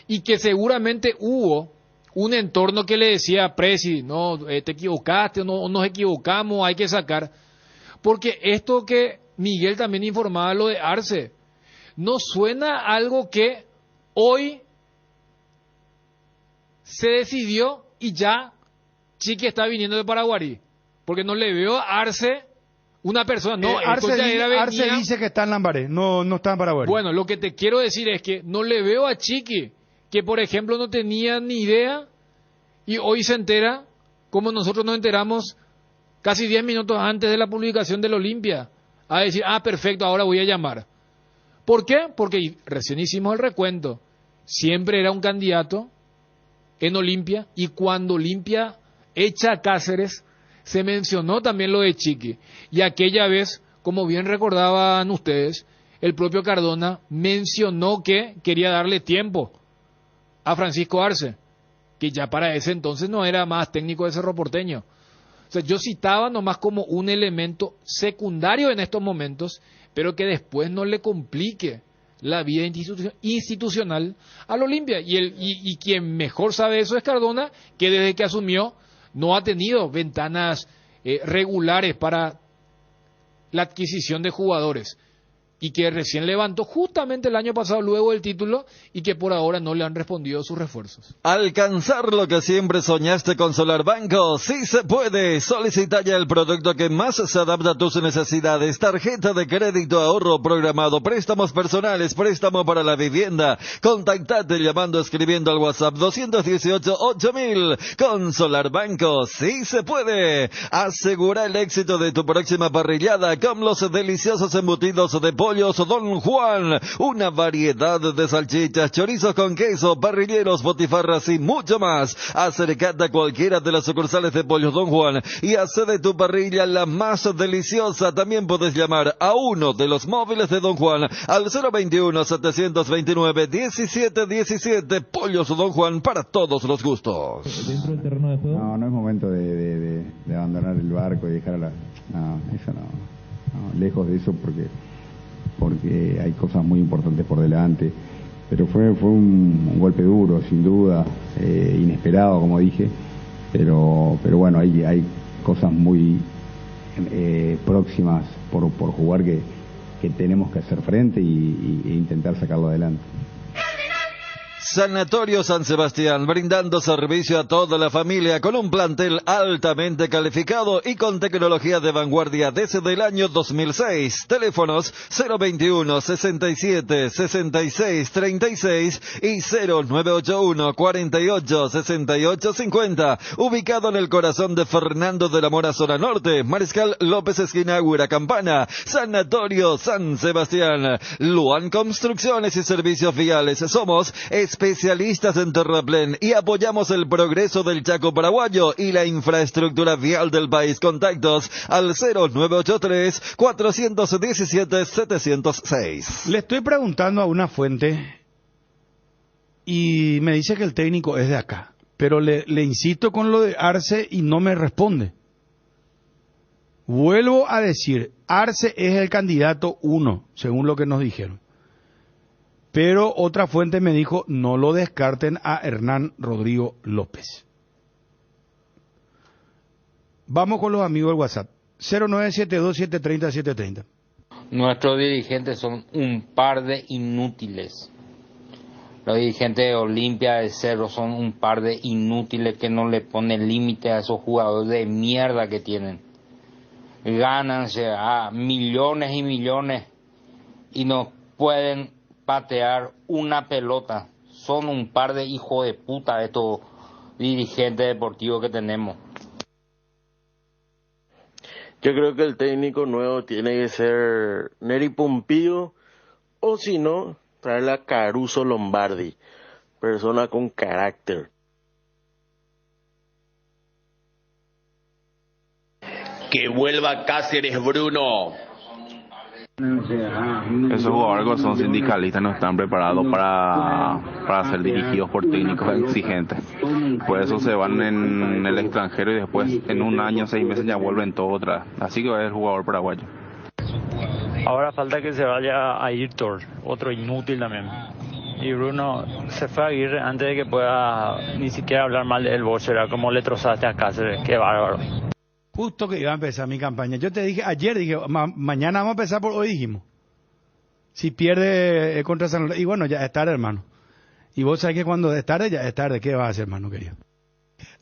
Y que seguramente hubo un entorno que le decía, Presi, no, te equivocaste, no nos equivocamos, hay que sacar. Porque esto que Miguel también informaba, lo de Arce, no suena algo que hoy se decidió y ya Chiqui está viniendo de Paraguarí. Porque no le veo a Arce una persona. No, Arce dice que está en Lambaré, no está en Paraguarí. Bueno, lo que te quiero decir es que no le veo a Chiqui, que por ejemplo no tenía ni idea y hoy se entera, como nosotros nos enteramos casi 10 minutos antes de la publicación del Olimpia, a decir, perfecto, ahora voy a llamar. ¿Por qué? Porque recién hicimos el recuento. Siempre era un candidato en Olimpia y cuando Olimpia echa a Cáceres, se mencionó también lo de Chiqui. Y aquella vez, como bien recordaban ustedes, el propio Cardona mencionó que quería darle tiempo a Francisco Arce, que ya para ese entonces no era más técnico de Cerro Porteño. O sea, yo citaba nomás como un elemento secundario en estos momentos, pero que después no le complique la vida institucional al Olimpia. Y quien mejor sabe eso es Cardona, que desde que asumió no ha tenido ventanas regulares para la adquisición de jugadores y que recién levantó justamente el año pasado luego del título y que por ahora no le han respondido sus refuerzos. Alcanzar lo que siempre soñaste con Solar Banco, sí se puede. Solicita ya el producto que más se adapta a tus necesidades. Tarjeta de crédito, ahorro programado, préstamos personales, préstamo para la vivienda. Contactate llamando, escribiendo al WhatsApp 218-8000. Con Solar Banco, sí se puede. Asegura el éxito de tu próxima parrillada con los deliciosos embutidos de pollos Don Juan, una variedad de salchichas, chorizos con queso, parrilleros, botifarras y mucho más. Acércate a cualquiera de las sucursales de Pollos Don Juan y hace de tu parrilla la más deliciosa. También puedes llamar a uno de los móviles de Don Juan al 021-729-1717. Pollos Don Juan, para todos los gustos. No es momento de abandonar el barco y dejar a la... No, eso no, lejos de eso porque hay cosas muy importantes por delante, pero fue un golpe duro, sin duda, inesperado, como dije, pero bueno, hay cosas muy próximas por jugar que tenemos que hacer frente e intentar sacarlo adelante. Sanatorio San Sebastián, brindando servicio a toda la familia con un plantel altamente calificado y con tecnología de vanguardia desde el año 2006. Teléfonos 021-67-66-36 y 0981-48-6850. Ubicado en el corazón de Fernando de la Mora, zona norte. Mariscal López, esquina Campana. Sanatorio San Sebastián. Luan Construcciones y Servicios Viales. Somos especialistas en terraplén y apoyamos el progreso del Chaco paraguayo y la infraestructura vial del país. Contactos al 0983-417-706. Le estoy preguntando a una fuente y me dice que el técnico es de acá, pero le insisto con lo de Arce y no me responde. Vuelvo a decir, Arce es el candidato 1, según lo que nos dijeron. Pero otra fuente me dijo, no lo descarten a Hernán Rodrigo López. Vamos con los amigos del WhatsApp. 0972-730-730. Nuestros dirigentes son un par de inútiles. Los dirigentes de Olimpia de Cerro son un par de inútiles que no le ponen límite a esos jugadores de mierda que tienen. Gánanse a millones y millones y no pueden patear una pelota. Son un par de hijos de puta estos dirigentes deportivos que tenemos. Yo creo que el técnico nuevo tiene que ser Neri Pompilio, o si no, traerle a Caruso Lombardi, persona con carácter. Que vuelva Cáceres, Bruno. Esos jugadores que son sindicalistas no están preparados para ser dirigidos por técnicos exigentes. Por eso se van en el extranjero y después en un año, 6 meses ya vuelven todo otra vez. Así que es el jugador paraguayo. Ahora falta que se vaya a Ayrton, otro inútil también. Y Bruno se fue a Aguirre antes de que pueda ni siquiera hablar mal de él. Vos era como le trozaste a Cáceres, qué bárbaro. Justo que iba a empezar mi campaña. Yo te dije, ayer dije, mañana vamos a empezar por hoy, dijimos. Si pierde contra San Lorenzo, y bueno, ya es tarde, hermano. Y vos sabés que cuando es tarde, ya es tarde. ¿Qué vas a hacer, hermano querido?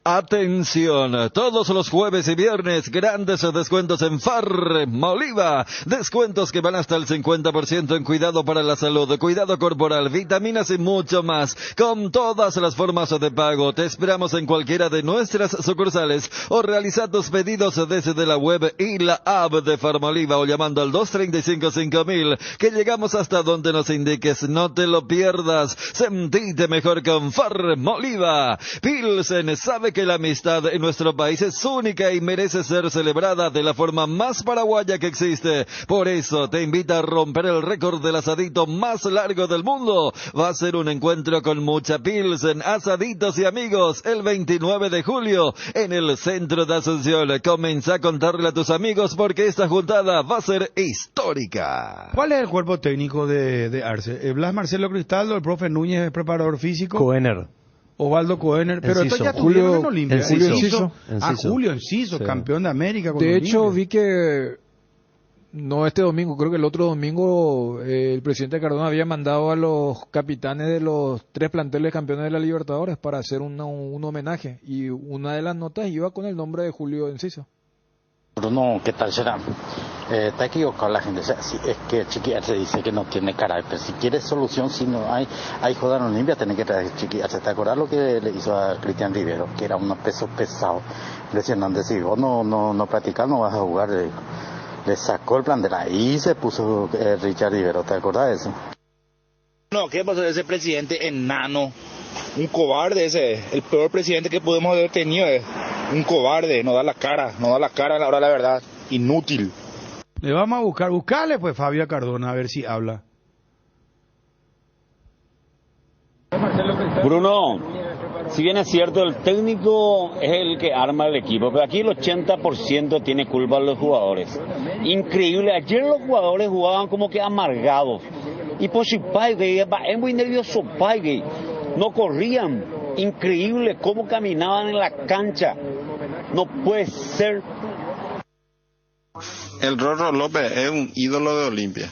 Atención, todos los jueves y viernes, grandes descuentos en Farmoliva. Descuentos que van hasta el 50% en cuidado para la salud, cuidado corporal, vitaminas y mucho más. Con todas las formas de pago, te esperamos en cualquiera de nuestras sucursales o realiza tus pedidos desde la web y la app de Farmoliva o llamando al 235-5000, que llegamos hasta donde nos indiques. No te lo pierdas, sentite mejor con Farmoliva. Pilsen sabe que la amistad en nuestro país es única y merece ser celebrada de la forma más paraguaya que existe. Por eso te invita a romper el récord del asadito más largo del mundo. Va a ser un encuentro con mucha pilsen, asaditos y amigos el 29 de julio en el centro de Asunción. Comienza a contarle a tus amigos porque esta juntada va a ser histórica. ¿Cuál es el cuerpo técnico de Arce? Blas Marcelo Cristaldo, el profe Núñez, preparador físico. Coener. Osvaldo Coener, pero Enciso. esto ya tuvieron en Olimpia. Enciso. Julio Enciso, sí. Campeón de América con De Olimpia. hecho, vi que, no este domingo, creo que el otro domingo, el presidente Cardona había mandado a los capitanes de los 3 planteles campeones de la Libertadores para hacer un homenaje, y una de las notas iba con el nombre de Julio Enciso. Bruno, ¿qué tal será? Está equivocado la gente. O sea, si es que Chiqui Arce dice que no tiene carácter. Si quieres solución, si no hay joda en Olimpia, tenés que traer Chiqui Arce. ¿Te acordás lo que le hizo a Cristian Rivero? Que era unos pesos pesados. Impresionante. Si vos no practicás, no vas a jugar. Le sacó el plan de ahí se puso Richard Rivero. ¿Te acordás de eso? No, ¿qué pasó de ese presidente enano? Un cobarde ese, el peor presidente que podemos haber tenido. Un cobarde, no da la cara a la hora de la verdad. Inútil. Le vamos a buscarle pues Fabio Cardona a ver si habla. Bruno, si bien es cierto, el técnico es el que arma el equipo, pero aquí el 80% tiene culpa los jugadores. Increíble, ayer los jugadores jugaban como que amargados. Y por si Paige, es muy nervioso Paige, no corrían. Increíble cómo caminaban en la cancha. No puede ser. El Rorro López es un ídolo de Olimpia,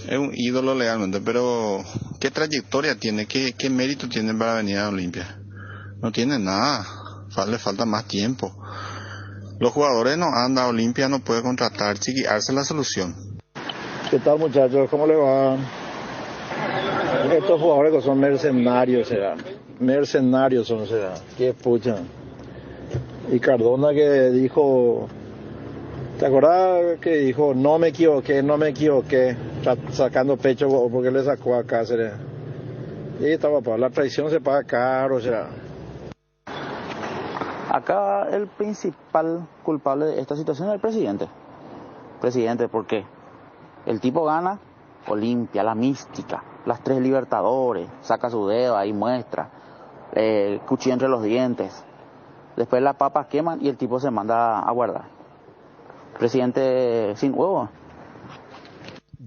es un ídolo legalmente, pero ¿qué trayectoria tiene? ¿Qué mérito tiene para venir a Olimpia? No tiene nada, le falta más tiempo. Los jugadores no andan a Olimpia, no puede contratar, Chiqui Arce la solución. ¿Qué tal, muchachos? ¿Cómo le va? Estos jugadores que son mercenarios, qué pucha. Y Cardona que dijo... ¿Te acordás que dijo, no me equivoqué, sacando pecho porque le sacó a Cáceres? Y estaba, la traición se paga caro, o sea. Acá el principal culpable de esta situación es el presidente. Presidente, ¿por qué? El tipo gana Olimpia, la mística, las 3 Libertadores, saca su dedo, ahí muestra, cuchillo entre los dientes. Después las papas queman y el tipo se manda a guardar. Presidente sin huevo.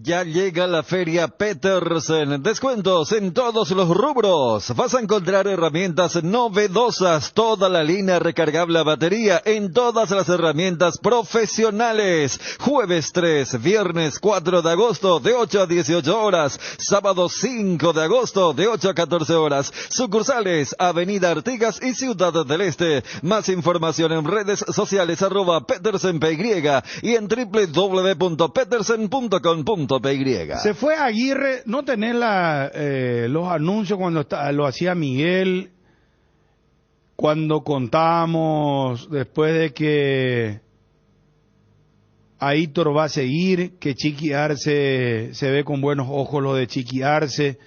Ya llega la Feria Petersen. Descuentos en todos los rubros. Vas a encontrar herramientas novedosas. Toda la línea recargable a batería en todas las herramientas profesionales. Jueves 3, viernes 4 de agosto de 8 a 18 horas. Sábado 5 de agosto de 8 a 14 horas. Sucursales Avenida Artigas y Ciudad del Este. Más información en redes sociales @PetersenPY y en www.petersen.com.py. Se fue Aguirre, no tenés los anuncios cuando lo hacía Miguel, cuando contábamos después de que Aitor va a seguir, que Chiqui Arce se ve con buenos ojos lo de Chiqui Arce.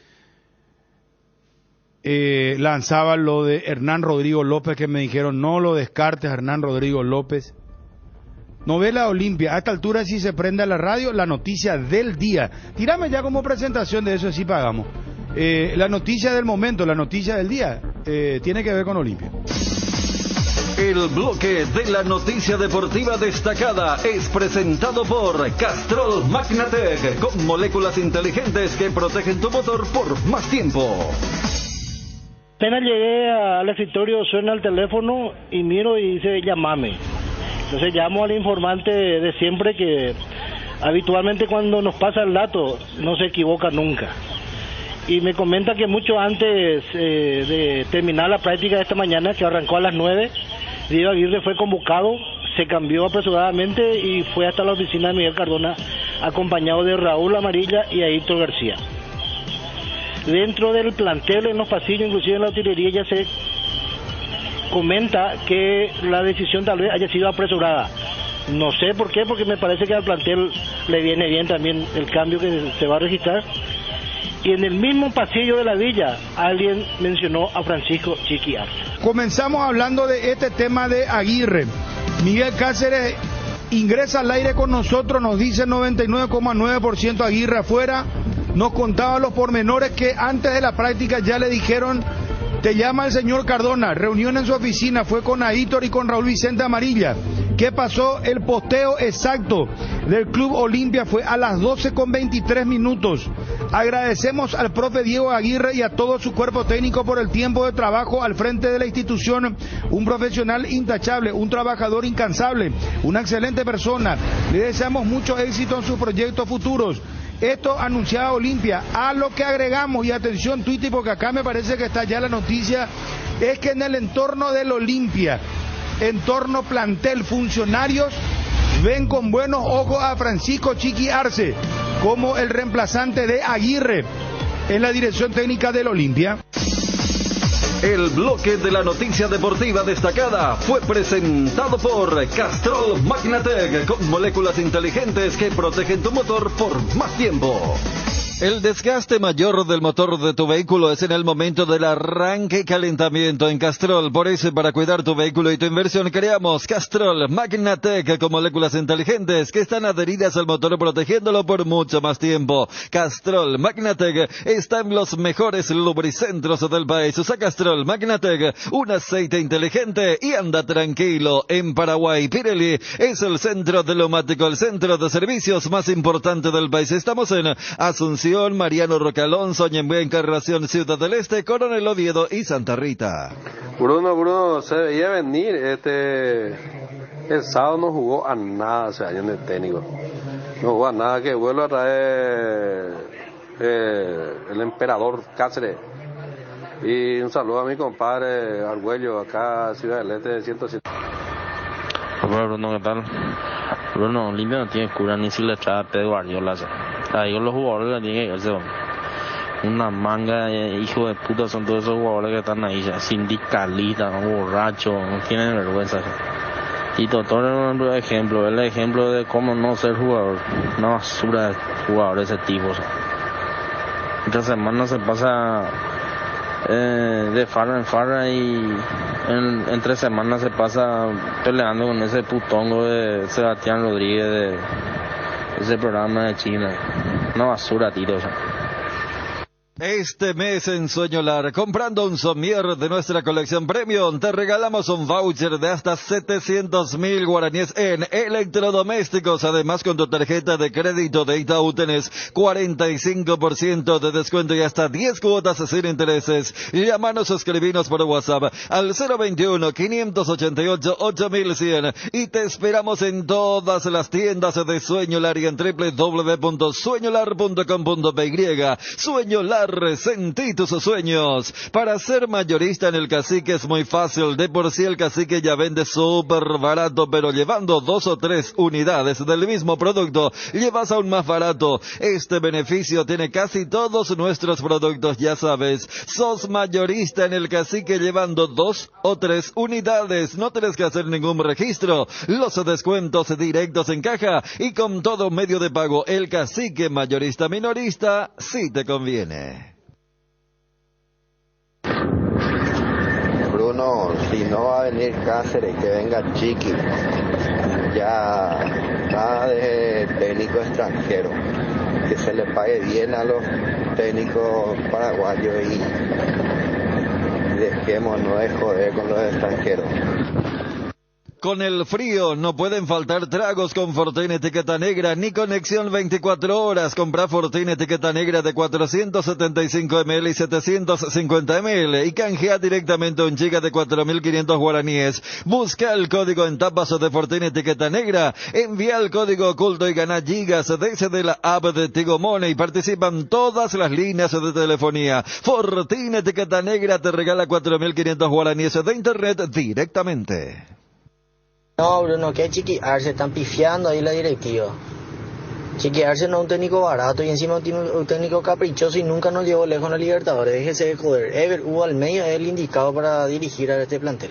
Lanzaban lo de Hernán Rodrigo López, que me dijeron no lo descartes, Hernán Rodrigo López. Novela Olimpia. A esta altura si se prende a la radio, la noticia del día. Tírame ya como presentación de eso, así pagamos. La noticia del momento, la noticia del día, tiene que ver con Olimpia. El bloque de la noticia deportiva destacada es presentado por Castrol Magnatec, con moléculas inteligentes que protegen tu motor por más tiempo. Apenas llegué al escritorio, suena el teléfono y miro y dice llamame. Entonces llamo al informante de siempre, que habitualmente cuando nos pasa el dato no se equivoca nunca. Y me comenta que mucho antes de terminar la práctica de esta mañana, que arrancó a las 9, Diego Aguirre fue convocado, se cambió apresuradamente y fue hasta la oficina de Miguel Cardona, acompañado de Raúl Amarilla y Aito García. Dentro del plantel, en los pasillos, inclusive en la utilería, ya se comenta que la decisión tal vez haya sido apresurada. No sé por qué, porque me parece que al plantel le viene bien también el cambio que se va a registrar. Y en el mismo pasillo de la villa, alguien mencionó a Francisco Chiqui Arce. Comenzamos hablando de este tema de Aguirre. Miguel Cáceres ingresa al aire con nosotros, nos dice 99,9% Aguirre afuera. Nos contaba los pormenores que antes de la práctica ya le dijeron: te llama el señor Cardona, reunión en su oficina, fue con Aitor y con Raúl Vicente Amarilla. ¿Qué pasó? El posteo exacto del Club Olimpia fue a las 12:23. Agradecemos al profe Diego Aguirre y a todo su cuerpo técnico por el tiempo de trabajo al frente de la institución. Un profesional intachable, un trabajador incansable, una excelente persona. Le deseamos mucho éxito en sus proyectos futuros. Esto anunciaba Olimpia. A lo que agregamos, y atención Twitty, porque acá me parece que está ya la noticia, es que en el entorno del Olimpia, entorno plantel, funcionarios, ven con buenos ojos a Francisco Chiqui Arce como el reemplazante de Aguirre en la dirección técnica del Olimpia. El bloque de la noticia deportiva destacada fue presentado por Castrol Magnatec, con moléculas inteligentes que protegen tu motor por más tiempo. El desgaste mayor del motor de tu vehículo es en el momento del arranque y calentamiento en Castrol. Por eso, para cuidar tu vehículo y tu inversión, creamos Castrol Magnatec con moléculas inteligentes que están adheridas al motor, protegiéndolo por mucho más tiempo. Castrol Magnatec está en los mejores lubricentros del país. Usa Castrol Magnatec, un aceite inteligente, y anda tranquilo. En Paraguay, Pirelli es el centro de neumático, el centro de servicios más importante del país. Estamos en Asunción, Mariano Roque Alonso, Ñembué, Encarnación, Ciudad del Este, Coronel Oviedo y Santa Rita. Bruno, se veía venir, el sábado no jugó a nada ese año en el técnico. No jugó a nada, que vuelva a traer el emperador Cáceres. Y un saludo a mi compadre Argüello, acá Ciudad del Este, 107. Hola Bruno, ¿qué tal? Bruno, Olimpia no tiene cura ni si le trae a Pedro Guardiola. Ahí los jugadores le tienen que irse. Una manga de hijo de puta son todos esos jugadores que están ahí, ya, sindicalistas, borrachos, no tienen vergüenza. Y Totoro es un ejemplo, el ejemplo de cómo no ser jugador, una basura de jugador de ese tipo. Esta semana se pasa de farra en farra y en 3 semanas se pasa peleando con ese putongo de Sebastián Rodríguez de ese programa de China. Una basura, tiro. Este mes en Sueño Lar, comprando un somier de nuestra colección Premium, te regalamos un voucher de hasta 700.000 guaraníes en electrodomésticos. Además, con tu tarjeta de crédito de Itaú tenés 45% de descuento y hasta 10 cuotas sin intereses. Llámanos o escribinos por WhatsApp al 021-588-8100 y te esperamos en todas las tiendas de Sueño Lar y en www.sueñolar.com.py. Sueño Lar, sentí tus sueños. Para ser mayorista en el Cacique es muy fácil. De por sí el Cacique ya vende súper barato, pero llevando 2 o 3 unidades del mismo producto, llevas aún más barato. Este beneficio tiene casi todos nuestros productos, ya sabes. Sos mayorista en el Cacique llevando 2 o 3 unidades. No tienes que hacer ningún registro. Los descuentos directos en caja y con todo medio de pago. El Cacique mayorista minorista sí te conviene. Bruno, si no va a venir Cáceres, que venga Chiqui. ya nada de técnico extranjero, que se le pague bien a los técnicos paraguayos y dejémonos de joder con los extranjeros. Con el frío no pueden faltar tragos con Fortín etiqueta negra ni conexión 24 horas. Compra Fortín etiqueta negra de 475 ml y 750 ml y canjea directamente un giga de 4.500 guaraníes. Busca el código en tapas de Fortín etiqueta negra, envía el código oculto y gana gigas desde la app de Tigo Money. Participan todas las líneas de telefonía. Fortín etiqueta negra te regala 4.500 guaraníes de internet directamente. No, Bruno, que Chiquiarse están pifiando ahí la directiva. Chiquiarse no es un técnico barato y encima un técnico caprichoso y nunca nos llevó lejos en la Libertadores. Déjese de joder. Ever Hugo Almeida es el indicado para dirigir a este plantel.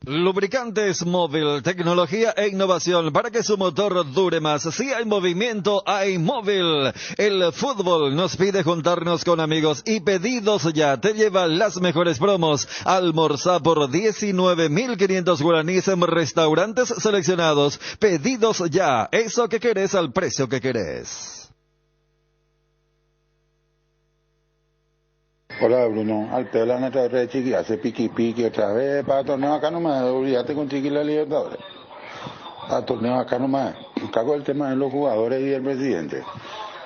Lubricantes Móvil, tecnología e innovación para que su motor dure más. Si hay movimiento, hay Móvil. El fútbol nos pide juntarnos con amigos y Pedidos Ya te lleva las mejores promos. Almorzá por 19.500 guaraníes en restaurantes seleccionados. Pedidos Ya, eso que querés al precio que querés. Hola Bruno, al Pela otra vez Chiqui, hace piqui otra vez para torneo acá nomás, olvídate con Chiqui la Libertadores. A torneo acá nomás, cago el tema de los jugadores y el presidente,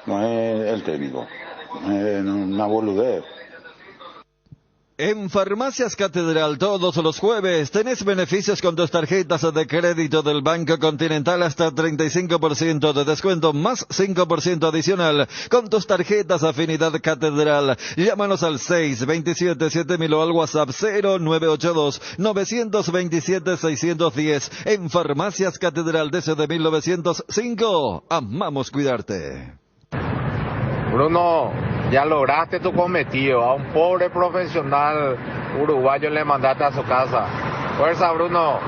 no es el técnico, es una boludez. En Farmacias Catedral todos los jueves tenés beneficios con tus tarjetas de crédito del Banco Continental hasta 35% de descuento más 5% adicional con tus tarjetas Afinidad Catedral. Llámanos al 627-7000 o al WhatsApp 0982-927-610 en Farmacias Catedral desde 1905. Amamos cuidarte. Bruno, ya lograste tu cometido. A un pobre profesional uruguayo le mandaste a su casa. Fuerza, Bruno.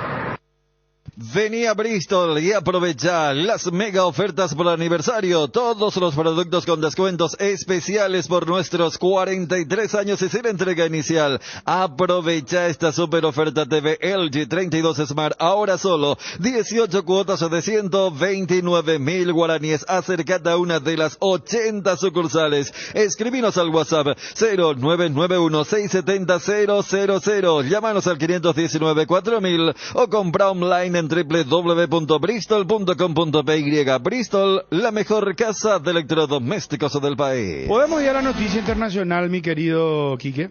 Vení a Bristol y aprovecha las mega ofertas por aniversario. Todos los productos con descuentos especiales por nuestros 43 años y sin entrega inicial. Aprovecha esta super oferta TV LG 32 Smart. Ahora solo 18 cuotas de 129.000 guaraníes. Acércate a una de las 80 sucursales. Escribinos al WhatsApp 0991-670-000. Llámanos al 519-4000 o compra online en www.bristol.com.py. Bristol, la mejor casa de electrodomésticos del país. ¿Podemos ir a la noticia internacional, mi querido Quique?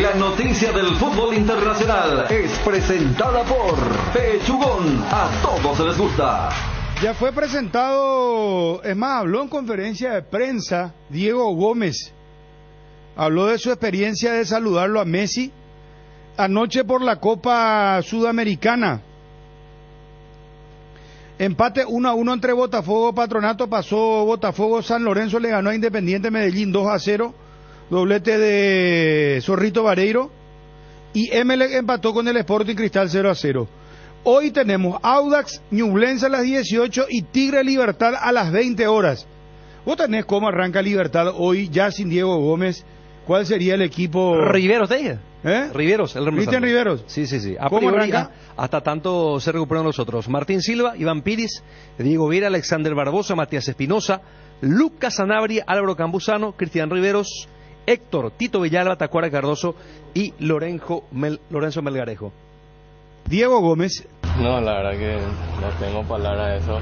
La noticia del fútbol internacional es presentada por Pechugón. A todos les gusta. Ya fue presentado, es más, habló en conferencia de prensa Diego Gómez. Habló de su experiencia de saludarlo a Messi anoche por la Copa Sudamericana. Empate 1-1 entre Botafogo y Patronato. Pasó Botafogo, San Lorenzo le ganó a Independiente Medellín 2-0. Doblete de Zorrito Vareiro. Y Emelec empató con el Sporting Cristal 0-0. Hoy tenemos Audax Ñublense a las 18 y Tigre Libertad a las 20 horas. Vos tenés cómo arranca Libertad hoy ya sin Diego Gómez. ¿Cuál sería el equipo? Riveros, te dije. Riveros, el reemplazante. ¿Cristian Riveros? Sí. ¿Cómo arranca? Hasta tanto se recuperan los otros. Martín Silva, Iván Piris, Diego Viera, Alexander Barbosa, Matías Espinosa, Lucas Sanabria, Álvaro Campuzano, Cristian Riveros, Héctor, Tito Villalba, Tacuara Cardoso y Lorenzo Melgarejo. Diego Gómez. No, la verdad que no tengo palabras de eso.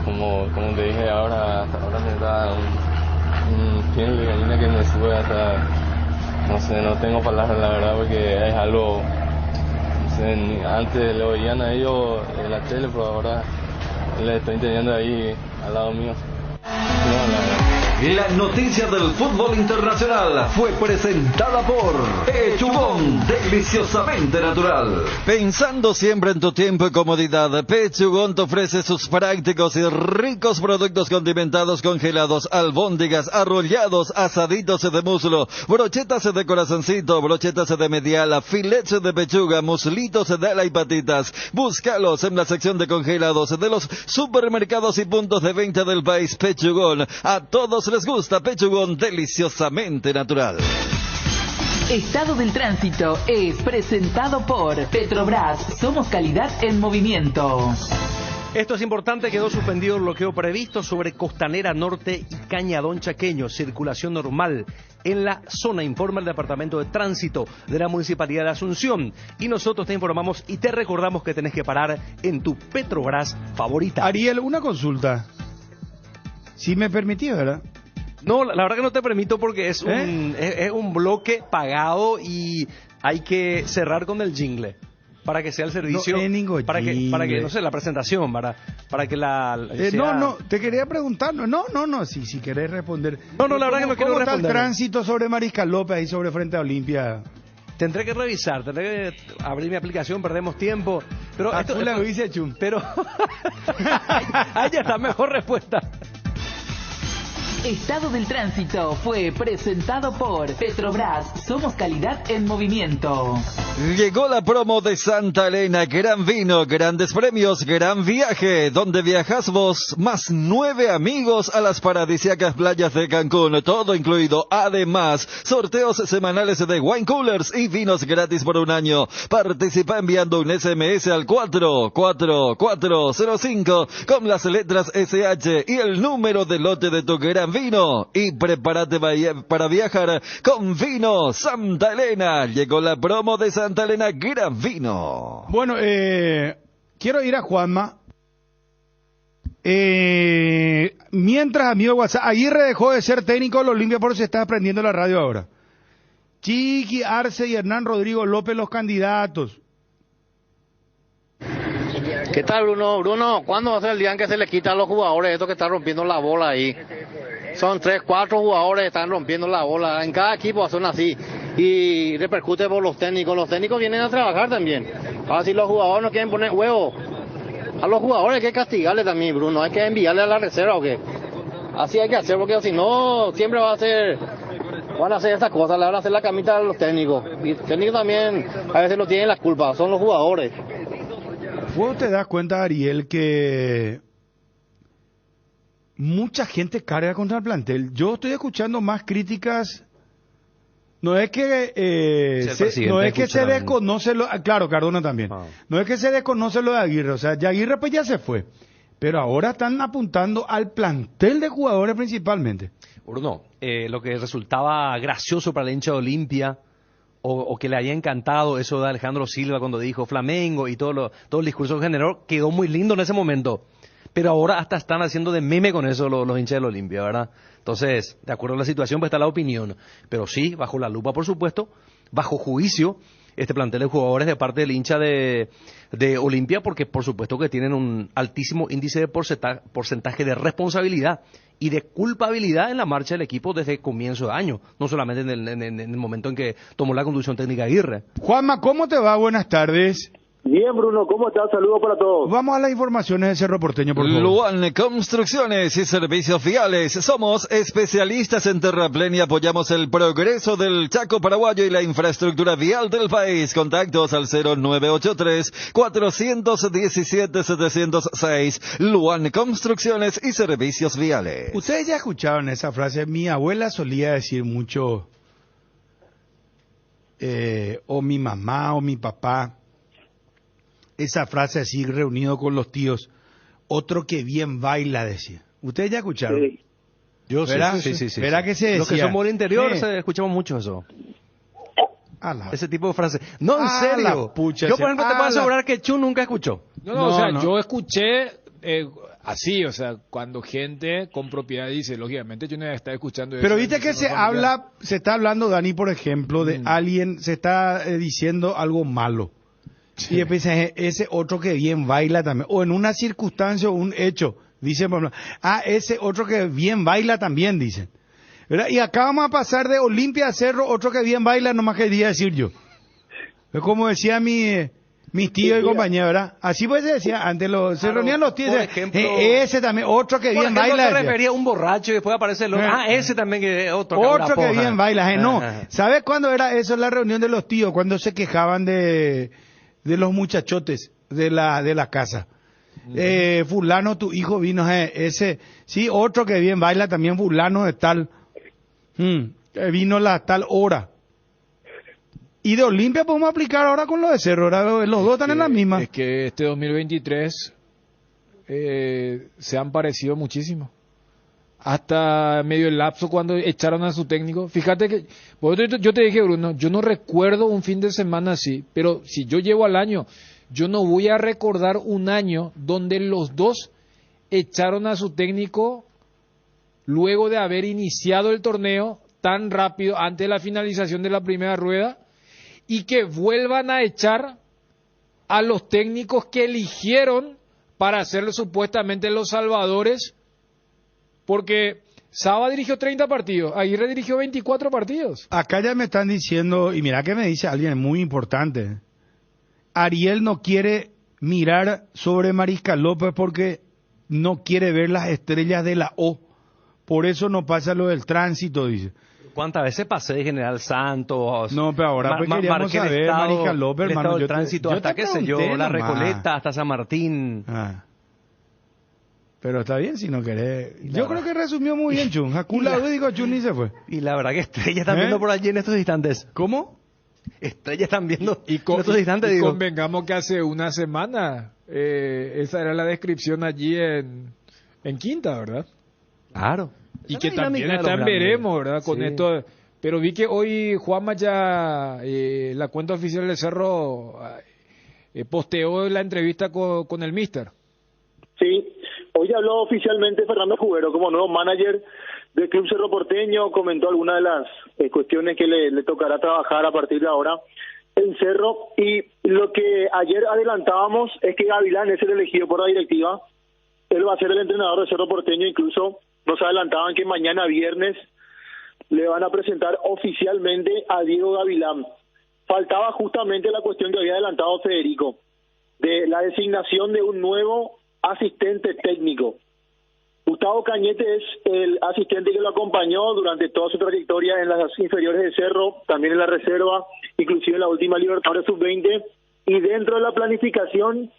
Como te dije, ahora me da un piel de gallina que me sube hasta, no sé, no tengo palabras la verdad, porque es algo, no sé, antes le oían a ellos en la tele, pero ahora le estoy teniendo ahí al lado mío. No, la verdad. La noticia del fútbol internacional fue presentada por Pechugón, deliciosamente natural. Pensando siempre en tu tiempo y comodidad, Pechugón te ofrece sus prácticos y ricos productos condimentados, congelados, albóndigas, arrollados, asaditos de muslo, brochetas de corazoncito, brochetas de mediala, filetes de pechuga, muslitos de ala y patitas. Búscalos en la sección de congelados de los supermercados y puntos de venta del país. Pechugón, a todos les gusta Pechugón, deliciosamente natural. Estado del Tránsito es presentado por Petrobras. Somos calidad en movimiento. Esto es importante, quedó suspendido el bloqueo previsto sobre Costanera Norte y Cañadón Chaqueño. Circulación normal en la zona, informa el Departamento de Tránsito de la Municipalidad de Asunción. Y nosotros te informamos y te recordamos que tenés que parar en tu Petrobras favorita. Ariel, una consulta. Si me permitís, ¿verdad? No, la verdad que no te permito porque es un bloque pagado y hay que cerrar con el jingle para que sea el servicio, no, para que no sé, la presentación, para que sea... No, te quería preguntar, no, si querés responder. No, la verdad que no quiero responder. ¿Cómo está el tránsito sobre Mariscal López ahí sobre frente a Olimpia? Tendré que revisar, tendré que abrir mi aplicación, perdemos tiempo. Pero pero ahí ya está, mejor respuesta. Estado del Tránsito fue presentado por Petrobras. Somos calidad en movimiento. Llegó la promo de Santa Elena, gran vino, grandes premios, gran viaje, donde viajas vos, más 9 amigos a las paradisíacas playas de Cancún, todo incluido. Además, sorteos semanales de wine coolers y vinos gratis por un año. Participa enviando un SMS al 44405 con las letras SH y el número de lote de tu gran vino, y prepárate para viajar con vino Santa Elena. Llegó la promo de Santa Elena, gran vino. Bueno, quiero ir a Juanma. Mientras, amigo WhatsApp, Aguirre dejó de ser técnico de los Olimpia por si está aprendiendo la radio ahora. Chiqui, Arce y Hernán Rodrigo López los candidatos. ¿Qué tal, Bruno? Bruno, ¿cuándo va a ser el día en que se le quita a los jugadores esto que están rompiendo la bola ahí? Son 3, 4 jugadores que están rompiendo la bola. En cada equipo son así. Y repercute por los técnicos. Los técnicos vienen a trabajar también. Ahora, si los jugadores no quieren poner huevo, a los jugadores hay que castigarles también, Bruno. Hay que enviarles a la reserva o qué. Así hay que hacer, porque si no, siempre van a hacer estas cosas. Le van a hacer la camita a los técnicos. Y los técnicos también a veces no tienen la culpa. Son los jugadores. ¿Vos te das cuenta, Ariel, que mucha gente carga contra el plantel? Yo estoy escuchando más críticas. No es que se desconoce lo, claro, Cardona también. No es que se desconoce lo de Aguirre, o sea, ya Aguirre pues ya se fue. Pero ahora están apuntando al plantel de jugadores principalmente. Bruno, lo que resultaba gracioso para el hincha de Olimpia, o que le haya encantado eso de Alejandro Silva cuando dijo Flamengo y todo el discurso que generó, quedó muy lindo en ese momento. Pero ahora hasta están haciendo de meme con eso los hinchas del Olimpia, ¿verdad? Entonces, de acuerdo a la situación, pues está la opinión. Pero sí, bajo la lupa, por supuesto, bajo juicio, este plantel de jugadores de parte del hincha de Olimpia, porque por supuesto que tienen un altísimo índice de porcentaje de responsabilidad y de culpabilidad en la marcha del equipo desde comienzo de año, no solamente en el momento en que tomó la conducción técnica Aguirre. Juanma, ¿cómo te va? Buenas tardes. Bien, Bruno, ¿cómo estás? Saludos para todos. Vamos a las informaciones de Cerro Porteño, por favor. Luan Construcciones y Servicios Viales. Somos especialistas en terraplén y apoyamos el progreso del Chaco paraguayo y la infraestructura vial del país. Contactos al 0983-417-706. Luan Construcciones y Servicios Viales. Ustedes ya escucharon esa frase. Mi abuela solía decir mucho, o mi mamá o mi papá, esa frase así reunido con los tíos, otro que bien baila, decía. ¿Ustedes ya escucharon? Sí. Yo ¿verdad? Sí. ¿Verdad que se decía? Los que somos del interior escuchamos mucho eso. Ese tipo de frase. No, en serio. Yo, por ejemplo, te puedo asegurar que Chu nunca escuchó. No, yo escuché así, o sea, cuando gente con propiedad dice, lógicamente yo no está escuchando eso. Pero viste que se está hablando, Dani, por ejemplo, de alguien, se está diciendo algo malo. Sí. Y después ese otro que bien baila también, o en una circunstancia o un hecho, dicen, ese otro que bien baila también, dicen, ¿verdad? Y acá vamos a pasar de Olimpia a Cerro, otro que bien baila, nomás quería decir yo. Es como decía mis tíos y compañeros, ¿verdad? Así pues se decía, antes se reunían los tíos, ese también, otro que bien baila. Se refería a un borracho y después aparece el otro, ese también que otro que bien baila, no. ¿Sabes cuándo era eso en la reunión de los tíos? Cuando se quejaban de los muchachotes de la casa. Fulano, tu hijo vino, ese, sí, otro que bien baila también, fulano de tal, vino la tal hora. Y de Olimpia podemos aplicar ahora con lo de Cerro, ahora los dos están en la misma. Es que este 2023 se han parecido muchísimo. Hasta medio el lapso cuando echaron a su técnico. Fíjate que, yo te dije, Bruno, yo no recuerdo un fin de semana así, pero si yo llevo al año, yo no voy a recordar un año donde los dos echaron a su técnico luego de haber iniciado el torneo tan rápido antes de la finalización de la primera rueda, y que vuelvan a echar a los técnicos que eligieron para ser supuestamente los salvadores, porque Saba dirigió 30 partidos, Aguirre dirigió 24 partidos. Acá ya me están diciendo, y mira que me dice alguien muy importante, Ariel no quiere mirar sobre Mariscal López porque no quiere ver las estrellas de la O, por eso no pasa lo del tránsito, dice. ¿Cuántas veces pasé de General Santos? No, pero ahora pues queríamos saber, Mariscal López, hermano. El tránsito hasta, qué sé yo, La Recoleta, hasta San Martín. Pero está bien si no querés. Yo creo que resumió muy bien, Chun. Hakula, digo, Chun y se fue. Y la verdad que Estrella están viendo por allí en estos instantes. ¿Cómo? Estrella están viendo en estos instantes, digo. Convengamos que hace una semana esa era la descripción allí en Quinta, ¿verdad? Claro. Y que también está en veremos, ¿verdad? Con esto. Pero vi que hoy Juanma ya, la cuenta oficial del Cerro, posteó la entrevista con el Mister. Sí, hoy habló oficialmente Fernando Jubero como nuevo manager del Club Cerro Porteño, comentó algunas de las cuestiones que le tocará trabajar a partir de ahora en Cerro, y lo que ayer adelantábamos es que Gavilán es el elegido por la directiva, él va a ser el entrenador de Cerro Porteño, incluso nos adelantaban que mañana viernes le van a presentar oficialmente a Diego Gavilán. Faltaba justamente la cuestión que había adelantado Federico, de la designación de un nuevo asistente técnico. Gustavo Cañete es el asistente que lo acompañó durante toda su trayectoria en las inferiores de Cerro, también en la reserva, inclusive en la última Libertadores Sub-20, y dentro de la planificación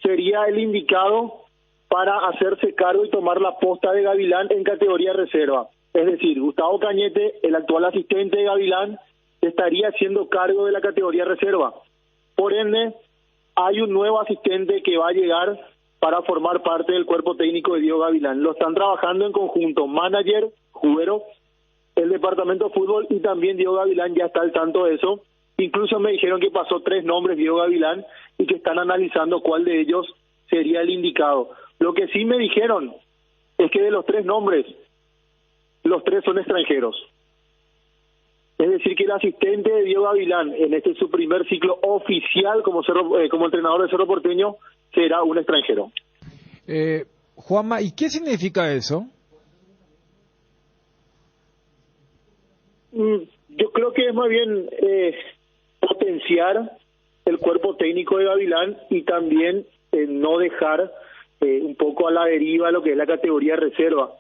sería el indicado para hacerse cargo y tomar la posta de Gavilán en categoría reserva. Es decir, Gustavo Cañete, el actual asistente de Gavilán, estaría haciendo cargo de la categoría reserva. Por ende, hay un nuevo asistente que va a llegar para formar parte del cuerpo técnico de Diego Gavilán. Lo están trabajando en conjunto, manager, Jubero, el departamento de fútbol, y también Diego Gavilán ya está al tanto de eso. Incluso me dijeron que pasó 3 nombres Diego Gavilán y que están analizando cuál de ellos sería el indicado. Lo que sí me dijeron es que de los 3 nombres, los 3 son extranjeros. Es decir, que el asistente de Diego Gavilán en este su primer ciclo oficial como entrenador de Cerro Porteño será un extranjero. Juanma, ¿y qué significa eso? Yo creo que es más bien potenciar el cuerpo técnico de Gavilán y también no dejar un poco a la deriva lo que es la categoría reserva.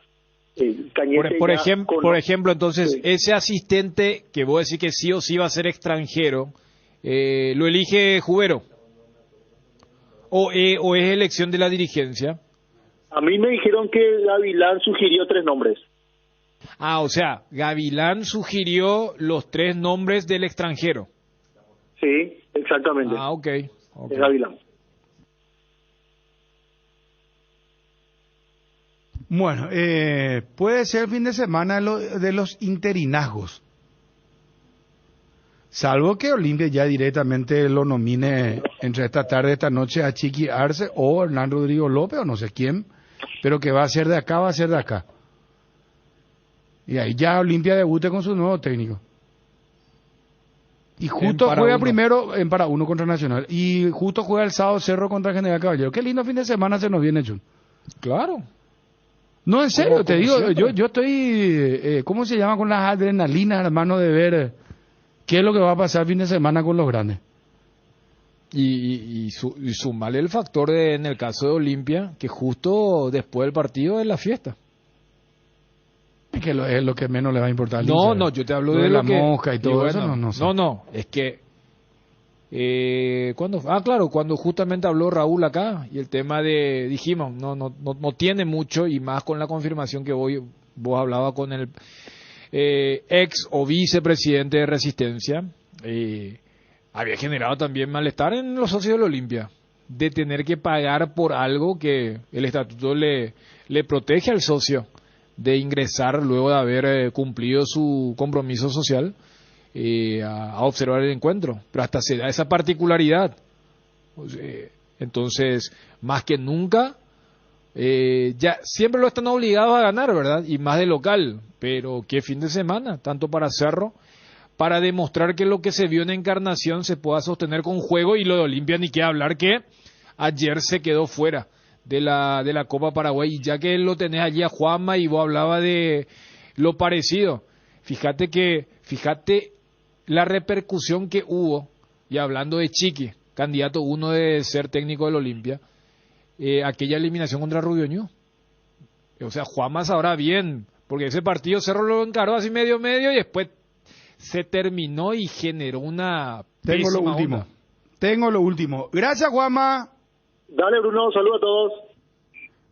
Por ejemplo, entonces, ese asistente que vos decís que sí o sí va a ser extranjero, ¿lo elige Jubero? ¿O es elección de la dirigencia? A mí me dijeron que Gavilán sugirió 3 nombres. O sea, Gavilán sugirió los 3 nombres del extranjero. Sí, exactamente. Ok. Es Gavilán. Bueno, puede ser el fin de semana de los interinazgos. Salvo que Olimpia ya directamente lo nomine entre esta tarde, esta noche a Chiqui Arce o Hernán Rodrigo López o no sé quién, pero que va a ser de acá, va a ser de acá. Y ahí ya Olimpia debute con su nuevo técnico. Y justo juega primero en para uno contra Nacional. Y justo juega el sábado Cerro contra General Caballero. Qué lindo fin de semana se nos viene, Chun. Claro. No, en serio, te digo, yo estoy, ¿cómo se llama? Con las adrenalinas, hermano, de ver qué es lo que va a pasar el fin de semana con los grandes. Y sumarle el factor en el caso de Olimpia, que justo después del partido es la fiesta. Que es lo que menos le va a importar. No, yo te hablo de la mosca y todo eso. No, es que cuando justamente habló Raúl acá y el tema de, dijimos, no tiene mucho, y más con la confirmación que vos hablabas con el ex o vicepresidente de Resistencia, había generado también malestar en los socios del Olimpia, de tener que pagar por algo que el estatuto le protege al socio de ingresar luego de haber cumplido su compromiso social a observar el encuentro, pero hasta se da esa particularidad. Entonces, más que nunca, ya siempre lo están obligados a ganar, ¿verdad? Y más de local, pero qué fin de semana, tanto para Cerro, para demostrar que lo que se vio en Encarnación se pueda sostener con juego, y lo de Olimpia ni qué hablar, que ayer se quedó fuera de la Copa Paraguay, y ya que lo tenés allí a Juanma y vos hablaba de lo parecido, fíjate la repercusión que hubo, y hablando de Chiqui, candidato uno de ser técnico del Olimpia, aquella eliminación contra Rubio Ñu. O sea, Juanma sabrá bien, porque ese partido Cerro lo encaró así medio y después se terminó y generó una pésima onda. Tengo lo último. Gracias, Juanma. Dale, Bruno, saludos a todos.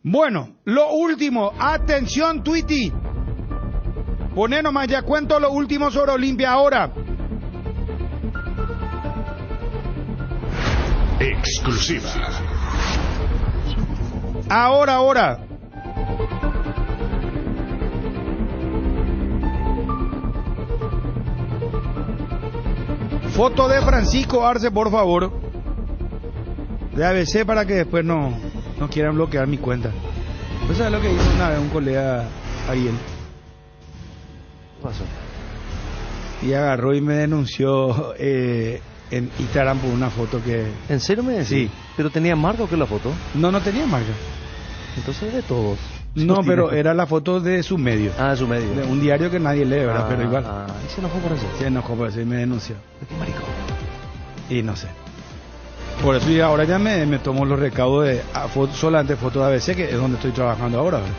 Bueno, lo último. Atención, Twitty. Poné nomás, ya cuento lo último sobre Olimpia ahora. Exclusiva. Ahora. Foto de Francisco Arce, por favor. De ABC, para que después no quieran bloquear mi cuenta. ¿Pues sabes lo que hizo una vez un colega Ariel? ¿Qué pasó? Y agarró y me denunció en Instagram por una foto que... ¿En serio me decís? Sí. ¿Pero tenía marca o qué la foto? No tenía marca. Entonces de todos. No, pero era la foto de su medio. Ah, de su medio. De un diario que nadie lee, ¿verdad? Pero igual. ¿Y se enojó por eso? Se enojó por eso y me denunció. ¿Qué marico? Y no sé. Por eso y ahora ya me tomo los recaudos de solamente fotos de ABC, que es donde estoy trabajando ahora, ¿verdad?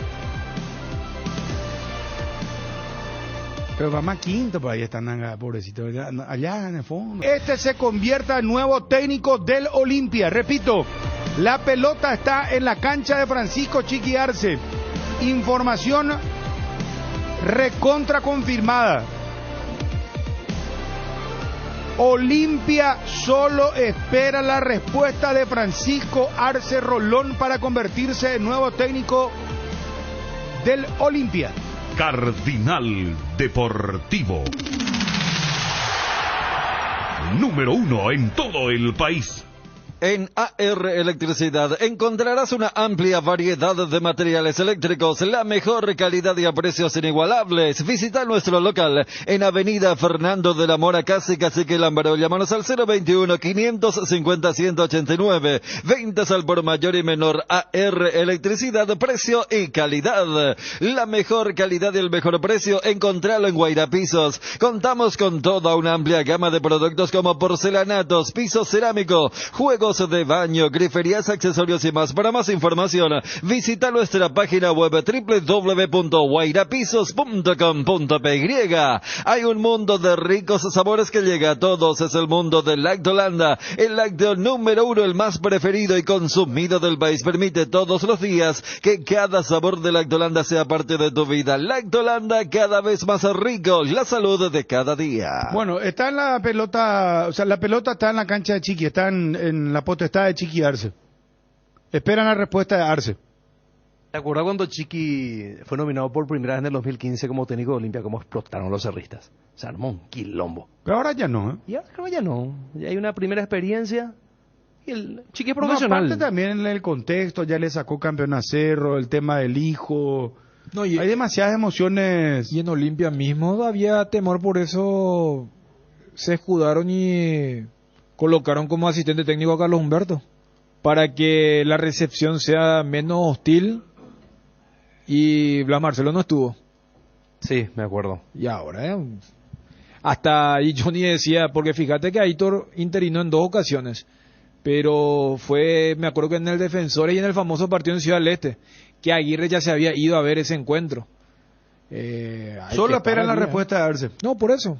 Pero va más quinto, por ahí están, pobrecito, allá en el fondo. Este se convierta en nuevo técnico del Olimpia. Repito, la pelota está en la cancha de Francisco Chiqui Arce. Información recontra confirmada. Olimpia solo espera la respuesta de Francisco Arce Rolón para convertirse en nuevo técnico del Olimpia. Cardinal Deportivo. Número 1 en todo el país. En AR Electricidad encontrarás una amplia variedad de materiales eléctricos, la mejor calidad y a precios inigualables. Visita nuestro local en Avenida Fernando de la Mora, casi Cacique Lámbaro. Llámanos al 021-550-189. Ventas al por mayor y menor. AR Electricidad, precio y calidad. La mejor calidad y el mejor precio, encontralo en Guairapisos. Contamos con toda una amplia gama de productos como porcelanatos, piso cerámico, juegos de baño, griferías, accesorios y más. Para más información, visita nuestra página web www.guairapisos.com.py. Hay un mundo de ricos sabores que llega a todos. Es el mundo del Lactolanda, el lácteo número 1, el más preferido y consumido del país. Permite todos los días que cada sabor de Lactolanda sea parte de tu vida. Lactolanda, cada vez más rico, la salud de cada día. Bueno, está en la pelota, o sea, la pelota está en la cancha de Chiqui, está en la potestad de Chiqui Arce. Esperan la respuesta de Arce. ¿Te acuerdas cuando Chiqui fue nominado por primera vez en el 2015 como técnico de Olimpia, cómo explotaron los cerristas? Se armó un quilombo. Pero ahora ya no, ¿eh? Y ahora creo que ya no. Ya hay una primera experiencia y el Chiqui es profesional. Aparte también en el contexto, ya le sacó campeón a Cerro, el tema del hijo. No, hay demasiadas emociones. Y en Olimpia mismo había temor, por eso se escudaron y colocaron como asistente técnico a Carlos Humberto, para que la recepción sea menos hostil, y Blas Marcelo no estuvo. Sí, me acuerdo. Y ahora, hasta ahí Johnny decía, porque fíjate que Aitor interinó en 2 ocasiones, pero me acuerdo que en el Defensores y en el famoso partido en Ciudad del Este, que Aguirre ya se había ido a ver ese encuentro. Solo esperan la respuesta de Arce. No, por eso.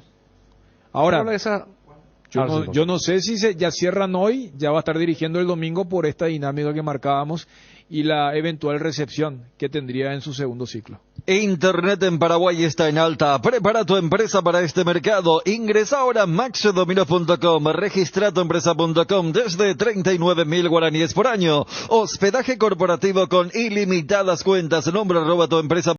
Ahora, yo no sé si ya cierran hoy, ya va a estar dirigiendo el domingo por esta dinámica que marcábamos y la eventual recepción que tendría en su segundo ciclo. Internet en Paraguay está en alta. Prepara tu empresa para este mercado. Ingresa ahora a maxdominos.com. Registra tu empresa.com desde 39.000 guaraníes por año. Hospedaje corporativo con ilimitadas cuentas. Nombra @tu empresa.